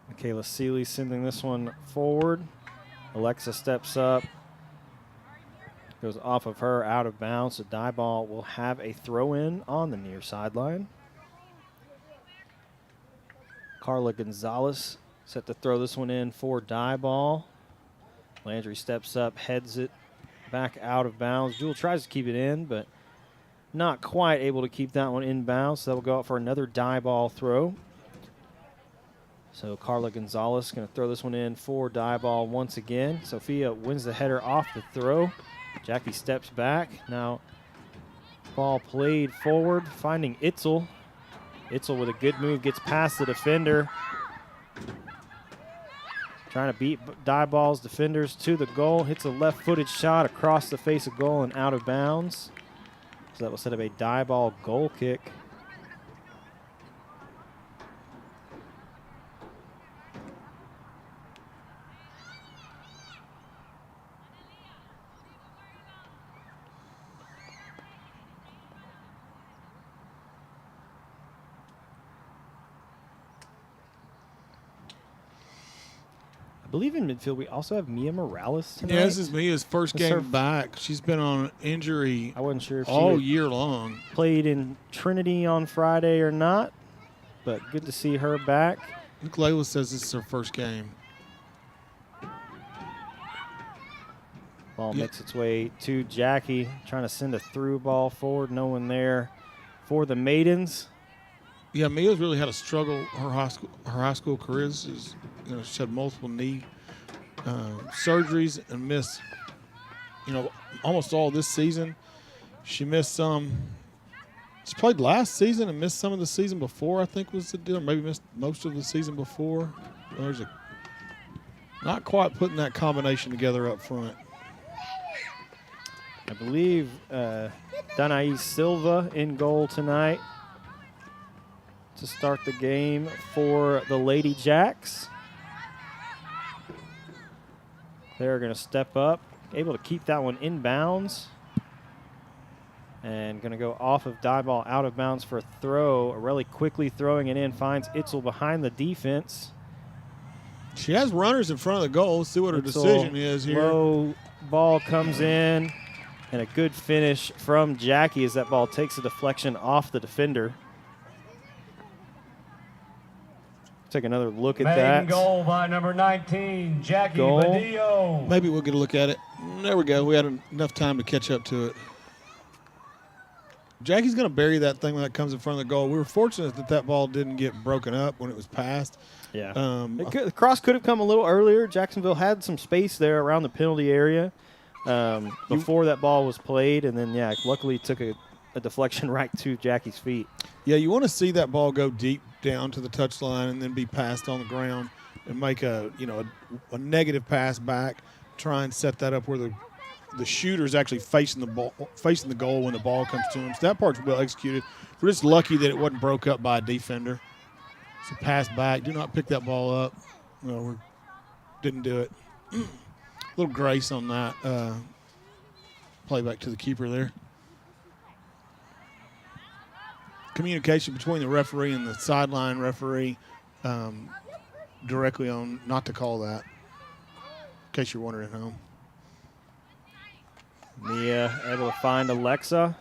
Michaela Seeley sending this one forward. Alexa steps up. Goes off of her, out of bounds. So Diboll will have a throw-in on the near sideline. Carla Gonzalez set to throw this one in for Diboll. Landry steps up, heads it back out of bounds. Jewel tries to keep it in, but not quite able to keep that one in bounds. So that will go out for another Diboll throw. So Carla Gonzalez going to throw this one in for Diboll once again. Sophia wins the header off the throw. Jackie steps back. Now ball played forward, finding Itzel. Itzel with a good move gets past the defender. Trying to beat Diboll's defenders to the goal. Hits a left-footed shot across the face of goal and out of bounds. So that will set up a Diboll goal kick. I believe in midfield we also have Mia Morales tonight. Yeah, this is Mia's first game back. She's been on injury I wasn't sure if all she year long. played in Trinity on Friday or not, but good to see her back. I think Layla says this is her first game. Ball makes its way to Jackie, trying to send a through ball forward. No one there for the Maidens. Yeah, Mia's really had a struggle her high school career. She's had multiple knee surgeries and missed, almost all this season. She missed some. She played last season and missed some of the season before, I think was the deal. Maybe missed most of the season before. There's not quite putting that combination together up front. I believe Danae Silva in goal tonight to start the game for the Lady Jacks. They're going to step up, able to keep that one in bounds. And going to go off of Diboll, out of bounds for a throw. Arelli quickly throwing it in, finds Itzel behind the defense. She has runners in front of the goal. Let's see what her decision is here. Low ball comes in, and a good finish from Jackie as that ball takes a deflection off the defender. Take another look at that. Goal by number 19, Jackie Badillo. Maybe we'll get a look at it. There we go. We had enough time to catch up to it. Jackie's going to bury that thing when that comes in front of the goal. We were fortunate that ball didn't get broken up when it was passed. Yeah. The cross could have come a little earlier. Jacksonville had some space there around the penalty area before that ball was played. And then, luckily took a deflection right to Jackie's feet. Yeah, you want to see that ball go deep down to the touchline and then be passed on the ground and make a negative pass back, try and set that up where the shooter is actually facing the goal when the ball comes to him. So that part's well executed. We're just lucky that it wasn't broke up by a defender. So pass back. Do not pick that ball up. No, we didn't do it. A little grace on that play back to the keeper there. Communication between the referee and the sideline referee directly on not to call that, in case you're wondering at home. Mia able to find Alexa.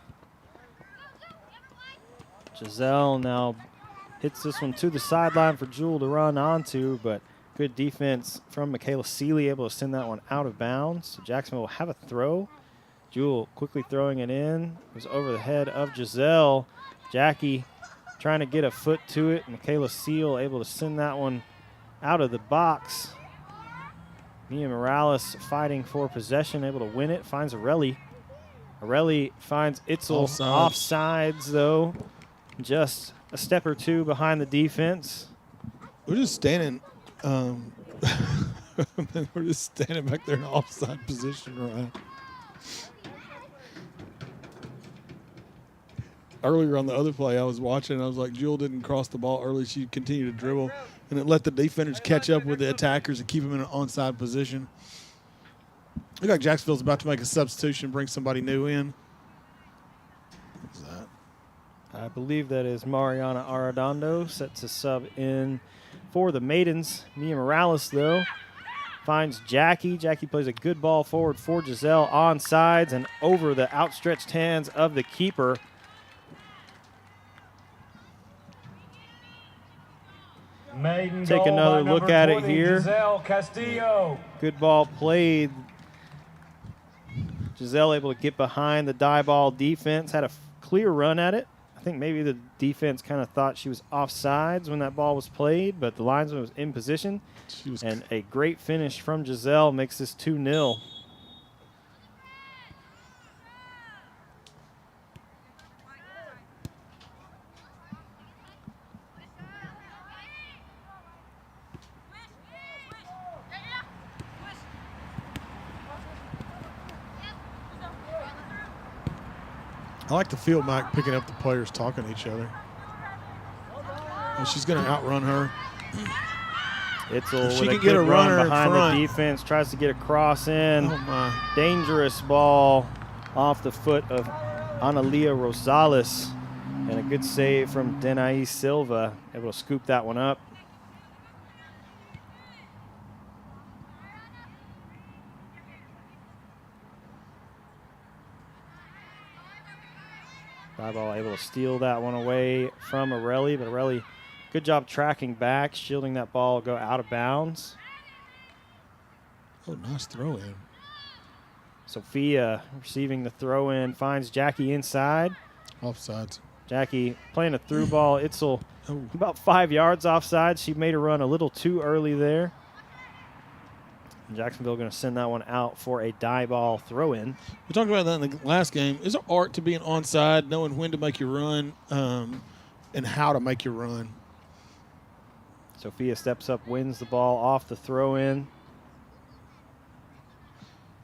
Giselle now hits this one to the sideline for Jewel to run onto, but good defense from Michaela Seeley, able to send that one out of bounds. So Jacksonville will have a throw. Jewel quickly throwing it in. It was over the head of Giselle. Jackie trying to get a foot to it. Michaela Seal able to send that one out of the box. Mia Morales fighting for possession, able to win it. Finds Arelli. Arelli finds Itzel. Offsides, though. Just a step or two behind the defense. We're just standing. We're just standing back there in an offside position, right? Earlier on the other play I was watching, I was like, Jewel didn't cross the ball early. She continued to dribble, and it let the defenders catch up with the attackers and keep them in an onside position. Look like Jacksonville's about to make a substitution, bring somebody new in. What's that? I believe that is Mariana Arredondo set to sub in for the Maidens. Mia Morales, though, finds Jackie. Jackie plays a good ball forward for Giselle on sides and over the outstretched hands of the keeper. Maiden Take goal another by look number at it 20, here. Giselle Castillo. Good ball played. Giselle able to get behind the Diboll defense, had a clear run at it. I think maybe the defense kind of thought she was offsides when that ball was played, but the linesman was in position. And a great finish from Giselle makes this 2-0. I like the field, Mike, picking up the players talking to each other. And she's going to outrun her. Itzel She with can a get good a runner run in behind front. the defense, tries to get a cross in. Oh, my. Dangerous ball off the foot of Analia Rosales. And a good save from Denai Silva, able to scoop that one up. Diboll able to steal that one away from Arelli, but Arelli, good job tracking back, shielding that ball go out of bounds. Oh, nice throw in. Sophia receiving the throw in, finds Jackie inside. Offsides. Jackie playing a through ball. Itzel Oh. about 5 yards offside. She made a run a little too early there. And Jacksonville going to send that one out for a Diboll throw in. We talked about that in the last game. Is there art to being onside, knowing when to make your run and how to make your run? Sophia steps up, wins the ball off the throw in.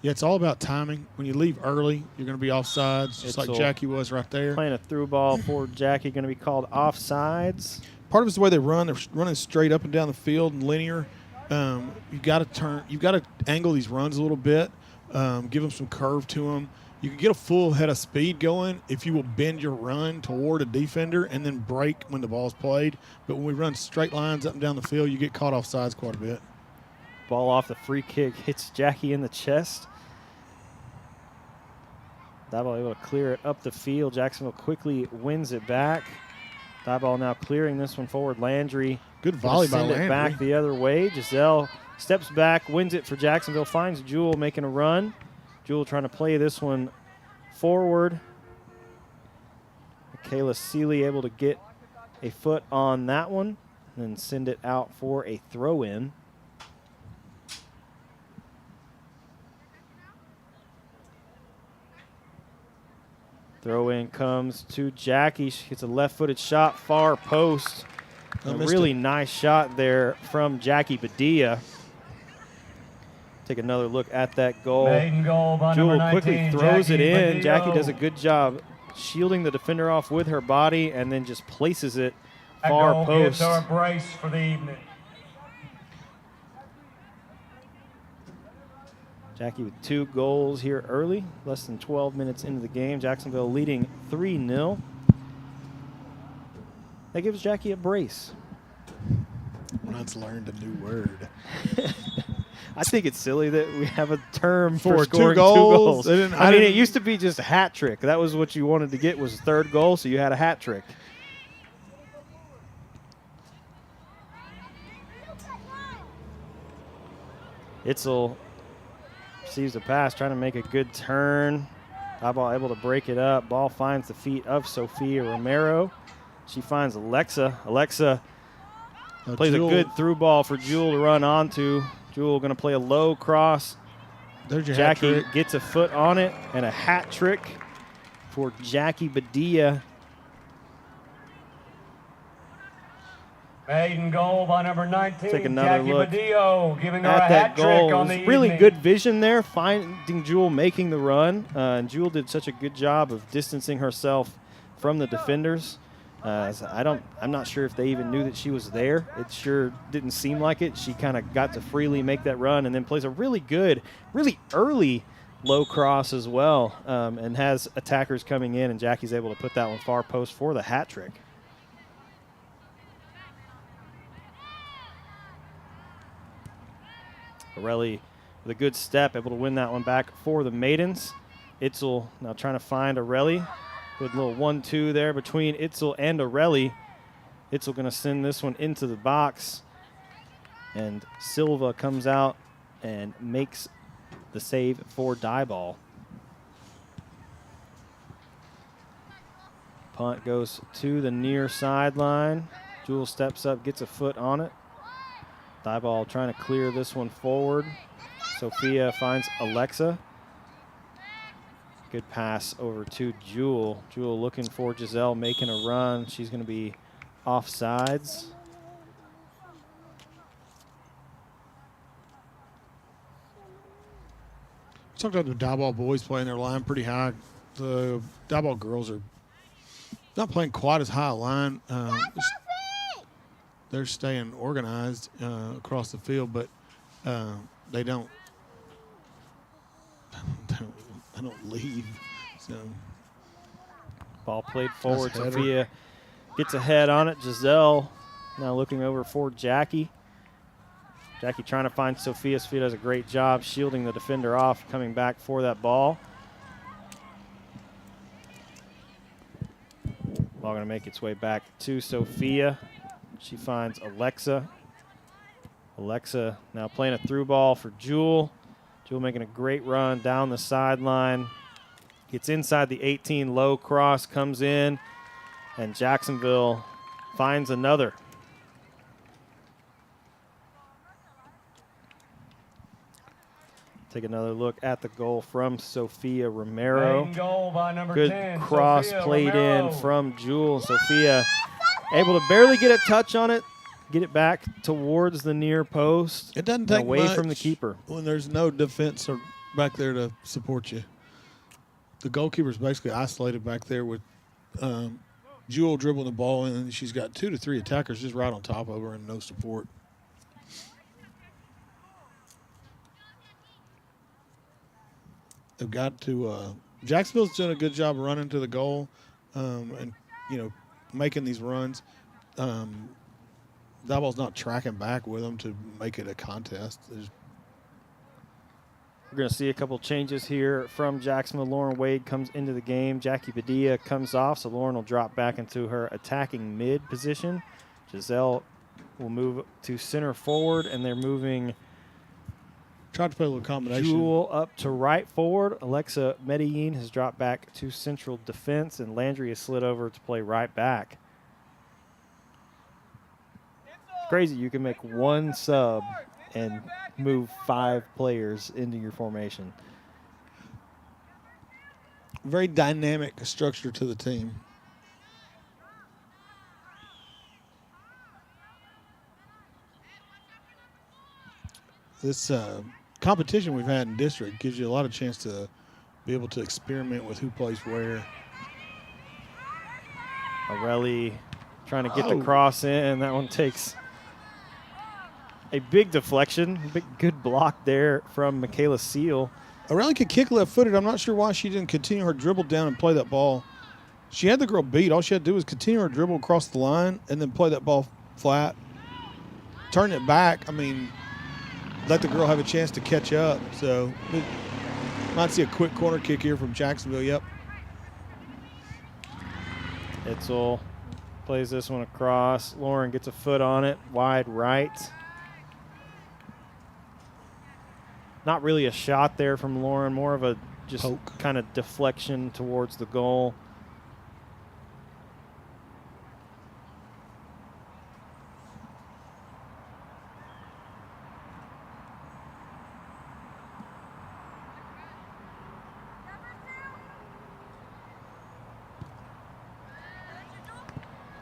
Yeah, it's all about timing. When you leave early, you're going to be offsides, just like Itzel Jackie was right there. Playing a through ball for Jackie, going to be called offsides. Part of it's the way they run. They're running straight up and down the field and linear. You got to turn. You got to angle these runs a little bit. Give them some curve to them. You can get a full head of speed going if you will bend your run toward a defender and then break when the ball's played. But when we run straight lines up and down the field, you get caught off sides quite a bit. Ball off the free kick hits Jackie in the chest. Diboll able to clear it up the field. Jacksonville quickly wins it back. Diboll now clearing this one forward. Landry. Good volley by send Landry. it back the other way. Giselle steps back, wins it for Jacksonville, finds Jewel making a run. Jewel trying to play this one forward. Michaela Seeley able to get a foot on that one and then send it out for a throw in. Throw in comes to Jackie. She gets a left-footed shot, far post. A really nice shot there from Jackie Badia. Take another look at that goal. Maiden goal by Jewel number 19, quickly throws Jackie it in. Badillo. Jackie does a good job shielding the defender off with her body and then just places it That far goal post. gives her a brace for the evening. Jackie with 2 goals here early, less than 12 minutes into the game. Jacksonville leading 3-0. That gives Jackie a brace. Once learned a new word. I think it's silly that we have a term for For scoring 2 goals? two goals. I mean, it used to be just a hat trick. That was what you wanted to get was third goal, so you had a hat trick. Itzel receives a pass, trying to make a good turn. Diboll able to break it up. Ball finds the feet of Sophia Romero. She finds Alexa. Alexa plays Jewel, a good through ball for Jewel to run onto. Jewel going to play a low cross. There's your hat Jackie trick. gets a foot on it and a hat trick for Jackie Badia. Maiden goal by number 19, Take another Jackie look Badillo, giving her a at that hat trick goal. on It the was really evening. good vision there, finding Jewel making the run. And Jewel did such a good job of distancing herself from the defenders. So I'm not sure if they even knew that she was there. It sure didn't seem like it. She kind of got to freely make that run and then plays a really good, really early low cross as well, and has attackers coming in, and Jackie's able to put that one far post for the hat trick. Borelli with a good step, able to win that one back for the Maidens. Itzel now trying to find Orelli. Good little 1-2 there between Itzel and Orelli. Itzel going to send this one into the box. And Silva comes out and makes the save for Diboll. Punt goes to the near sideline. Jewel steps up, gets a foot on it. Diboll trying to clear this one forward. Sophia finds Alexa. Good pass over to Jewel. Jewel looking for Giselle, making a run. She's going to be offsides. Talked about the Diboll boys playing their line pretty high. The Diboll girls are not playing quite as high a line. They're staying organized across the field, but they don't leave. So ball played forward. Sophia gets ahead on it. Giselle now looking over for Jackie. Jackie trying to find Sophia. Sophia does a great job shielding the defender off, coming back for that ball. Ball going to make its way back to Sophia. She finds Alexa. Alexa now playing a through ball for Jewel. Jewel making a great run down the sideline. Gets inside the 18, low cross, comes in, and Jacksonville finds another. Take another look at the goal from Sophia Romero. Goal by number Good 10, cross Sophia played Romero. in from Jewel. Sophia able to barely get a touch on it, get it back towards the near post. it doesn't take away much from the keeper. when there's no defense back there to support you. The goalkeeper's basically isolated back there with Jewel dribbling the ball in, and she's got 2 to 3 attackers just right on top of her and no support. They've got to Jacksonville's doing a good job of running to the goal and, making these runs. Diboll's not tracking back with them to make it a contest. We're going to see a couple changes here from Jacksonville. Lauren Wade comes into the game. Jackie Padilla comes off, so Lauren will drop back into her attacking mid position. Giselle will move to center forward, and they're moving Tried to play a little combination. Jewel up to right forward. Alexa Medellin has dropped back to central defense, and Landry has slid over to play right back. It's crazy. You can make one sub and move 5 players into your formation. Very dynamic structure to the team. This competition we've had in district gives you a lot of chance to be able to experiment with who plays where. Orelli trying to get the cross in. That one takes a big deflection. Good block there from Michaela Seal. Orelli could kick left-footed. I'm not sure why she didn't continue her dribble down and play that ball. She had the girl beat. All she had to do was continue her dribble across the line and then play that ball flat. Turn it back. I mean, let the girl have a chance to catch up. So we might see a quick corner kick here from Jacksonville. Yep. Itzel plays this one across. Lauren gets a foot on it, wide right. Not really a shot there from Lauren, more of a just kind of deflection towards the goal.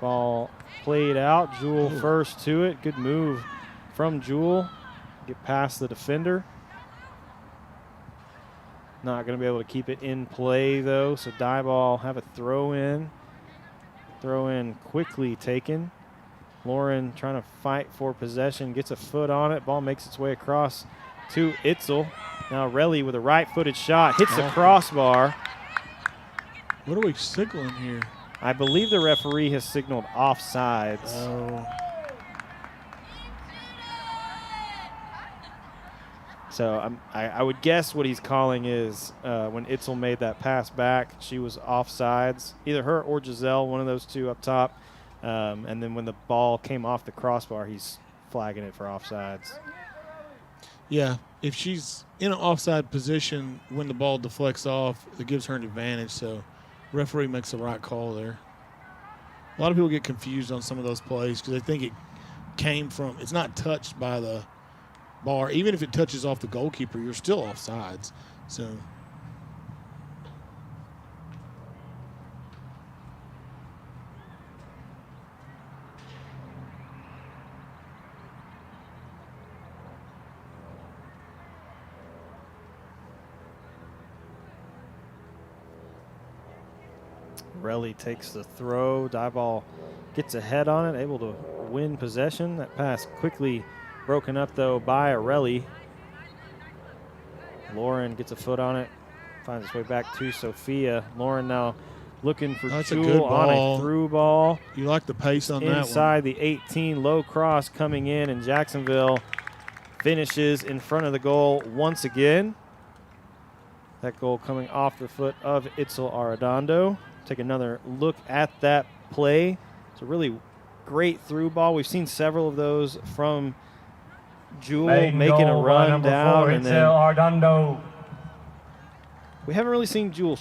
Ball played out. Jewel first to it. Good move from Jewel. Get past the defender. Not going to be able to keep it in play, though. So Diboll have a throw in. Throw in quickly taken. Lauren trying to fight for possession. Gets a foot on it. Ball makes its way across to Itzel. Now Relly with a right-footed shot. Hits the crossbar. What are we signaling here? I believe the referee has signaled offsides. So I would guess what he's calling is when Itzel made that pass back, she was offsides, either her or Giselle, one of those two up top. And then when the ball came off the crossbar, he's flagging it for offsides. Yeah, if she's in an offside position when the ball deflects off, it gives her an advantage. So referee makes the right call there. A lot of people get confused on some of those plays because they think it came from – it's not touched by the bar. Even if it touches off the goalkeeper, you're still offsides. So – Relly takes the throw. Diboll gets ahead on it, able to win possession. That pass quickly broken up, though, by Relly. Lauren gets a foot on it, finds its way back to Sophia. Lauren now looking for Jewel on a through ball. You like the pace on that one. Inside the 18, low cross coming in, and Jacksonville finishes in front of the goal once again. That goal coming off the foot of Itzel Arredondo. Take another look at that play. It's a really great through ball. We've seen several of those from Jewel making a run down. And then Arredondo. we haven't really seen Jewel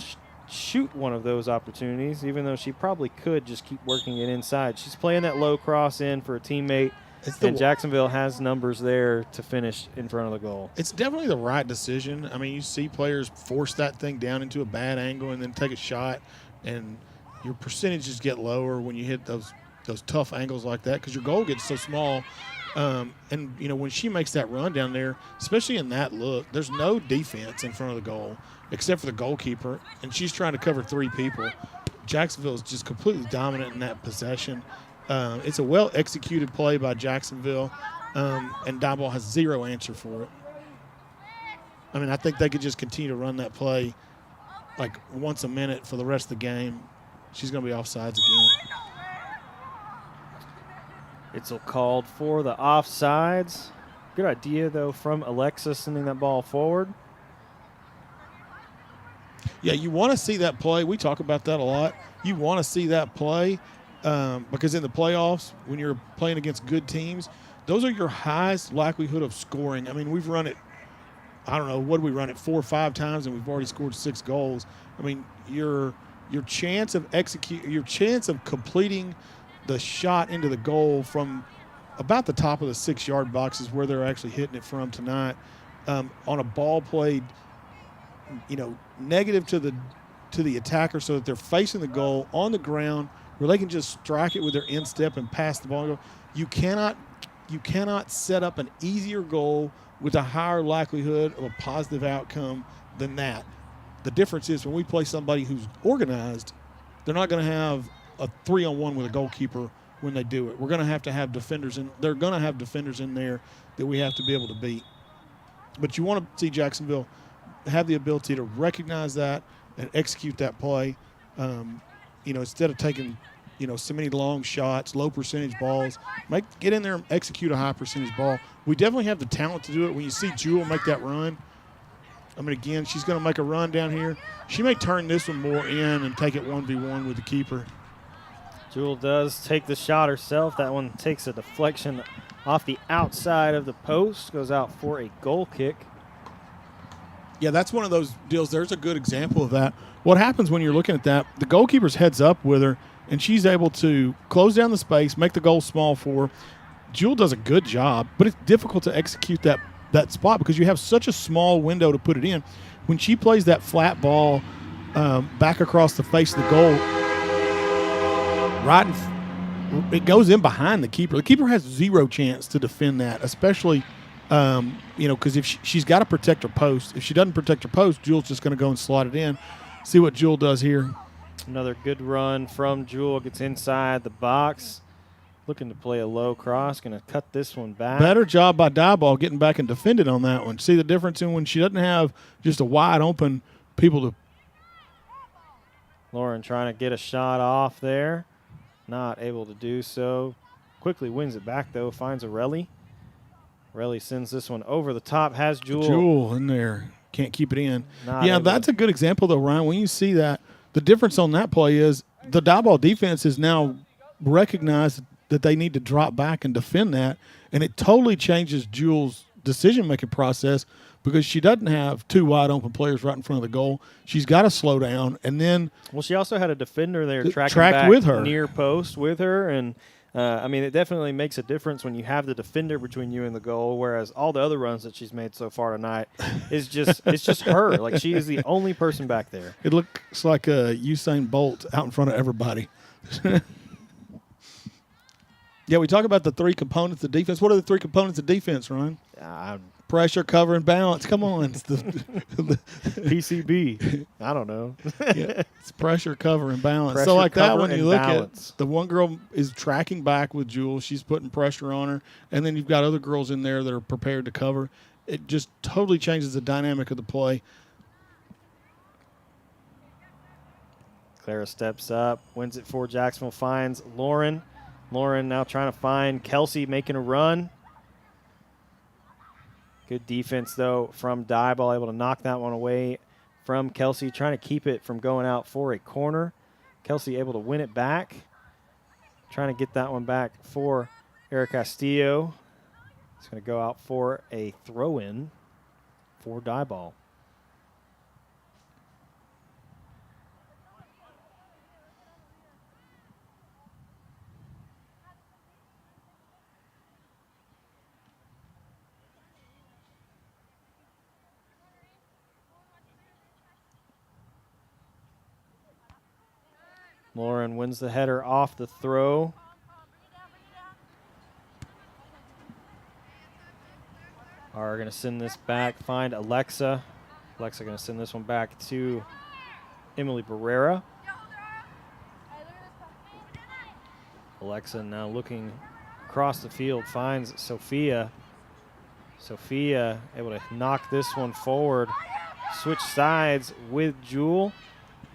shoot one of those opportunities, even though she probably could just keep working it inside. She's playing that low cross in for a teammate, and Jacksonville has numbers there to finish in front of the goal. It's definitely the right decision. I mean, you see players force that thing down into a bad angle and then take a shot, and your percentages get lower when you hit those tough angles like that because your goal gets so small. And, you know, when she makes that run down there, especially in that look, there's no defense in front of the goal except for the goalkeeper, and she's trying to cover three people. Jacksonville is just completely dominant in that possession. It's a well-executed play by Jacksonville, and Diboll has zero answer for it. I mean, I think they could just continue to run that play like once a minute for the rest of the game. She's going to be offsides again. Itzel called for the offsides. Good idea, though, from Alexa sending that ball forward. Yeah, you want to see that play. We talk about that a lot. You want to see that play because in the playoffs, when you're playing against good teams, those are your highest likelihood of scoring. I mean, we've run it, I don't know, what did we run it 4 or 5 times, and we've already scored 6 goals. I mean, your chance of completing the shot into the goal from about the top of the 6-yard box is where they're actually hitting it from tonight. On a ball played, you know, negative to the attacker so that they're facing the goal on the ground where they can just strike it with their instep and pass the ball. You cannot set up an easier goal with a higher likelihood of a positive outcome than that. The difference is when we play somebody who's organized, they're not going to have a 3-on-1 with a goalkeeper when they do it. We're going to have defenders in. They're going to have defenders in there that we have to be able to beat. But you want to see Jacksonville have the ability to recognize that and execute that play. You know, instead of taking, you know, so many long shots, low percentage balls, get in there and execute a high percentage ball. We definitely have the talent to do it. When you see Jewel make that run, I mean, again, she's going to make a run down here. She may turn this one more in and take it 1v1 with the keeper. Jewel does take the shot herself. That one takes a deflection off the outside of the post, goes out for a goal kick. Yeah, that's one of those deals. There's a good example of that. What happens when you're looking at that, the goalkeeper's heads up with her, and she's able to close down the space, make the goal small for her. Jewel does a good job, but it's difficult to execute that spot because you have such a small window to put it in. When she plays that flat ball back across the face of the goal, it goes in behind the keeper. The keeper has zero chance to defend that, especially you know, because if she's got to protect her post. If she doesn't protect her post, Jewel's just going to go and slot it in. See what Jewel does here. Another good run from Jewel. Gets inside the box. Looking to play a low cross. Going to cut this one back. Better job by Diboll getting back and defending on that one. See the difference in when she doesn't have just a wide open people to. Lauren trying to get a shot off there. Not able to do so. Quickly wins it back, though. Finds a Relly. Relly sends this one over the top, has Jewel. Jewel in there. Can't keep it in. Not Yeah, able that's to- a good example, though, Ryan. When you see that, the difference on that play is the Diboll defense is now recognized that they need to drop back and defend that, and it totally changes Jewel's decision-making process because she doesn't have two wide-open players right in front of the goal. She's got to slow down, and then Well, she also had a defender there That tracking tracked back with her. near post with her, and I mean, it definitely makes a difference when you have the defender between you and the goal. Whereas all the other runs that she's made so far tonight is just it's just her. Like she is the only person back there. it looks like Usain Bolt out in front of everybody. Yeah, we talk about the three components of defense. What are the three components of defense, Ryan? Pressure, cover, and balance. Come on. It's the PCB. I don't know. yeah, it's pressure, cover, and balance. Pressure, So like that, cover, when you and look balance. at the one girl is tracking back with Jewel, she's putting pressure on her, and then you've got other girls in there that are prepared to cover. It just totally changes the dynamic of the play. Clara steps up, wins it for Jacksonville, finds Lauren. Lauren now trying to find Kelsey, making a run. Good defense, though, from Diboll, able to knock that one away from Kelsey, trying to keep it from going out for a corner. Kelsey able to win it back, trying to get that one back for Eric Castillo. It's going to go out for a throw-in for Diboll. Lauren wins the header off the throw. Are going to send this back, find Alexa. Alexa going to send this one back to Emily Barrera. Alexa now looking across the field, finds Sophia. Sophia able to knock this one forward. Switch sides with Jewel.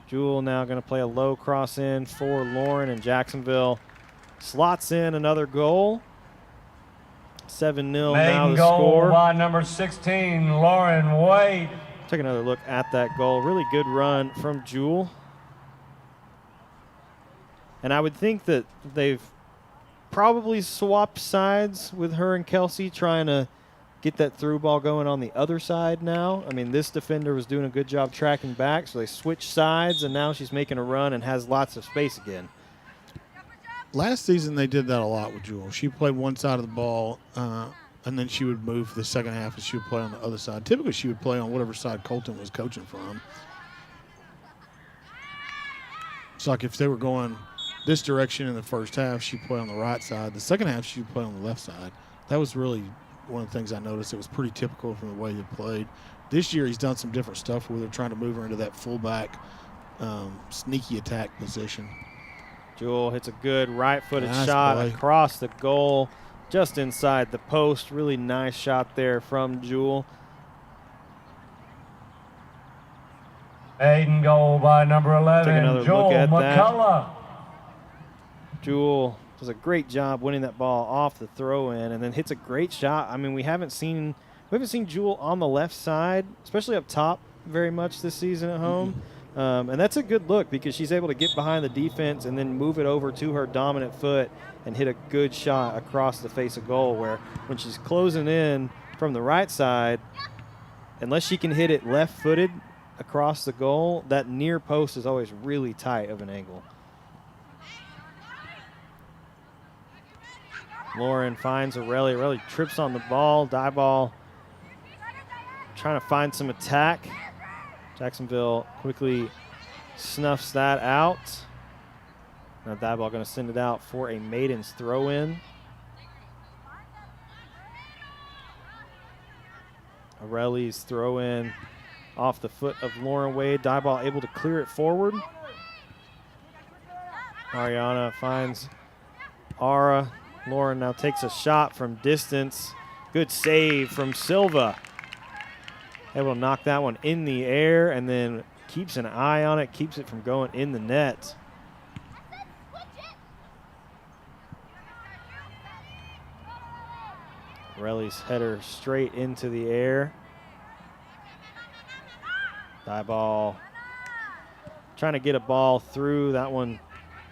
Jewel now going to play a low cross in for Lauren, and Jacksonville slots in another goal. 7-0 now Maiden the goal score. by number 16, Lauren Wade. Take another look at that goal. Really good run from Jewel. And I would think that they've probably swapped sides with her and Kelsey, trying to get that through ball going on the other side now. I mean, this defender was doing a good job tracking back, so they switched sides, and now she's making a run and has lots of space again. Last season, they did that a lot with Jewel. She played one side of the ball, and then she would move the second half, and she would play on the other side. Typically, she would play on whatever side Colton was coaching from. It's like if they were going this direction in the first half, she'd play on the right side. The second half, she'd play on the left side. That was really one of the things I noticed. It was pretty typical from the way they played. This year, he's done some different stuff where they're trying to move her into that fullback sneaky attack position. Jewel hits a good right-footed Nice shot play. across the goal, just inside the post. Really nice shot there from Jewel. Maiden goal by number Take another 11, look Joel at that. McCullough. Jewel does a great job winning that ball off the throw-in, and then hits a great shot. I mean, we haven't seen Jewel on the left side, especially up top, very much this season at home. And that's a good look because she's able to get behind the defense and then move it over to her dominant foot and hit a good shot across the face of goal, where when she's closing in from the right side, unless she can hit it left-footed across the goal, that near post is always really tight of an angle. Lauren finds Aurelia. Aurelia trips on the ball. Diboll trying to find some attack. Jacksonville quickly snuffs that out. Now Diboll going to send it out for a maiden's throw-in. Aureli's throw-in off the foot of Lauren Wade. Diboll able to clear it forward. Ariana finds Ara. Lauren now takes a shot from distance. Good save from Silva. Able to knock that one in the air and then keeps an eye on it, keeps it from going in the net. Pirelli's header straight into the air. Diboll trying to get a ball through. That one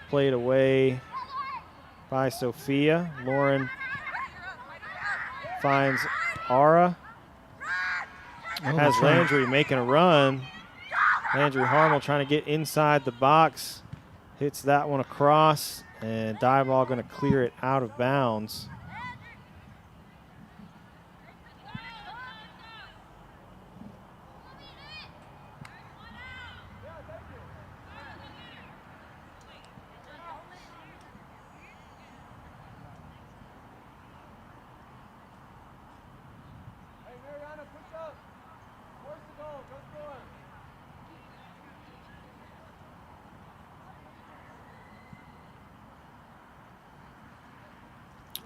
played away by Sophia. Lauren finds Ara. Has Landry making a run. Landry Harmel trying to get inside the box. Hits that one across, and Diboll going to clear it out of bounds.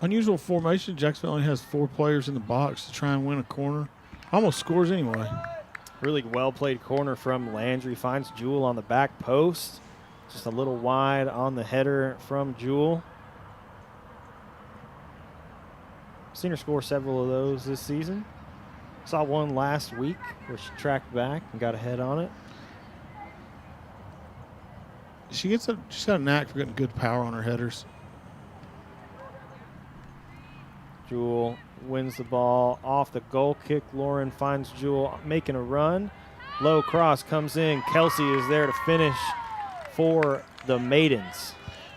Unusual formation. Jacksonville only has 4 players in the box to try and win a corner. Almost scores anyway. Really well-played corner from Landry. Finds Jewel on the back post. Just a little wide on the header from Jewel. Seen her score several of those this season. Saw one last week where she tracked back and got a head on it. She's got a knack for getting good power on her headers. Jewel wins the ball off the goal kick. Lauren finds Jewel making a run. Low cross comes in. Kelsey is there to finish for the Maidens.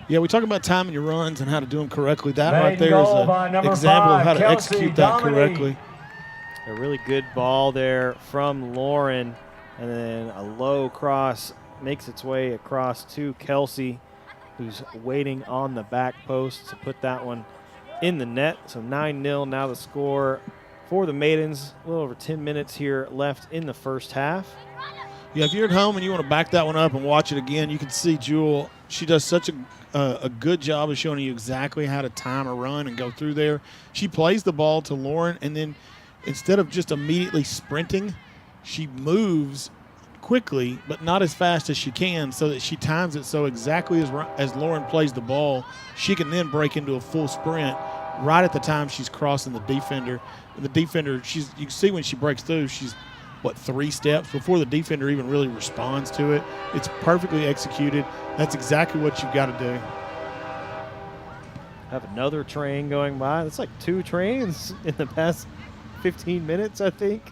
Yeah, we talk about timing your runs and how to do them correctly. That Maiden right there goal is by an number example of 5, how to Kelsey execute that Dominique. correctly. A really good ball there from Lauren, and then a low cross makes its way across to Kelsey, who's waiting on the back post to put that one in the net. So 9-0 now the score for the Maidens. A little over 10 minutes here left in the first half. Yeah, if you're at home and you want to back that one up and watch it again, you can see Jewel. She does such a good job of showing you exactly how to time a run and go through there. She plays the ball to Lauren, and then instead of just immediately sprinting, she moves quickly, but not as fast as she can, so that she times it so exactly as Lauren plays the ball, she can then break into a full sprint right at the time she's crossing the defender. The defender, you can see when she breaks through, she's, 3 steps before the defender even really responds to it. It's perfectly executed. That's exactly what you've got to do. Have another train going by. That's like 2 trains in the past 15 minutes, I think.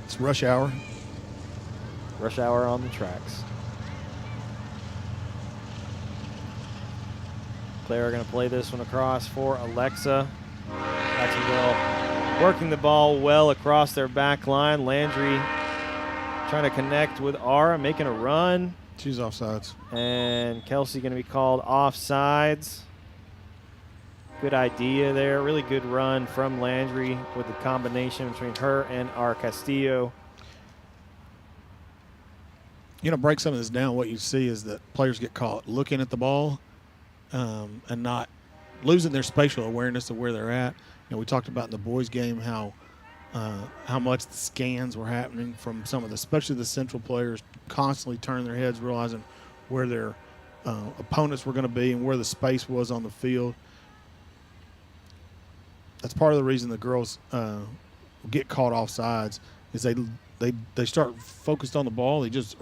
It's rush hour. Rush hour on the tracks. Claire going to play this one across for Alexa. Jacksonville working the ball well across their back line. Landry trying to connect with Ara, making a run. She's offsides. And Kelsey going to be called offsides. Good idea there. Really good run from Landry with the combination between her and our Castillo. Break some of this down. What you see is that players get caught looking at the ball and not losing their spatial awareness of where they're at. We talked about in the boys' game how much the scans were happening from some of the, especially the central players, constantly turning their heads, realizing where their opponents were going to be and where the space was on the field. That's part of the reason the girls get caught off sides is they start focused on the ball. They just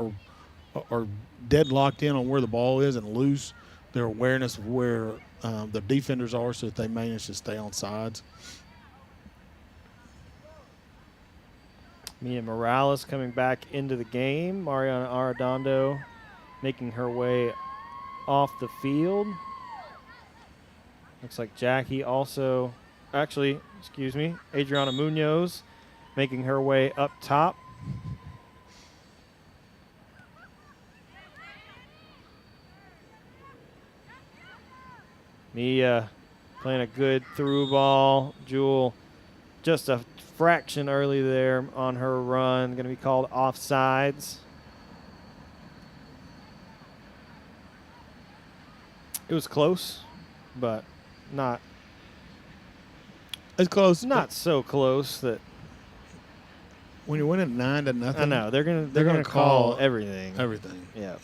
are dead locked in on where the ball is and lose their awareness of where the defenders are, so that they manage to stay on sides. Mia Morales coming back into the game. Mariana Arredondo making her way off the field. Looks like Jackie also, Adriana Munoz making her way up top. Mia playing a good through ball. Jewel just a fraction early there on her run. Going to be called offsides. It was close, but not. It's close. Not so close that. When you're winning 9-0. I know they're gonna call everything. Everything. Yeah.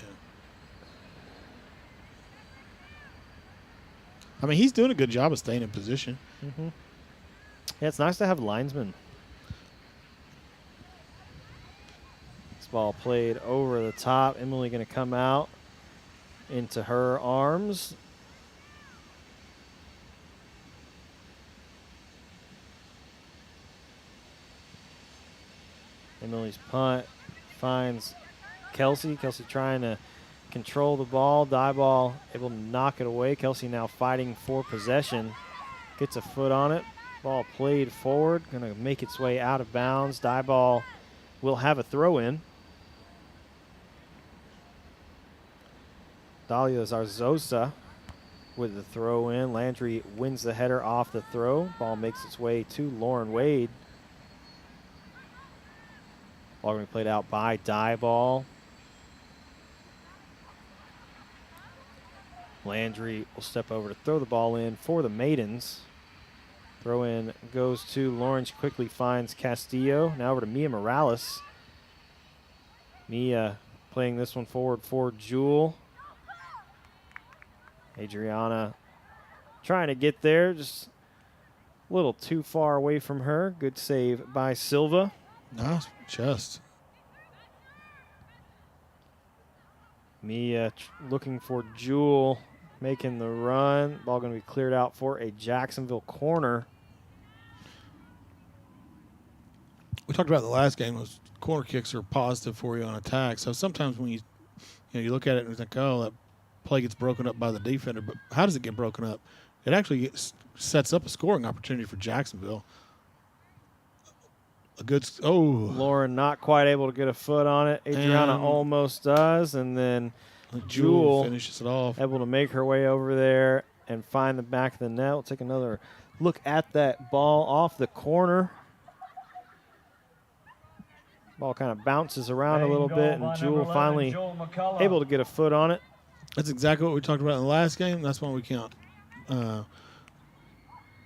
I mean, he's doing a good job of staying in position. Mm-hmm. Yeah, it's nice to have linesmen. This ball played over the top. Emily going to come out into her arms. Emily's punt finds Kelsey. Kelsey trying to control the ball. Diboll able to knock it away. Kelsey now fighting for possession. Gets a foot on it. Ball played forward. Going to make its way out of bounds. Diboll will have a throw in. Dalia Zarzosa with the throw in. Landry wins the header off the throw. Ball makes its way to Lauren Wade. Ball going to be played out by Diboll. Landry will step over to throw the ball in for the Maidens. Throw in goes to Lawrence, quickly finds Castillo. Now over to Mia Morales. Mia playing this one forward for Jewel. Adriana trying to get there, just a little too far away from her. Good save by Silva. Nice chest. Mia looking for Jewel, making the run. Ball going to be cleared out for a Jacksonville corner. We talked about the last game. Those corner kicks are positive for you on attack. So sometimes when you look at it and you think, oh, that play gets broken up by the defender, but how does it get broken up? It actually sets up a scoring opportunity for Jacksonville. Lauren not quite able to get a foot on it. Adriana almost does, and then Jewel finishes it off. Able to make her way over there and find the back of the net. We'll take another look at that ball off the corner. Ball kind of bounces around a little bit, and Jewel finally able to get a foot on it. That's exactly what we talked about in the last game. That's why we count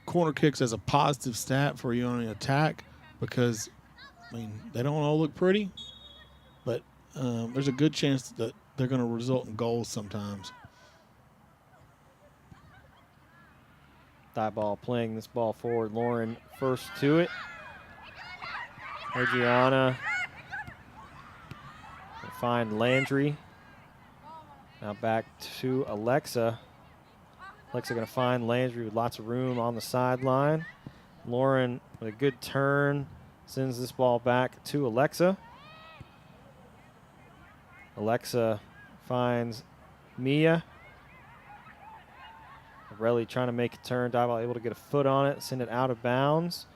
corner kicks as a positive stat for you on an attack, because, I mean, they don't all look pretty, but there's a good chance that they're going to result in goals sometimes. Diboll playing this ball forward. Lauren first to it. Adriana will find Landry. Now back to Alexa. Alexa going to find Landry with lots of room on the sideline. Lauren with a good turn sends this ball back to Alexa. Alexa finds Mia. Relly trying to make a turn. Diboll able to get a foot on it, send it out of bounds.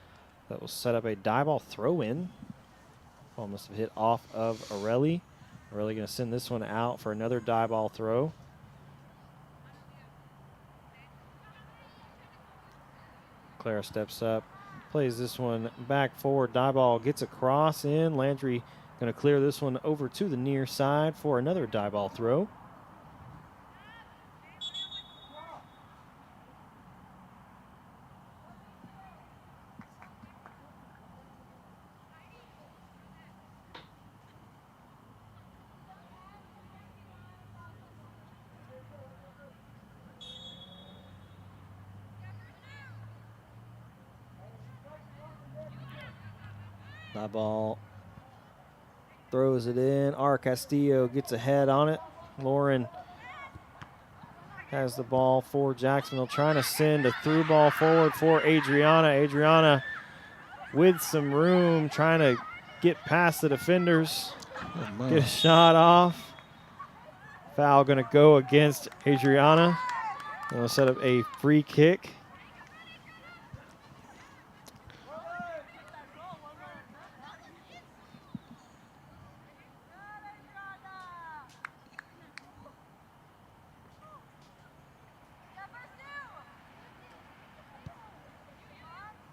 That will set up a Diboll throw-in. Ball must have hit off of Areli. Areli going to send this one out for another Diboll throw. Clara steps up, plays this one back forward. Diboll gets a cross in. Landry going to clear this one over to the near side for another Diboll throw. Diboll throws it in. R. Castillo gets a head on it. Lauren has the ball for Jacksonville, trying to send a through ball forward for Adriana. Adriana with some room, trying to get past the defenders. Get a shot off. Foul going to go against Adriana. They'll set up a free kick.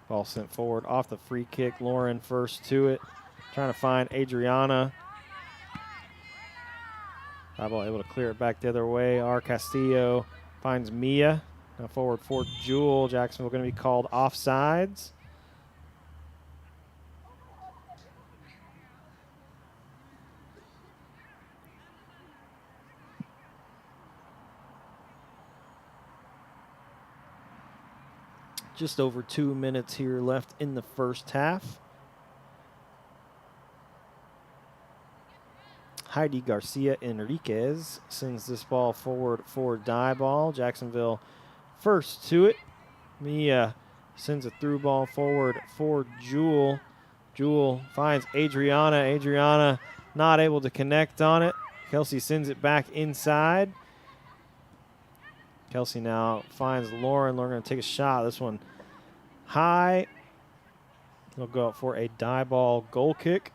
Ball sent forward off the free kick. Lauren first to it. Trying to find Adriana. Diboll able to clear it back the other way. R. Castillo finds Mia. Now forward for Jewel. Jacksonville going to be called offsides. Just over 2 minutes here left in the first half. Heidi Garcia Enriquez sends this ball forward for Diboll. Jacksonville first to it. Mia sends a through ball forward for Jewel. Jewel finds Adriana. Adriana not able to connect on it. Kelsey sends it back inside. Kelsey now finds Lauren. Lauren going to take a shot. This one high. He'll go out for a Diboll goal kick.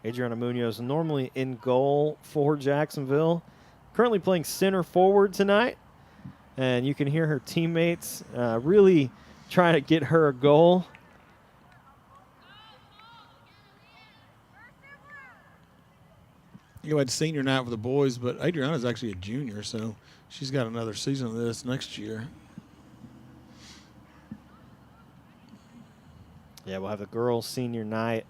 Adriana Munoz normally in goal for Jacksonville. Currently playing center forward tonight. And you can hear her teammates really trying to get her a goal. You had senior night for the boys, but Adriana's actually a junior, so she's got another season of this next year. Yeah, we'll have the girls' senior night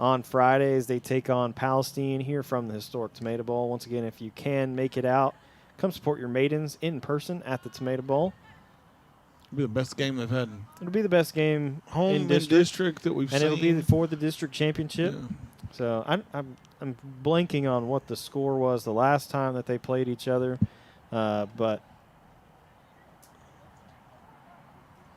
on Fridays. They take on Palestine here from the historic Tomato Bowl. Once again, if you can make it out, come support your maidens in person at the Tomato Bowl. It'll be the best game they've had. It'll be the best game Home in district that we've and seen. it'll be for the district championship. Yeah. So I'm blanking on what the score was the last time that they played each other, but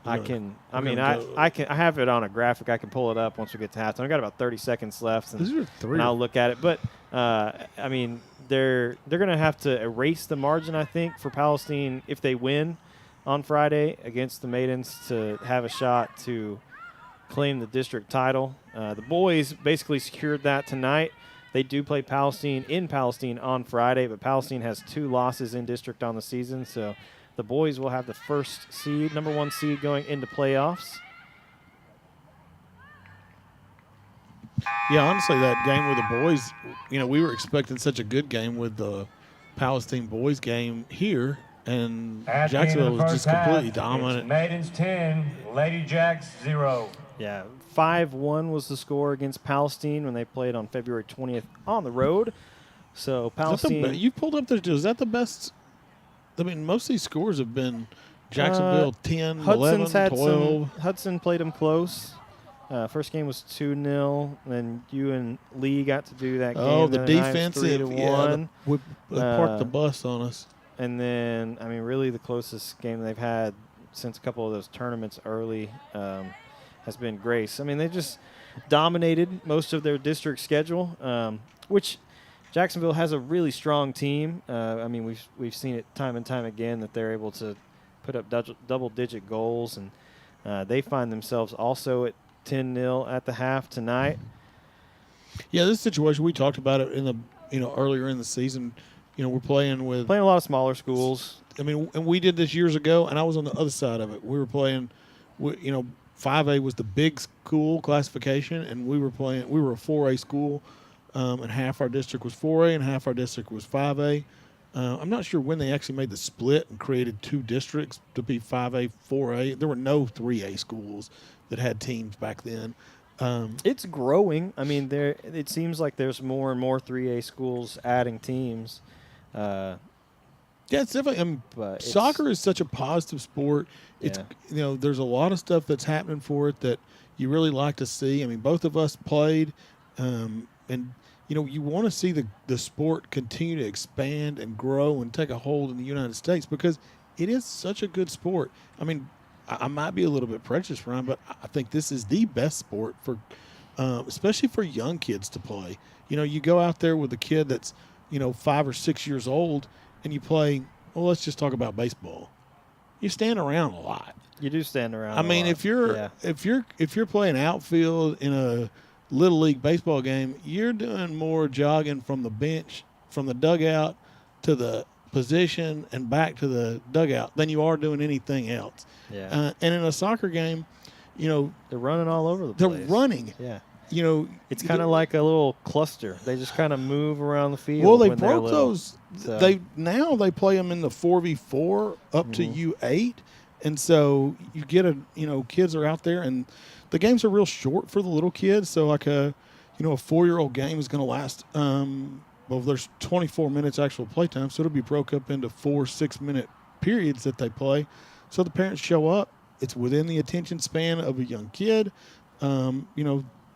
I have it on a graphic. I can pull it up once we get to halftime. I got about 30 seconds left, and I'll look at it. But I mean, they're going to have to erase the margin, I think, for Palestine if they win on Friday against the Maidens to have a shot to claim the district title. The boys basically secured that tonight. They do play Palestine in Palestine on Friday, but Palestine has 2 losses in district on the season, so the boys will have the first seed, number 1 seed going into playoffs. Yeah, honestly, that game with the boys, we were expecting such a good game with the Palestine boys game here, and At the end of Jacksonville the was first just completely half, dominant. It's Maidens 10, Lady Jacks 0. Yeah, 5-1 was the score against Palestine when they played on February 20th on the road. So Palestine, You pulled up there. Is that the best? I mean, most of these scores have been Jacksonville 10, 11, 12. Hudson played them close. First game was 2-0. Then you and Lee got to do that game. Oh, the other night, defensive, 3-1. They parked the bus on us. And then, I mean, really the closest game they've had since a couple of those tournaments early has been Grace. I mean, they just dominated most of their district schedule, which Jacksonville has a really strong team. I mean, we've seen it time and time again that they're able to put up double-digit goals, and they find themselves also at 10-0 at the half tonight. Yeah, this situation, we talked about it in the earlier in the season. We're playing a lot of smaller schools. I mean, and we did this years ago, and I was on the other side of it. We were playing, 5A was the big school classification, and we were a 4A school, and half our district was 4A and half our district was 5A. I'm not sure when they actually made the split and created 2 districts to be 5A, 4A. There were no 3A schools that had teams back then. It's growing. I mean, it seems like there's more and more 3A schools adding teams. Yeah, it's definitely. Soccer is such a positive sport. It's there's a lot of stuff that's happening for it that you really like to see. I mean, both of us played, and you want to see the sport continue to expand and grow and take a hold in the United States because it is such a good sport. I mean, I might be a little bit prejudiced, Ryan, but I think this is the best sport for, especially for young kids to play. You go out there with a kid that's 5 or 6 years old, and you play. Well, let's just talk about baseball. You stand around a lot. You do stand around. I mean, if you're playing outfield in a little league baseball game, you're doing more jogging from the bench, from the dugout to the position and back to the dugout than you are doing anything else. Yeah. And in a soccer game, they're running all over the place. They're running. Yeah. It's kind of like a little cluster. They just kind of move around the field. Well, they when broke those. So. They play them in the 4v4 up to U8, and so you get kids are out there, and the games are real short for the little kids. So like a 4-year-old game is going to last Well, there's 24 minutes actual play time, so it'll be broke up into 4 6-minute periods that they play. So the parents show up. It's within the attention span of a young kid.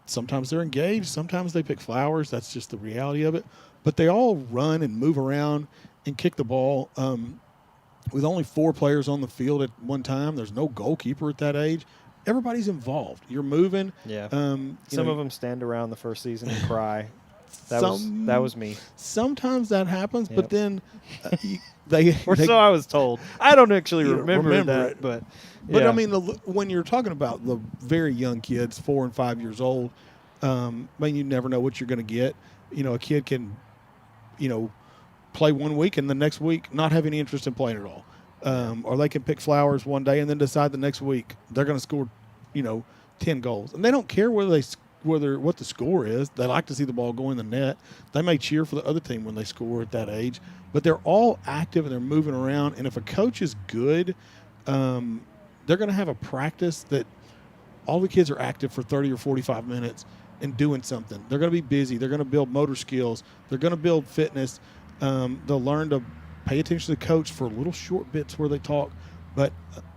Sometimes they're engaged. Sometimes they pick flowers. That's just the reality of it. But they all run and move around and kick the ball. With only 4 players on the field at one time, there's no goalkeeper at that age. Everybody's involved. You're moving. Yeah. Some of them stand around the first season and cry. That was me. Sometimes that happens, Yep. but then so I was told. I don't actually remember that, it. but But yeah. I mean, when you're talking about the very young kids, 4 and 5 years old, you never know what you're going to get. A kid can, play one week and the next week not have any interest in playing at all. Or they can pick flowers one day and then decide the next week they're going to score, 10 goals. And they don't care what the score is. They like to see the ball go in the net. They may cheer for the other team when they score at that age. But they're all active and they're moving around. And if a coach is good, they're going to have a practice that all the kids are active for 30 or 45 minutes and doing something. They're going to be busy. They're going to build motor skills. They're going to build fitness. They'll learn to pay attention to the coach for little short bits where they talk. But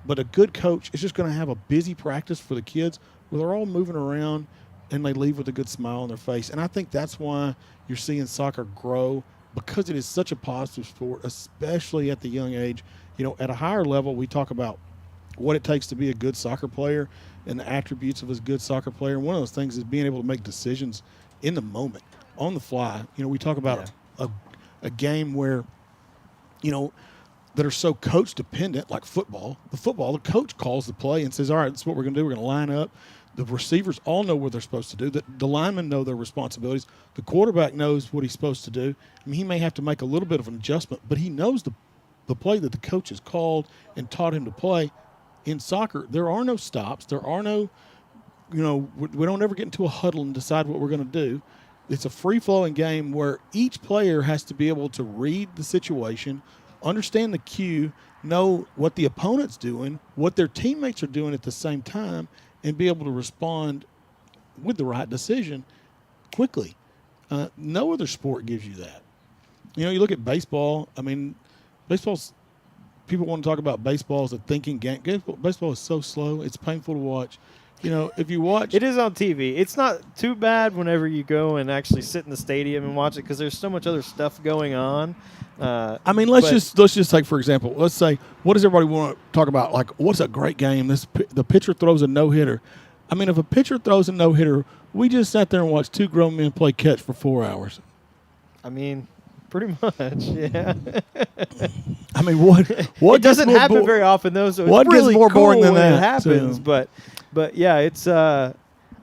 a good coach is just going to have a busy practice for the kids where they're all moving around and they leave with a good smile on their face. And I think that's why you're seeing soccer grow, because it is such a positive sport, especially at the young age. At a higher level, we talk about what it takes to be a good soccer player and the attributes of a good soccer player. And one of those things is being able to make decisions in the moment, on the fly. We talk about a game where, that are so coach dependent, like football. The coach calls the play and says, all right, this is what we're going to do. We're going to line up. The receivers all know what they're supposed to do. The linemen know their responsibilities. The quarterback knows what he's supposed to do. He may have to make a little bit of an adjustment, but he knows the play that the coach has called and taught him to play. In soccer, there are no stops. There are no, we don't ever get into a huddle and decide what we're going to do. It's a free-flowing game where each player has to be able to read the situation, understand the cue, know what the opponent's doing, what their teammates are doing at the same time, and be able to respond with the right decision quickly. No other sport gives you that. You look at baseball. Baseball's – people want to talk about baseball as a thinking game. Baseball is so slow. It's painful to watch. If you watch – it is on TV. It's not too bad whenever you go and actually sit in the stadium and watch it, because there's so much other stuff going on. Let's just take, for example, let's say, what does everybody want to talk about? Like, what's a great game? The pitcher throws a no-hitter. If a pitcher throws a no-hitter, we just sat there and watched 2 grown men play catch for 4 hours. Pretty much, yeah. What it doesn't happen very often, though, so what it's really gets more cool boring than when that? it happens, So. But yeah, it's I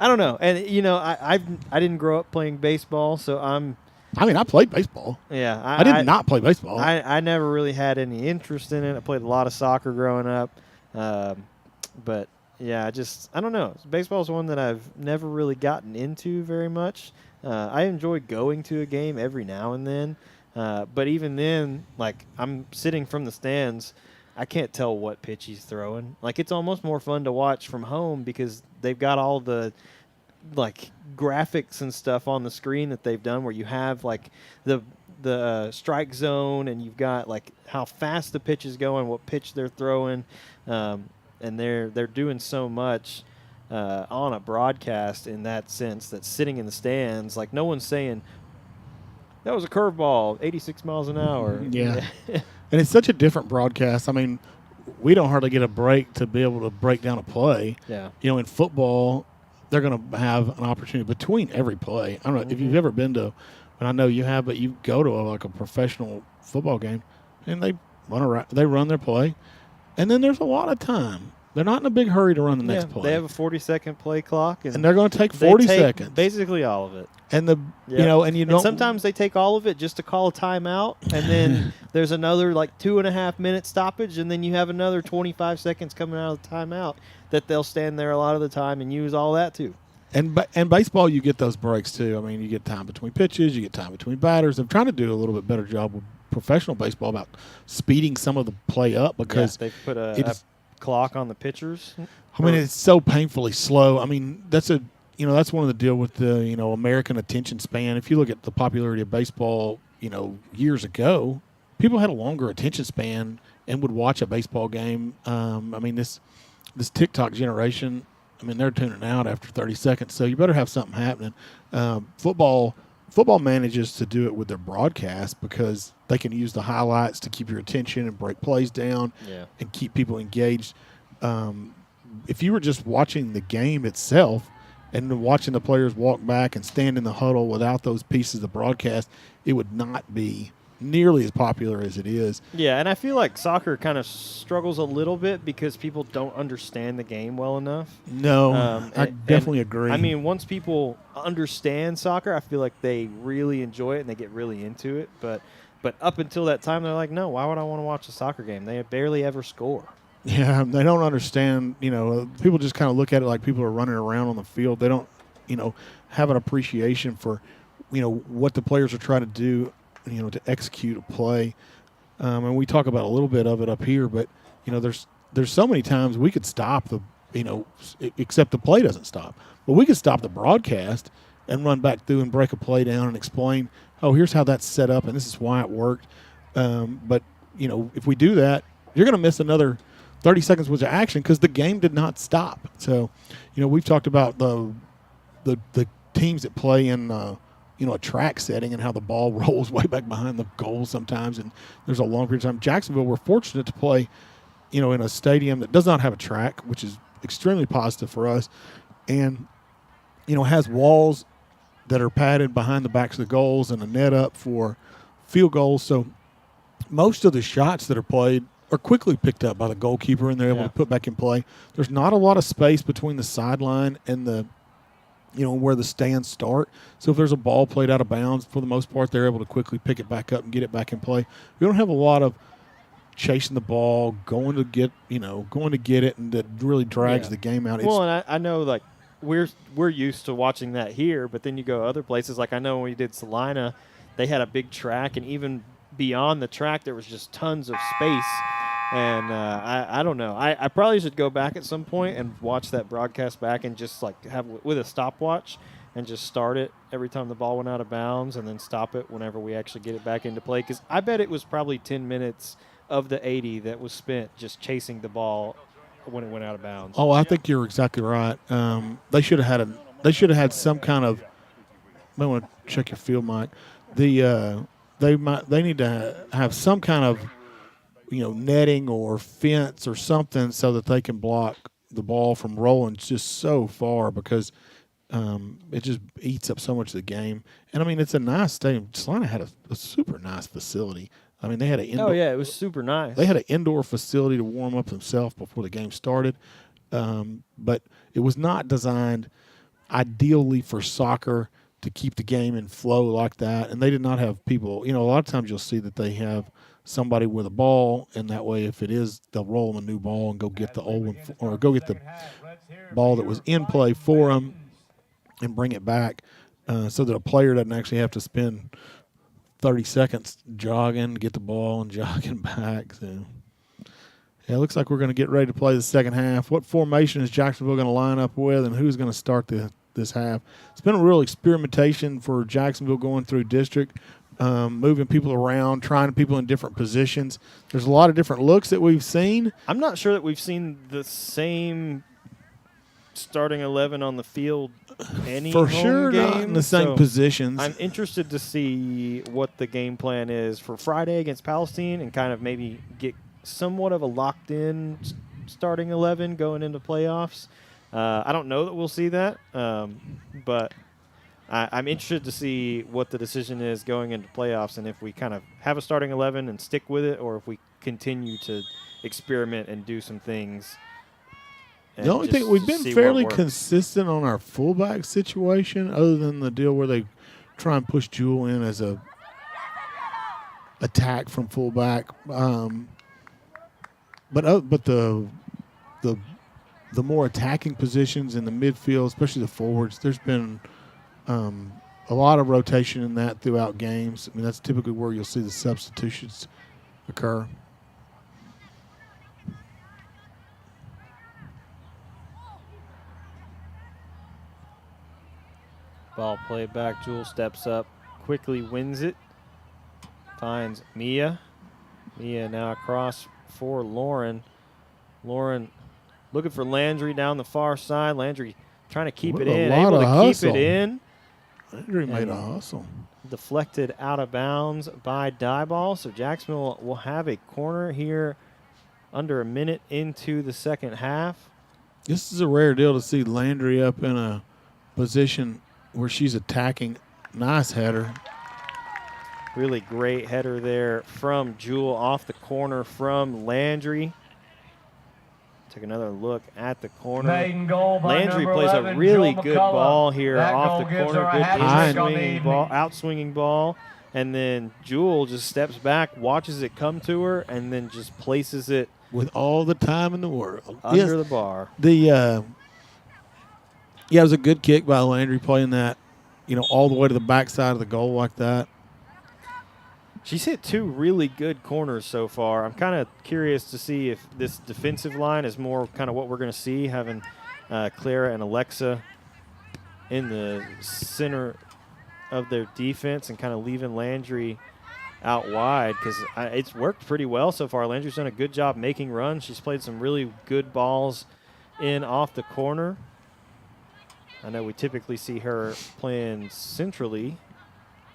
don't know. And I didn't grow up playing baseball, so I played baseball. Yeah, I did not play baseball. I never really had any interest in it. I played a lot of soccer growing up, but yeah, I don't know. Baseball is one that I've never really gotten into very much. I enjoy going to a game every now and then, but even then, like, I'm sitting from the stands, I can't tell what pitch he's throwing. Like, it's almost more fun to watch from home because they've got all the graphics and stuff on the screen that they've done, where you have the strike zone, and you've got how fast the pitch is going, what pitch they're throwing, and they're doing so much on a broadcast in that sense that sitting in the stands, no one's saying that was a curveball, 86 miles an hour. Yeah. And it's such a different broadcast. We don't hardly get a break to be able to break down a play. Yeah. In football, they're going to have an opportunity between every play. I don't know if you've ever been to, and I know you have, but you go to a professional football game, and they run their play, and then there's a lot of time. They're not in a big hurry to run the next play. They have a 40-second play clock, and they're going to take 40 seconds. Basically all of it. And and sometimes they take all of it just to call a timeout, and then there's another 2.5 minute stoppage, and then you have another 25 seconds coming out of the timeout that they'll stand there a lot of the time and use all that too. And baseball, you get those breaks too. You get time between pitches, you get time between batters. I'm trying to do a little bit better job with professional baseball about speeding some of the play up, because they've put a clock on the pitchers. It's so painfully slow. That's that's one of the deal with the, American attention span. If you look at the popularity of baseball, years ago, people had a longer attention span and would watch a baseball game. This TikTok generation, they're tuning out after 30 seconds, so you better have something happening. Football manages to do it with their broadcast because they can use the highlights to keep your attention and break plays down and keep people engaged. If you were just watching the game itself and watching the players walk back and stand in the huddle without those pieces of broadcast, it would not be nearly as popular as it is. Yeah, and I feel like soccer kind of struggles a little bit because people don't understand the game well enough. No, I definitely agree. Once people understand soccer, I feel like they really enjoy it and they get really into it. But up until that time, they're like, no, why would I want to watch a soccer game? They barely ever score. Yeah, they don't understand. People just kind of look at it like people are running around on the field. They don't, have an appreciation for, what the players are trying to do, to execute a play. And we talk about a little bit of it up here, but there's so many times we could stop the, except the play doesn't stop. But we could stop the broadcast and run back through and break a play down and explain, oh, here's how that's set up and this is why it worked. But if we do that, you're going to miss another 30 seconds worth of action because the game did not stop. So, we've talked about the teams that play in a track setting and how the ball rolls way back behind the goal sometimes, and there's a long period of time. Jacksonville, we're fortunate to play, in a stadium that does not have a track, which is extremely positive for us, and has walls that are padded behind the backs of the goals and a net up for field goals. So most of the shots that are played are quickly picked up by the goalkeeper, and they're able to put back in play. There's not a lot of space between the sideline and the, where the stands start. So if there's a ball played out of bounds, for the most part, they're able to quickly pick it back up and get it back in play. We don't have a lot of chasing the ball, going to get it, and that really drags the game out. Well, and I know, like, we're used to watching that here, but then you go other places. Like, I know when we did Salina, they had a big track, and even beyond the track, there was just tons of space. And I don't know. I probably should go back at some point and watch that broadcast back and just like have with a stopwatch and just start it every time the ball went out of bounds and then stop it whenever we actually get it back into play. Because I bet it was probably 10 minutes of the 80 that was spent just chasing the ball when it went out of bounds. Oh, I think you're exactly right. They should have had some kind of. I want to check your field, Mike. They need to have some kind of netting or fence or something so that they can block the ball from rolling just so far because it just eats up so much of the game. And, it's a nice stadium. Salina had a super nice facility. They had an indoor. Oh, yeah, it was super nice. They had an indoor facility to warm up themselves before the game started. But it was not designed ideally for soccer to keep the game in flow like that. And they did not have people. A lot of times you'll see that they have somebody with a ball, and that way if it is, they'll roll them a new ball and go get the old one or go get the ball that was in play for them and bring it back so that a player doesn't actually have to spend 30 seconds jogging to get the ball and jogging back. So, yeah, it looks like we're going to get ready to play the second half. What formation is Jacksonville going to line up with, and who's going to start this half? It's been a real experimentation for Jacksonville going through district. Moving people around, trying people in different positions. There's a lot of different looks that we've seen. I'm not sure that we've seen the same starting 11 on the field any for home sure game, not in the same positions. I'm interested to see what the game plan is for Friday against Palestine and kind of maybe get somewhat of a locked-in starting 11 going into playoffs. I don't know that we'll see that, but I'm interested to see what the decision is going into playoffs and if we kind of have a starting 11 and stick with it or if we continue to experiment and do some things. The only thing, we've been fairly consistent on our fullback situation other than the deal where they try and push Jewel in as a attack from fullback. But the more attacking positions in the midfield, especially the forwards, there's been a lot of rotation in that throughout games. That's typically where you'll see the substitutions occur. Ball played back. Jewel steps up, quickly wins it. Finds Mia. Mia now across for Lauren. Lauren looking for Landry down the far side. Landry trying to keep it in, able to keep it in. Landry made a hustle. Deflected out of bounds by Diboll. So Jacksonville will have a corner here under a minute into the second half. This is a rare deal to see Landry up in a position where she's attacking. Nice header. Really great header there from Jewel off the corner from Landry. Take another look at the corner. Maiden goal by Landry number plays 11, a really Jill good McCullough. ball here That off goal the gives corner. her a Good hat trick on the in-swinging ball, evening. outswinging ball. And then Jewel just steps back, watches it come to her, and then just places it With all the time in the world. under the bar. It was a good kick by Landry playing that, all the way to the backside of the goal like that. She's hit 2 really good corners so far. I'm kind of curious to see if this defensive line is more kind of what we're going to see, having Clara and Alexa in the center of their defense and kind of leaving Landry out wide, because it's worked pretty well so far. Landry's done a good job making runs. She's played some really good balls in off the corner. I know we typically see her playing centrally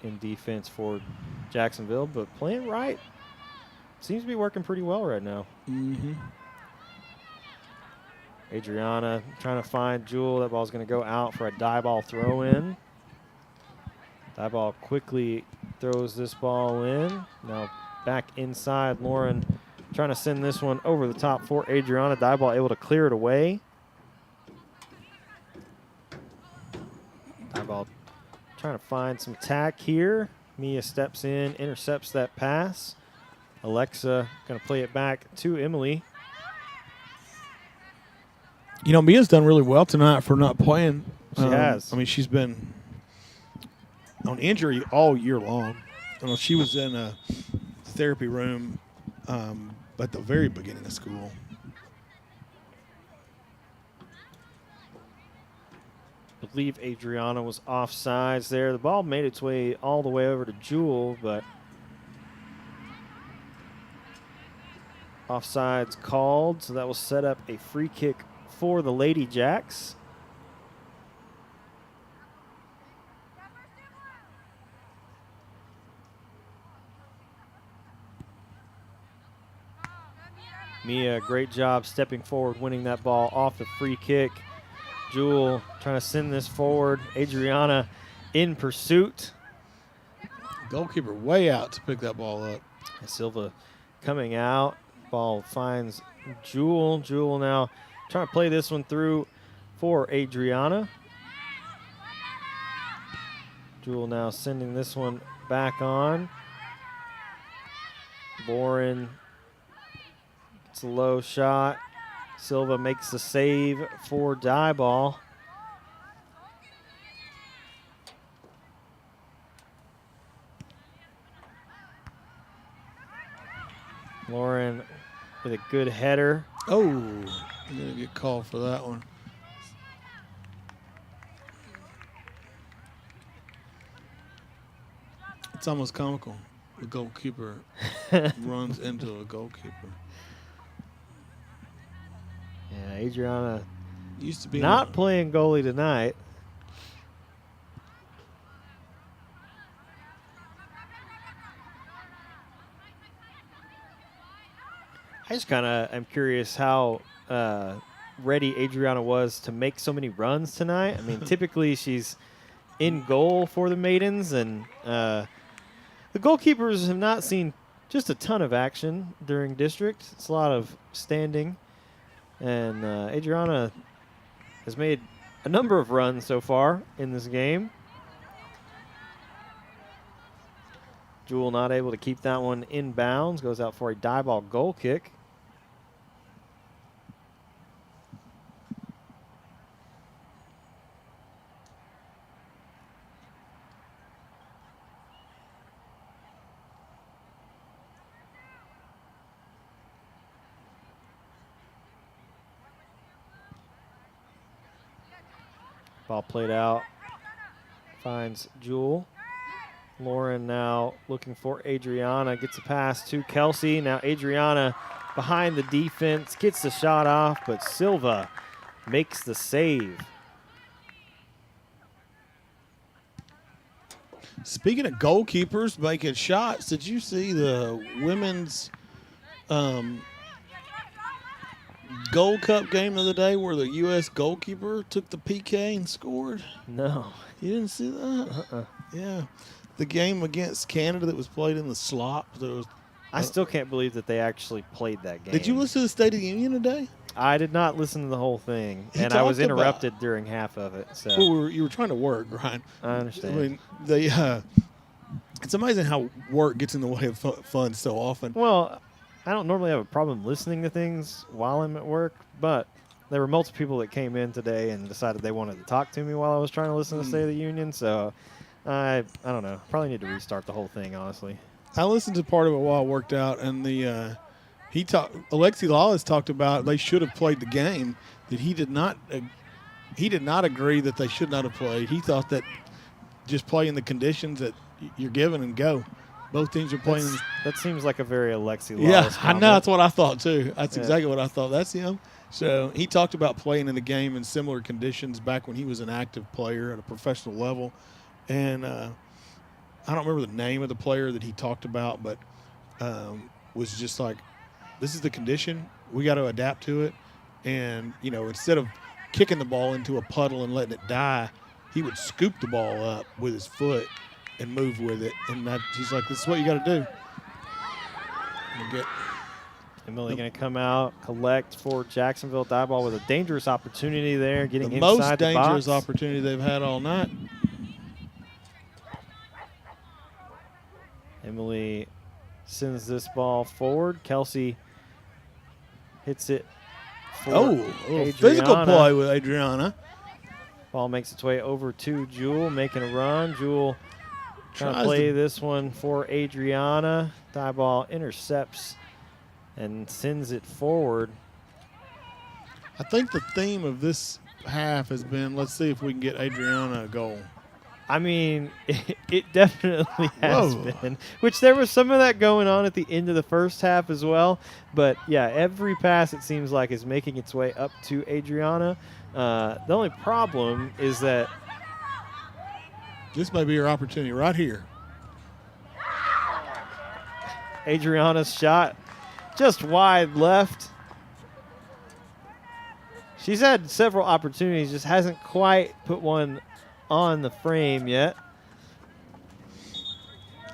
in defense for Jacksonville, but playing right seems to be working pretty well right now. Mm-hmm. Adriana trying to find Jewel. That ball's going to go out for a Diboll throw in. Diboll quickly throws this ball in. Now back inside. Lauren trying to send this one over the top for Adriana. Diboll able to clear it away. Diboll trying to find some tack here. Mia steps in, intercepts that pass. Alexa going to play it back to Emily. Mia's done really well tonight for not playing. She has. She's been on injury all year long. She was in a therapy room at the very beginning of school. I believe Adriana was offsides there. The ball made its way all the way over to Jewel, but offsides called, so that will set up a free kick for the Lady Jacks. Mia, great job stepping forward, winning that ball off the free kick. Jewel trying to send this forward. Adriana in pursuit. Goalkeeper way out to pick that ball up. Silva coming out. Ball finds Jewel. Jewel now trying to play this one through for Adriana. Jewel now sending this one back on. Boren. It's a low shot. Silva makes the save for Diboll. Lauren with a good header. Oh, I'm going to get called for that one. It's almost comical. The goalkeeper runs into a goalkeeper. Yeah, Adriana Used to be not playing goalie tonight. I just kind of am curious how ready Adriana was to make so many runs tonight. I mean, typically she's in goal for the Maidens, and the goalkeepers have not seen just a ton of action during district. It's a lot of standing. And Adriana has made a number of runs so far in this game. Jewel not able to keep that one in bounds. Goes out for a Diboll goal kick. Ball played out. finds Jewel. Lauren now looking for Adriana. Gets a pass to Kelsey. Now Adriana behind the defense. Gets the shot off, but Silva makes the save. Speaking of goalkeepers making shots, did you see the women's Gold Cup game of the day where the U.S. goalkeeper took the PK and scored? No. You didn't see that? Yeah. The game against Canada that was played in the slop. I still can't believe that they actually played that game. Did you listen to the State of the Union today? I did not listen to the whole thing, He and I was talked about- interrupted during half of it. So Well, you were trying to work, Ryan. I understand. I mean, it's amazing how work gets in the way of fun so often. Well, I don't normally have a problem listening to things while I'm at work, but there were multiple people that came in today and decided they wanted to talk to me while I was trying to listen to State of the Union. So I don't know. Probably need to restart the whole thing, honestly. I listened to part of it while I worked out, and Alexi Lawless talked about they should have played the game. That he did not agree that they should not have played. He thought that just play in the conditions that you're given and go. Both teams are playing. That seems like a very Alexi Lawless Yeah, I comment. know. That's what I thought, too. That's exactly what I thought. That's him. So he talked about playing in the game in similar conditions back when he was an active player at a professional level. And I don't remember the name of the player that he talked about, but was just like, this is the condition. We got to adapt to it. And, instead of kicking the ball into a puddle and letting it die, he would scoop the ball up with his foot and move with it. And he's like, this is what you got to do. Emily going to come out, collect for Jacksonville. Diboll with a dangerous opportunity there, getting The inside most the dangerous box. opportunity they've had all night. Emily sends this ball forward. Kelsey hits it for Oh, a little physical Adriana. play with Adriana. Ball makes its way over to Jewel, making a run. Jewel trying to Tries play to- this one for Adriana. Diboll intercepts and sends it forward. I think the theme of this half has been, let's see if we can get Adriana a goal. I mean, it definitely has Whoa. been, which there was some of that going on at the end of the first half as well. But, yeah, every pass, it seems like, is making its way up to Adriana. The only problem is that This may be your opportunity right here. Adriana's shot just wide left. She's had several opportunities, just hasn't quite put one on the frame yet.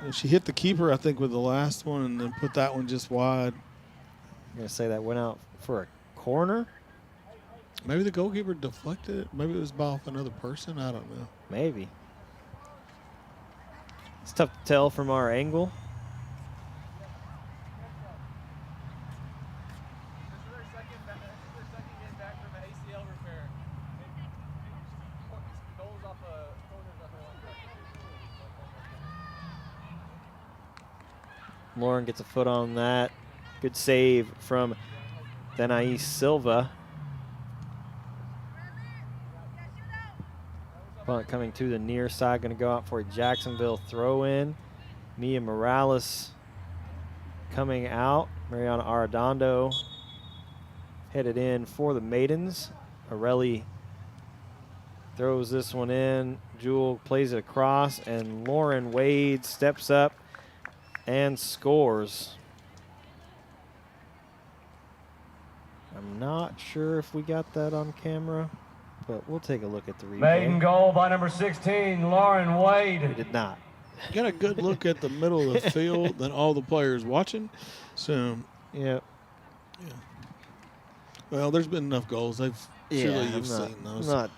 And she hit the keeper, I think, with the last one and then put that one just wide. I'm going to say that went out for a corner. Maybe the goalkeeper deflected it. Maybe it was off another person. I don't know. Maybe. It's tough to tell from our angle. Lauren gets a foot on that. Good save from Denais Silva. Punt coming to the near side, going to go out for a Jacksonville throw-in. Mia Morales coming out. Mariana Arredondo headed in for the Maidens. Arelli throws this one in. Jewel plays it across, and Lauren Wade steps up and scores. I'm not sure if we got that on camera, but we'll take a look at the replay. Maiden goal by number 16, Lauren We Wade. did not. You got a good look at the middle of the field and all the players watching. So, Yeah. well, there's been enough goals. Surely I'm you've not, seen those. I'm not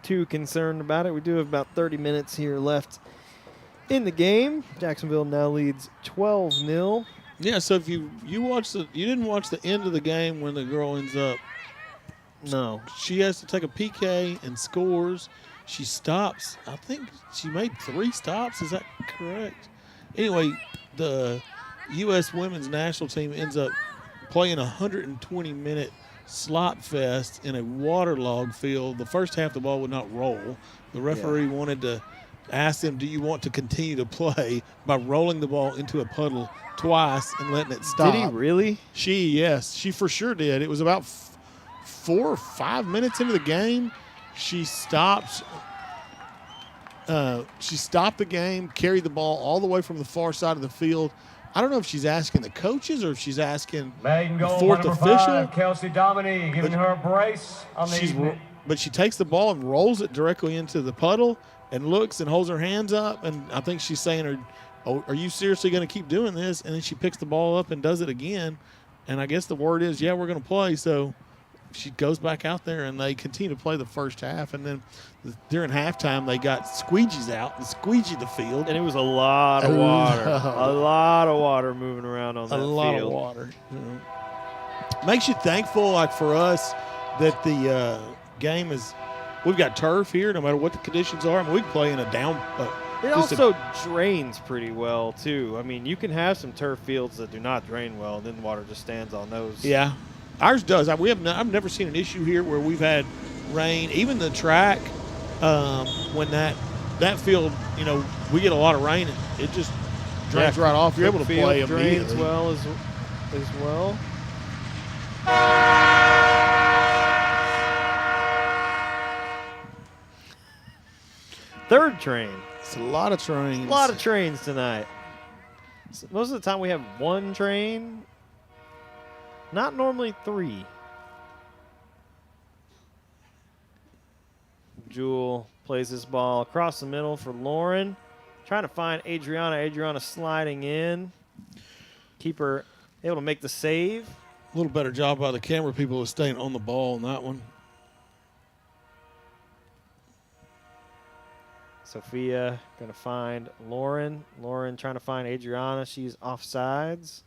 too concerned about it. We do have about 30 minutes here left in the game. Jacksonville now leads 12-0. Yeah, so if you didn't watch the end of the game when the girl ends up, No. she has to take a PK and scores. She stops. I think she made 3 stops. Is that correct? Anyway, the U.S. women's national team ends up playing a 120-minute slop fest in a waterlogged field. The first half, the ball would not roll. The referee wanted to asked them, do you want to continue to play by rolling the ball into a puddle twice and letting it stop. Did he really? Yes, she for sure did. It was about 4 or 5 minutes into the game. She stopped the game, carried the ball all the way from the far side of the field. I don't know if she's asking the coaches or if she's asking Maiden the goal, fourth number official. 5, Kelsey Dominique, giving her a brace on the evening. But she takes the ball and rolls it directly into the puddle and looks and holds her hands up. And I think she's saying, are you seriously going to keep doing this? And then she picks the ball up and does it again. And I guess the word is, yeah, we're going to play. So she goes back out there, and they continue to play the first half. And then during halftime, they got squeegees out and squeegeed the field. And it was a lot of water. A lot of water moving around on that field. A lot of water. Makes you thankful, like for us, that the game is – we've got turf here no matter what the conditions are. I mean, we can play in a down it also drains pretty well, too. I mean, you can have some turf fields that do not drain well, and then water just stands on those. Yeah. Ours does. I've never seen an issue here where we've had rain. Even the track, when that field, we get a lot of rain, it just drains right off. You're able to play immediately. Drains well as well. Third train. It's a lot of trains. A lot of trains tonight. Most of the time we have one train. Not normally 3. Jewel plays this ball across the middle for Lauren. Trying to find Adriana. Adriana sliding in. Keeper able to make the save. A little better job by the camera people of staying on the ball on that one. Sophia going to find Lauren. Lauren trying to find Adriana. She's offsides.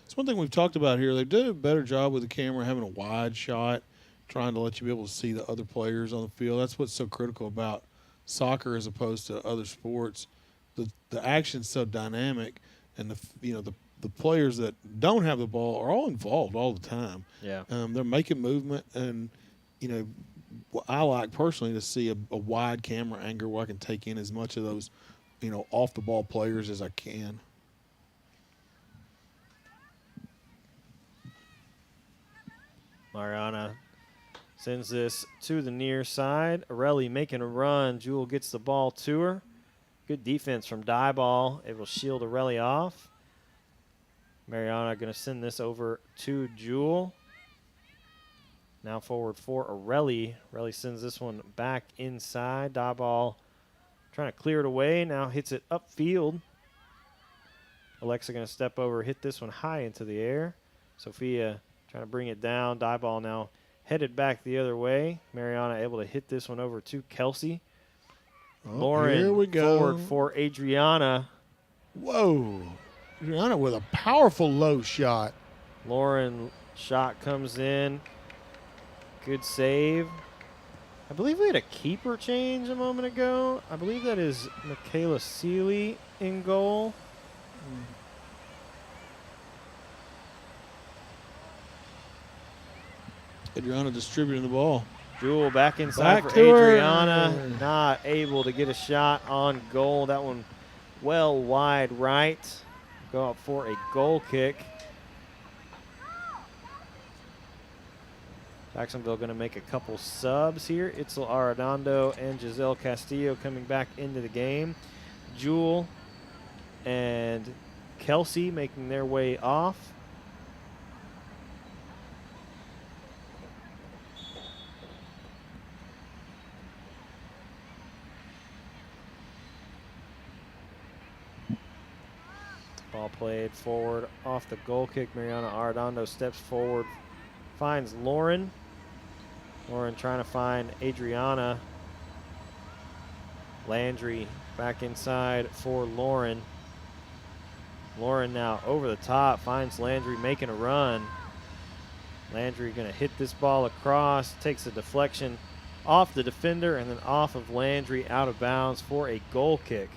It's one thing we've talked about here. They did a better job with the camera having a wide shot, trying to let you be able to see the other players on the field. That's what's so critical about soccer as opposed to other sports. The action's so dynamic, and the players that don't have the ball are all involved all the time. Yeah, they're making movement, and I like personally to see a wide camera angle where I can take in as much of those, off the ball players as I can. Mariana sends this to the near side. Arelli making a run. Jewel gets the ball to her. Good defense from Diboll. It will shield Arelli off. Mariana going to send this over to Jewel. Now forward for Arelli. Arelli sends this one back inside. Diboll trying to clear it away. Now hits it upfield. Alexa going to step over, hit this one high into the air. Sophia trying to bring it down. Diboll now headed back the other way. Mariana able to hit this one over to Kelsey. Lauren here we go. Forward for Adriana. Whoa. Adriana with a powerful low shot. Lauren shot comes in. Good save. I believe we had a keeper change a moment ago. I believe that is Michaela Seeley in goal. Adriana distributing the ball. Jewel back inside for Adriana. Not able to get a shot on goal. That one well wide right. Go up for a goal kick. Jacksonville going to make a couple subs here. Itzel Arredondo and Giselle Castillo coming back into the game. Jewel and Kelsey making their way off. Ball played forward off the goal kick. Mariana Arredondo steps forward, finds Lauren. Lauren trying to find Adriana. Landry back inside for Lauren. Lauren now over the top, finds Landry making a run. Landry going to hit this ball across, takes a deflection off the defender and then off of Landry out of bounds for a goal kick.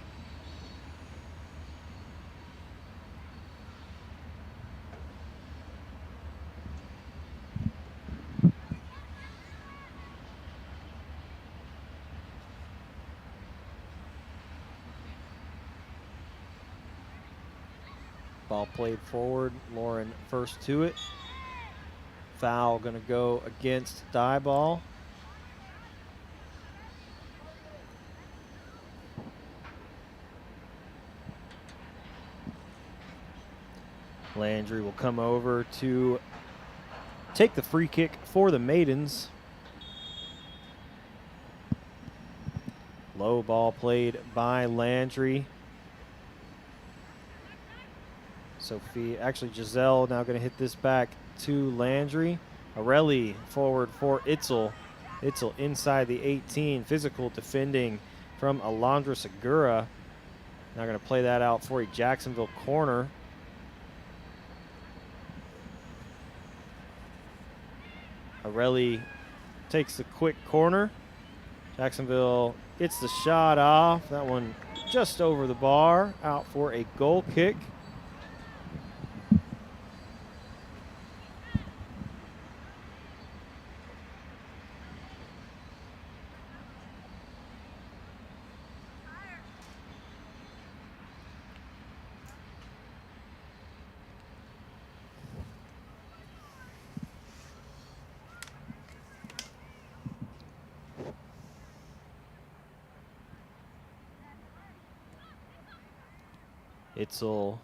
Ball played forward. Lauren first to it. Foul going to go against Diboll. Landry will come over to take the free kick for the Maidens. Low ball played by Landry. Giselle now going to hit this back to Landry. Arelli forward for Itzel. Itzel inside the 18. Physical defending from Alondra Segura. Now going to play that out for a Jacksonville corner. Arelli takes the quick corner. Jacksonville gets the shot off. That one just over the bar, out for a goal kick. Itzel.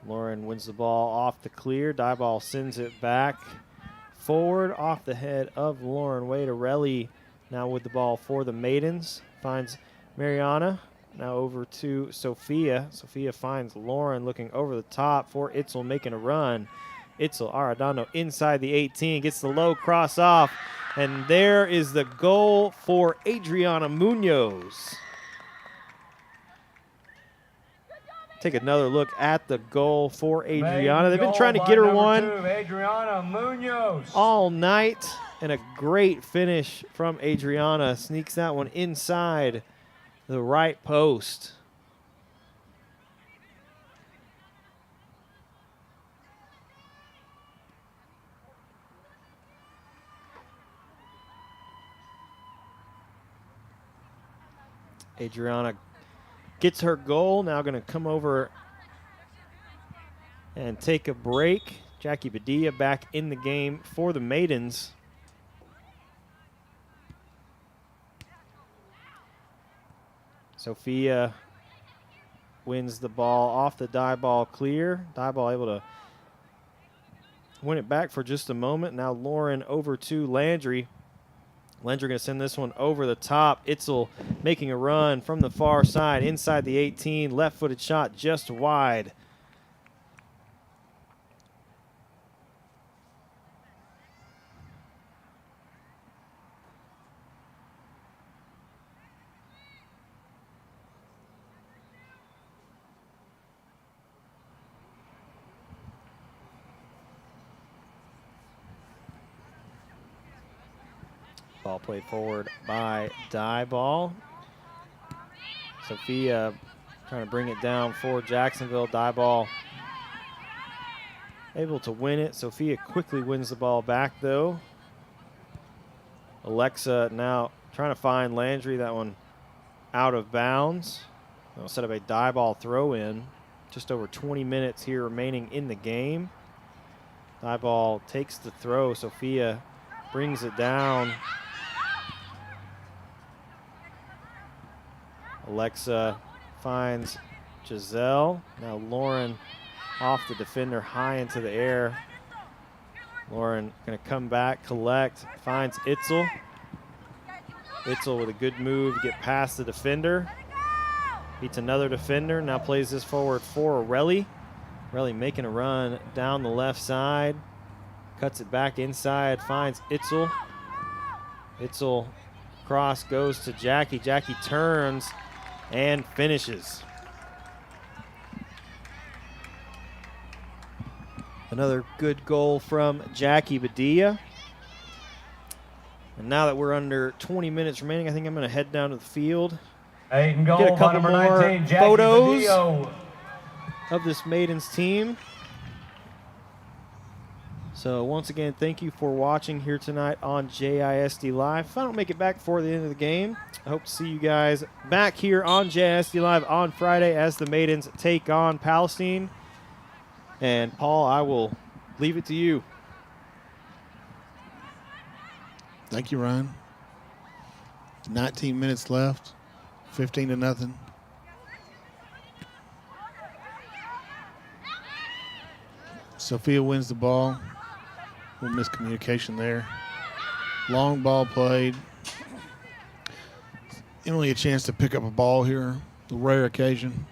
Lauren wins the ball off the clear. Diboll sends it back forward off the head of Lauren Wade. Arelli now with the ball for the Maidens. Finds Mariana. Now over to Sophia. Sophia finds Lauren looking over the top for Itzel making a run. Itzel Arredondo inside the 18. Gets the low cross off. And there is the goal for Adriana Munoz. Take another look at the goal for Adriana. They've been trying to get her one Adriana Munoz. all night. And a great finish from Adriana. Sneaks that one inside the right post. Adriana gets her goal. Now going to come over and take a break. Jackie Padilla back in the game for the Maidens. Sophia wins the ball off the Diboll clear. Diboll able to win it back for just a moment. Now Lauren over to Landry. Landry going to send this one over the top. Itzel making a run from the far side inside the 18. Left-footed shot just wide. Ball played forward by Diboll. Sophia trying to bring it down for Jacksonville. Diboll able to win it. Sophia quickly wins the ball back, though. Alexa now trying to find Landry. That one out of bounds. They'll set up a Diboll throw-in. Just over 20 minutes here remaining in the game. Diboll takes the throw. Sophia brings it down. Alexa finds Giselle. Now Lauren off the defender, high into the air. Lauren going to come back, collect, finds Itzel. Itzel with a good move to get past the defender. Beats another defender, now plays this forward for Arelli. Arelli making a run down the left side. Cuts it back inside, finds Itzel. Itzel cross goes to Jackie. Jackie turns and finishes. Another good goal from Jackie Padilla. And now that we're under 20 minutes remaining, I think I'm going to head down to the field. Aiden goal Get a couple number more 19, Jackie photos Padilla. of this Maidens team. So once again, thank you for watching here tonight on JISD Live. If I don't make it back before the end of the game, I hope to see you guys back here on JISD Live on Friday as the Maidens take on Palestine. And Paul, I will leave it to you. Thank you, Ryan. 19 minutes left, 15-0. Sophia wins the ball. Little miscommunication there. Long ball played. Emily a chance to pick up a ball here, a rare occasion.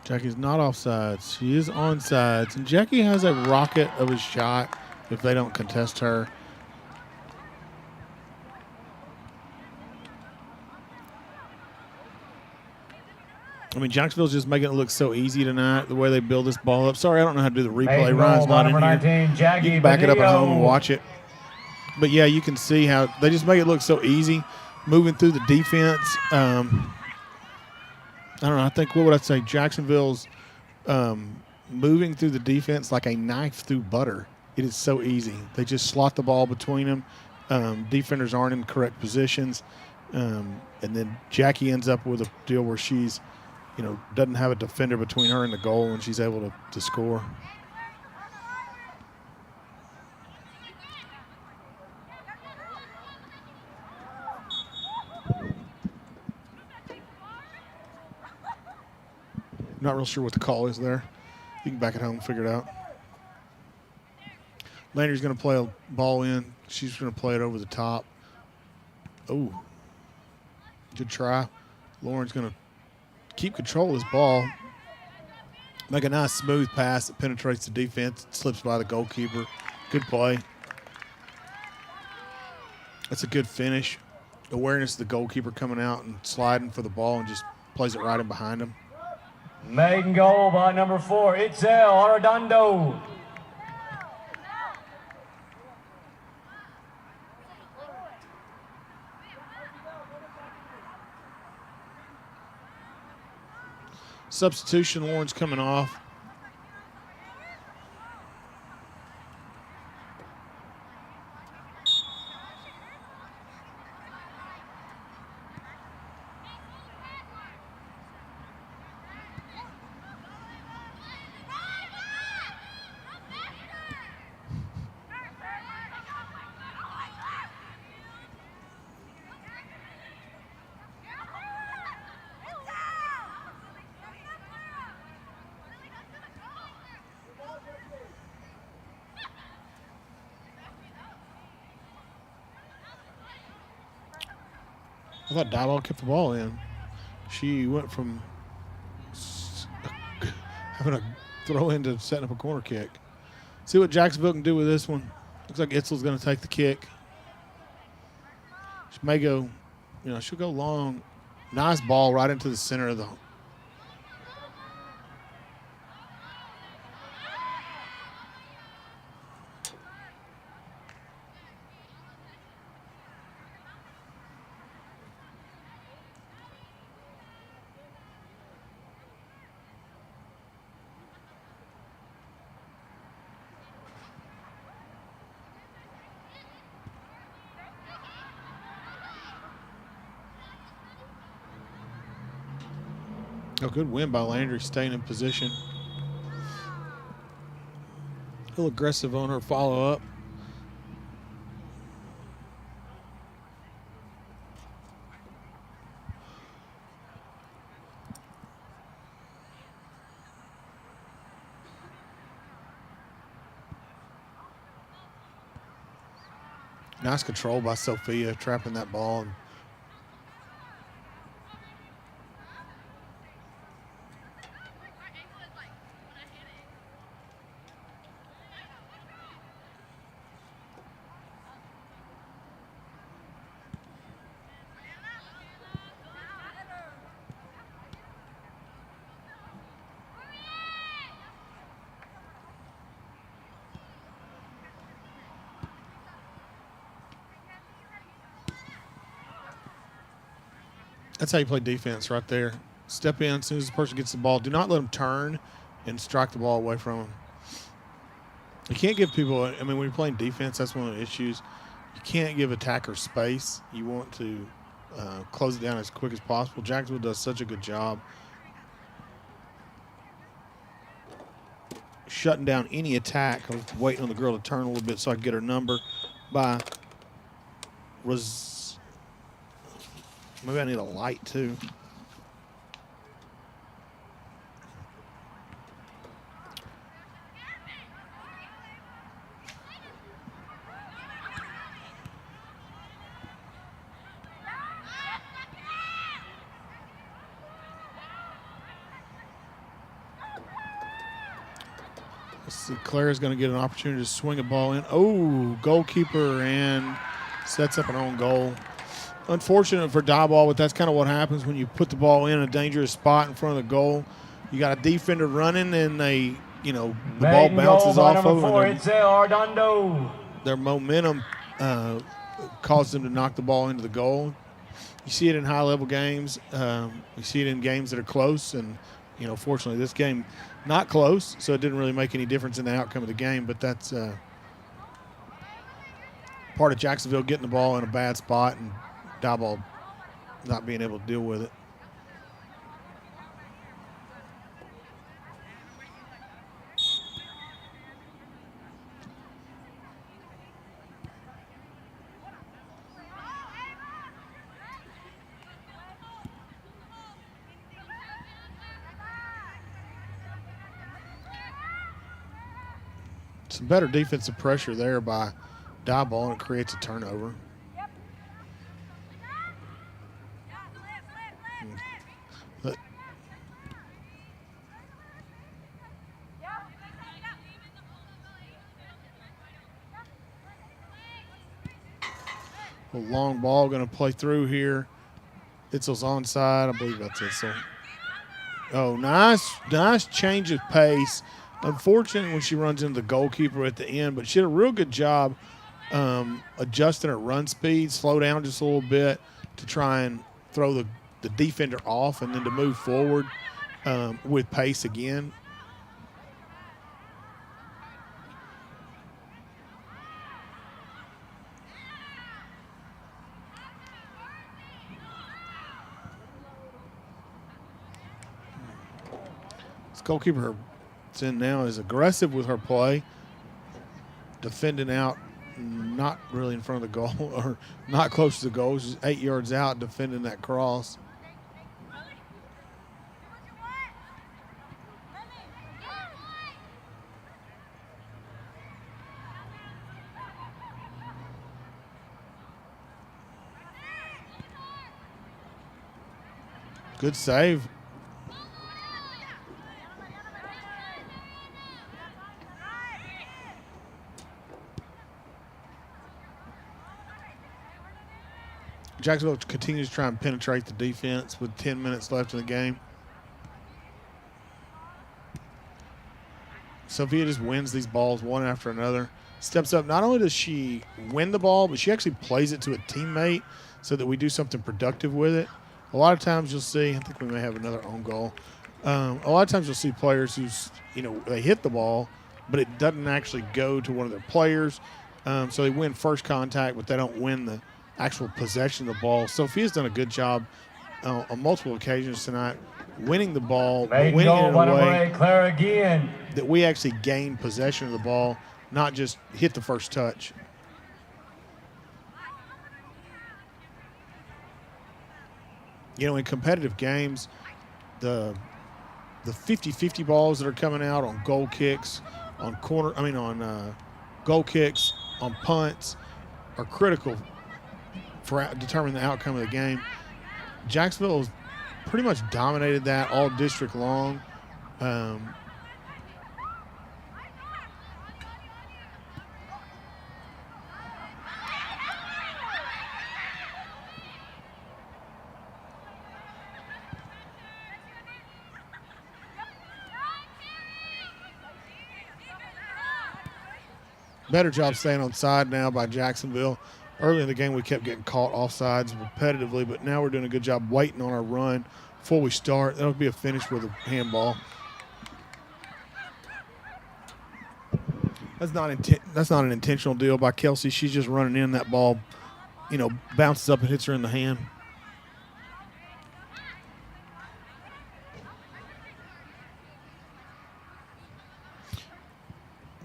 Jackie's not offsides. She is onsides. And Jackie has a rocket of a shot if they don't contest her. I mean, Jacksonville's just making it look so easy tonight, the way they build this ball up. Sorry, I don't know how to do the replay. Ryan's not in here. 19, Jackie You can back it up at home and Bonillo. watch it. But, yeah, you can see how they just make it look so easy, moving through the defense. I don't know. I think, what would I say? Jacksonville's moving through the defense like a knife through butter. It is so easy. They just slot the ball between them. Defenders aren't in correct positions. And then Jackie ends up with a deal where she's, doesn't have a defender between her and the goal, and she's able to score. Not real sure what the call is there. You can back it home and figure it out. Landry's going to play a ball in. She's going to play it over the top. Oh, good try. Lauren's going to keep control of this ball. Make a nice smooth pass that penetrates the defense. It slips by the goalkeeper. Good play. That's a good finish. Awareness of the goalkeeper coming out and sliding for the ball and just plays it right in behind him. Maiden goal by number 4, Itzel Arredondo. Substitution, Lauren's coming off. I thought Diboll kept the ball in. She went from having a throw in to setting up a corner kick. See what Jacksonville can do with this one. Looks like Itzel's going to take the kick. She may go, she'll go long. Nice ball right into the center of the. A good win by Landry, staying in position. A little aggressive on her follow-up. Nice control by Sophia, trapping that ball. That's how you play defense right there. Step in as soon as the person gets the ball. Do not let them turn and strike the ball away from them. You can't give people – I mean, when you're playing defense, that's one of the issues. You can't give attackers space. You want to close it down as quick as possible. Jacksonville does such a good job shutting down any attack. I was waiting on the girl to turn a little bit so I could get her number by maybe I need a light too. Let's see, Claire's going to get an opportunity to swing a ball in. Oh, goalkeeper, and sets up an own goal. Unfortunate for Diboll, but that's kind of what happens when you put the ball in a dangerous spot in front of the goal. You got a defender running, and the ball bounces off of them. Their momentum caused them to knock the ball into the goal. You see it in high-level games. You see it in games that are close, and fortunately, this game not close, so it didn't really make any difference in the outcome of the game. But that's part of Jacksonville getting the ball in a bad spot and Diboll not being able to deal with it. Some better defensive pressure there by Diboll, and it creates a turnover. A long ball going to play through here. Itzel's onside. I believe that's Itzel. Oh, nice change of pace. Unfortunate when she runs into the goalkeeper at the end, but she did a real good job adjusting her run speed, slow down just a little bit to try and throw the defender off and then to move forward with pace again. This goalkeeper that's in now is aggressive with her play, defending out, not really in front of the goal or not close to the goal. She's 8 yards out defending that cross. Good save. Jacksonville continues to try and penetrate the defense with 10 minutes left in the game. Sophia just wins these balls one after another. Steps up. Not only does she win the ball, but she actually plays it to a teammate so that we do something productive with it. A lot of times you'll see, I think we may have another own goal. A lot of times you'll see players who's, they hit the ball, but it doesn't actually go to one of their players. So they win first contact, but they don't win the actual possession of the ball. Sophia's done a good job on multiple occasions tonight, winning the ball, but winning it in a way that we actually gain possession of the ball, not just hit the first touch. In competitive games, the 50-50 balls that are coming out on goal kicks, on goal kicks, on punts are critical for determining the outcome of the game. Jacksonville has pretty much dominated that all district long. Better job staying on side now by Jacksonville. Early in the game, we kept getting caught offsides repetitively, but now we're doing a good job waiting on our run before we start. That'll be a finish with a handball. That's not an intentional deal by Kelsey. She's just running in. That ball, bounces up and hits her in the hand.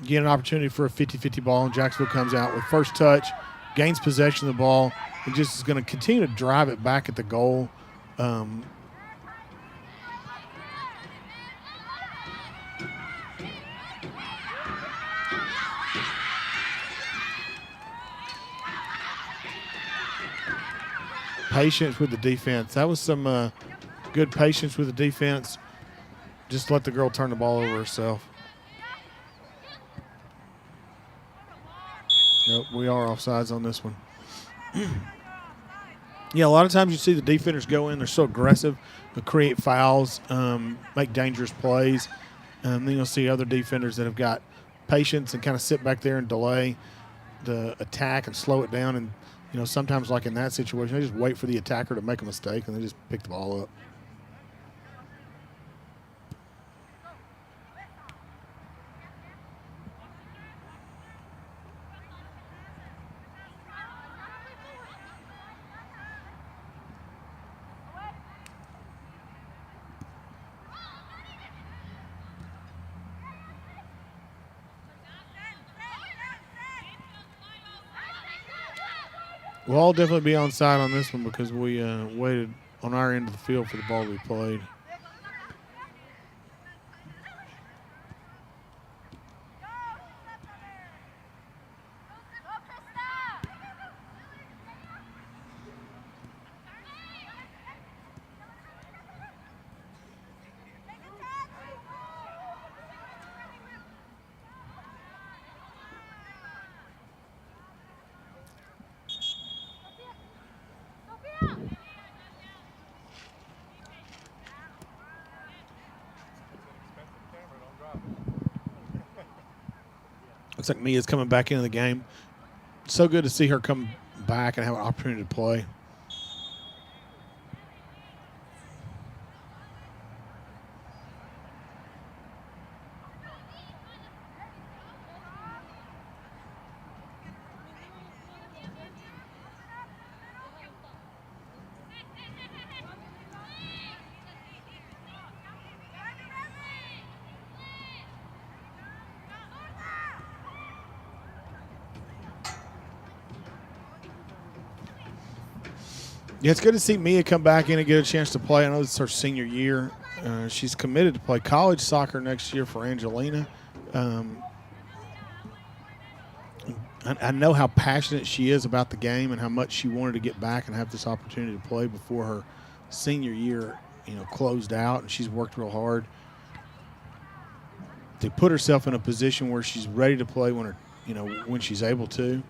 Get an opportunity for a 50-50 ball, and Jacksonville comes out with first touch, gains possession of the ball, and just is going to continue to drive it back at the goal. Patience with the defense. That was some good patience with the defense. Just let the girl turn the ball over herself. Nope, we are offsides on this one. Yeah, a lot of times you see the defenders go in. They're so aggressive. They create fouls, make dangerous plays. Then you'll see other defenders that have got patience and kind of sit back there and delay the attack and slow it down. And, sometimes like in that situation, they just wait for the attacker to make a mistake and they just pick the ball up. We'll all definitely be on side on this one because we waited on our end of the field for the ball to be played. Looks like Mia's coming back into the game. So good to see her come back and have an opportunity to play. Yeah, it's good to see Mia come back in and get a chance to play. I know it's her senior year. She's committed to play college soccer next year for Angelina. I know how passionate she is about the game and how much she wanted to get back and have this opportunity to play before her senior year, closed out. And she's worked real hard to put herself in a position where she's ready to play when she's able to.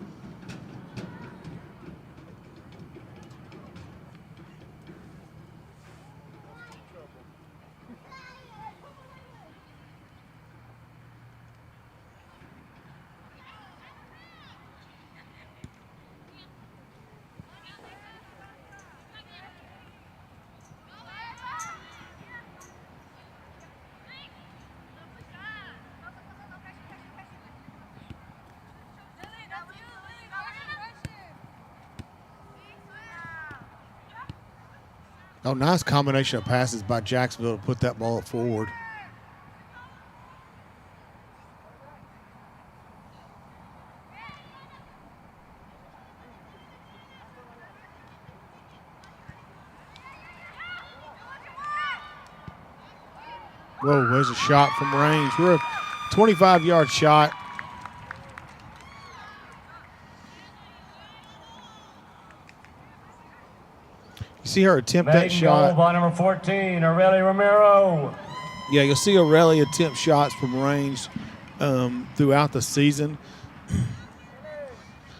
Oh, nice combination of passes by Jacksonville to put that ball forward. Whoa, there's a shot from range. We're a 25-yard shot. You see her attempt that shot. Goal by number 14, Aurelia Romero. Yeah, you'll see Aurelia attempt shots from range throughout the season.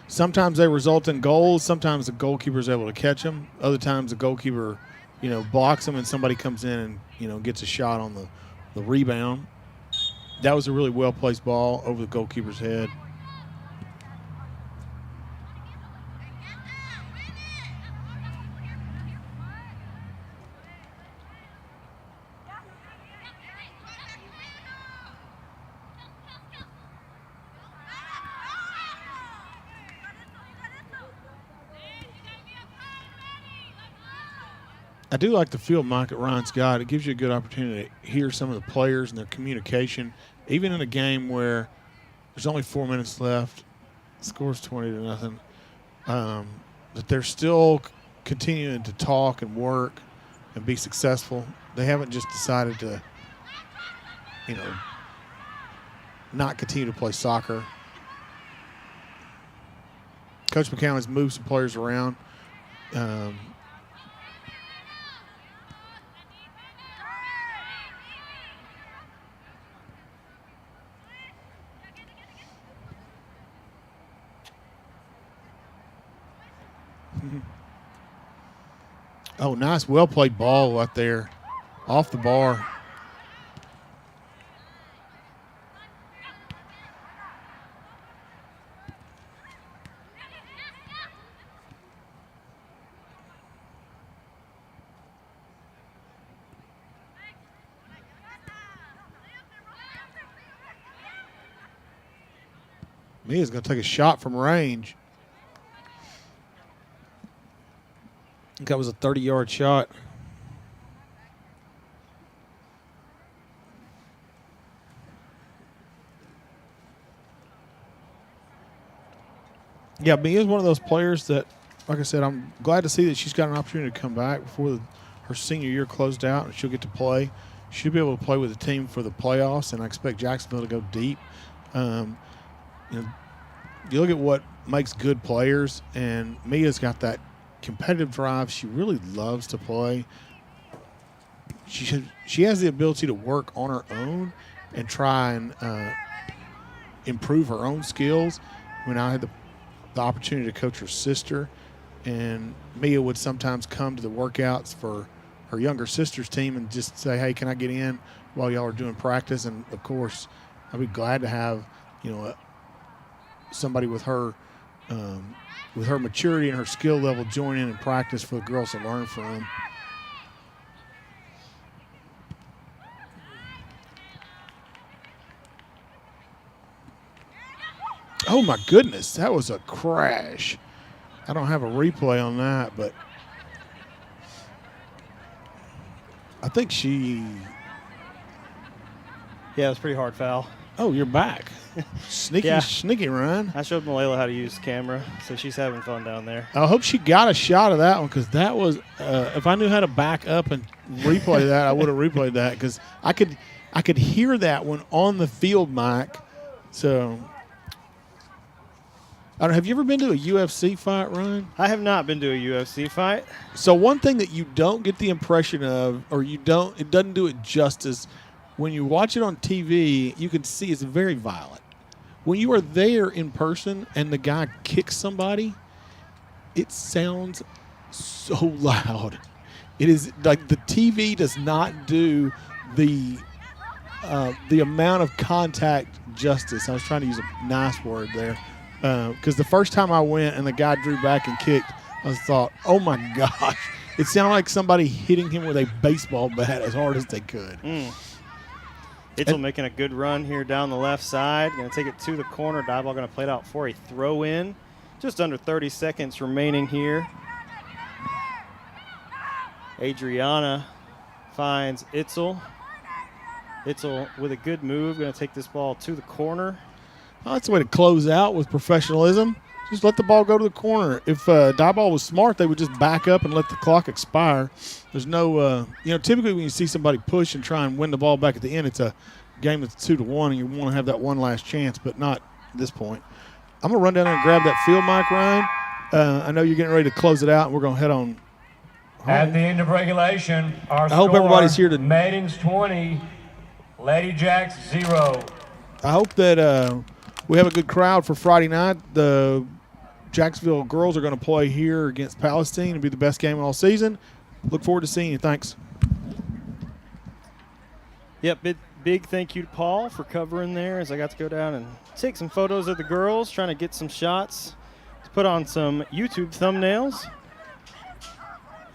Sometimes they result in goals. Sometimes the goalkeeper is able to catch them. Other times the goalkeeper, blocks them and somebody comes in and, gets a shot on the rebound. That was a really well-placed ball over the goalkeeper's head. I do like the field mic at Ryan Scott. It gives you a good opportunity to hear some of the players and their communication, even in a game where there's only 4 minutes left, score's 20-0, that they're still continuing to talk and work and be successful. They haven't just decided to, not continue to play soccer. Coach McCown has moved some players around. Oh, nice, well-played ball out there off the bar. Mia's going to take a shot from range. I think that was a 30-yard shot. Yeah, Mia's one of those players that, like I said, I'm glad to see that she's got an opportunity to come back before her senior year closed out, and she'll get to play. She'll be able to play with the team for the playoffs, and I expect Jacksonville to go deep. You look at what makes good players, and Mia's got that competitive drive. She really loves to play. She has the ability to work on her own and try and improve her own skills. When I had the opportunity to coach her sister, and Mia would sometimes come to the workouts for her younger sister's team and just say, hey, can I get in while y'all are doing practice? And, of course, I'd be glad to have, somebody with her maturity and her skill level join in and practice for the girls to learn from. Oh, my goodness, that was a crash. I don't have a replay on that, but I think Yeah, it was a pretty hard foul. Oh, you're back. Sneaky, Ryan. I showed Malayla how to use the camera, so she's having fun down there. I hope she got a shot of that one, because that was if I knew how to back up and replay that, I would have replayed that, because I could hear that one on the field mic. So, I don't. Have you ever been to a UFC fight, Ryan? I have not been to a UFC fight. So one thing that you don't get the impression of, or it doesn't do it justice. When you watch it on TV, you can see it's very violent. When you are there in person and the guy kicks somebody, it sounds so loud. It is like the TV does not do the amount of contact justice. I was trying to use a nice word there, because the first time I went and the guy drew back and kicked, I thought, oh my gosh. It sounded like somebody hitting him with a baseball bat as hard as they could. Itzel making a good run here down the left side. Going to take it to the corner. Diboll going to play it out for a throw in. Just under 30 seconds remaining here. Adriana finds Itzel. Itzel with a good move. Going to take this ball to the corner. Well, that's the way to close out with professionalism. Just let the ball go to the corner. If Diboll was smart, they would just back up and let the clock expire. There's no, typically when you see somebody push and try and win the ball back at the end, it's a game that's 2-1, and you want to have that one last chance, but not at this point. I'm going to run down there and grab that field mic, Ryan. I know you're getting ready to close it out, and we're going to head on home. At the end of regulation, our I hope everybody's here to. Maidens 20, Lady Jacks 0. I hope that we have a good crowd for Friday night. The Jacksonville girls are going to play here against Palestine and be the best game all season. Look forward to seeing you. Thanks. Yep, big thank you to Paul for covering there, as I got to go down and take some photos of the girls, trying to get some shots to put on some YouTube thumbnails.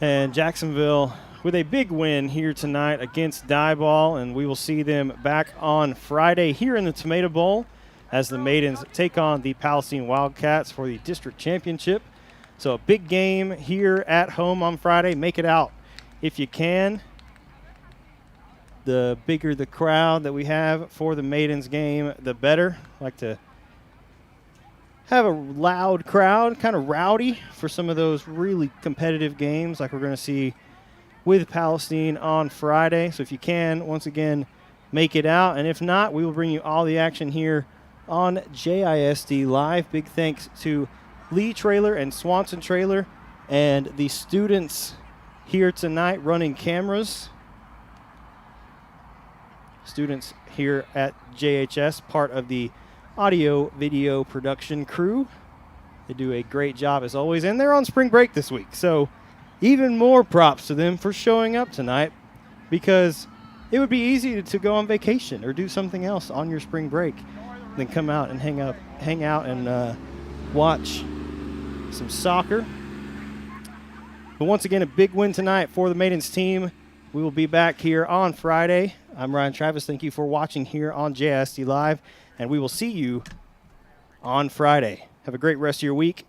And Jacksonville with a big win here tonight against Diboll, and we will see them back on Friday here in the Tomato Bowl as the Maidens take on the Palestine Wildcats for the district championship. So a big game here at home on Friday. Make it out if you can. The bigger the crowd that we have for the maidens game, the better. Like to have a loud crowd, kind of rowdy for some of those really competitive games like we're going to see with Palestine on Friday. So if you can, once again, make it out. And if not, we will bring you all the action here on JISD Live. Big thanks to Lee Trailer and Swanson Trailer and the students here tonight running cameras. Students here at JHS, part of the audio video production crew. They do a great job as always, and they're on spring break this week. So even more props to them for showing up tonight, because it would be easy to go on vacation or do something else on your spring break than come out and hang out and watch some soccer. But once again, a big win tonight for the maidens team. We will be back here on Friday. I'm Ryan Travis. Thank you for watching here on JSD Live, and we will see you on Friday. Have a great rest of your week.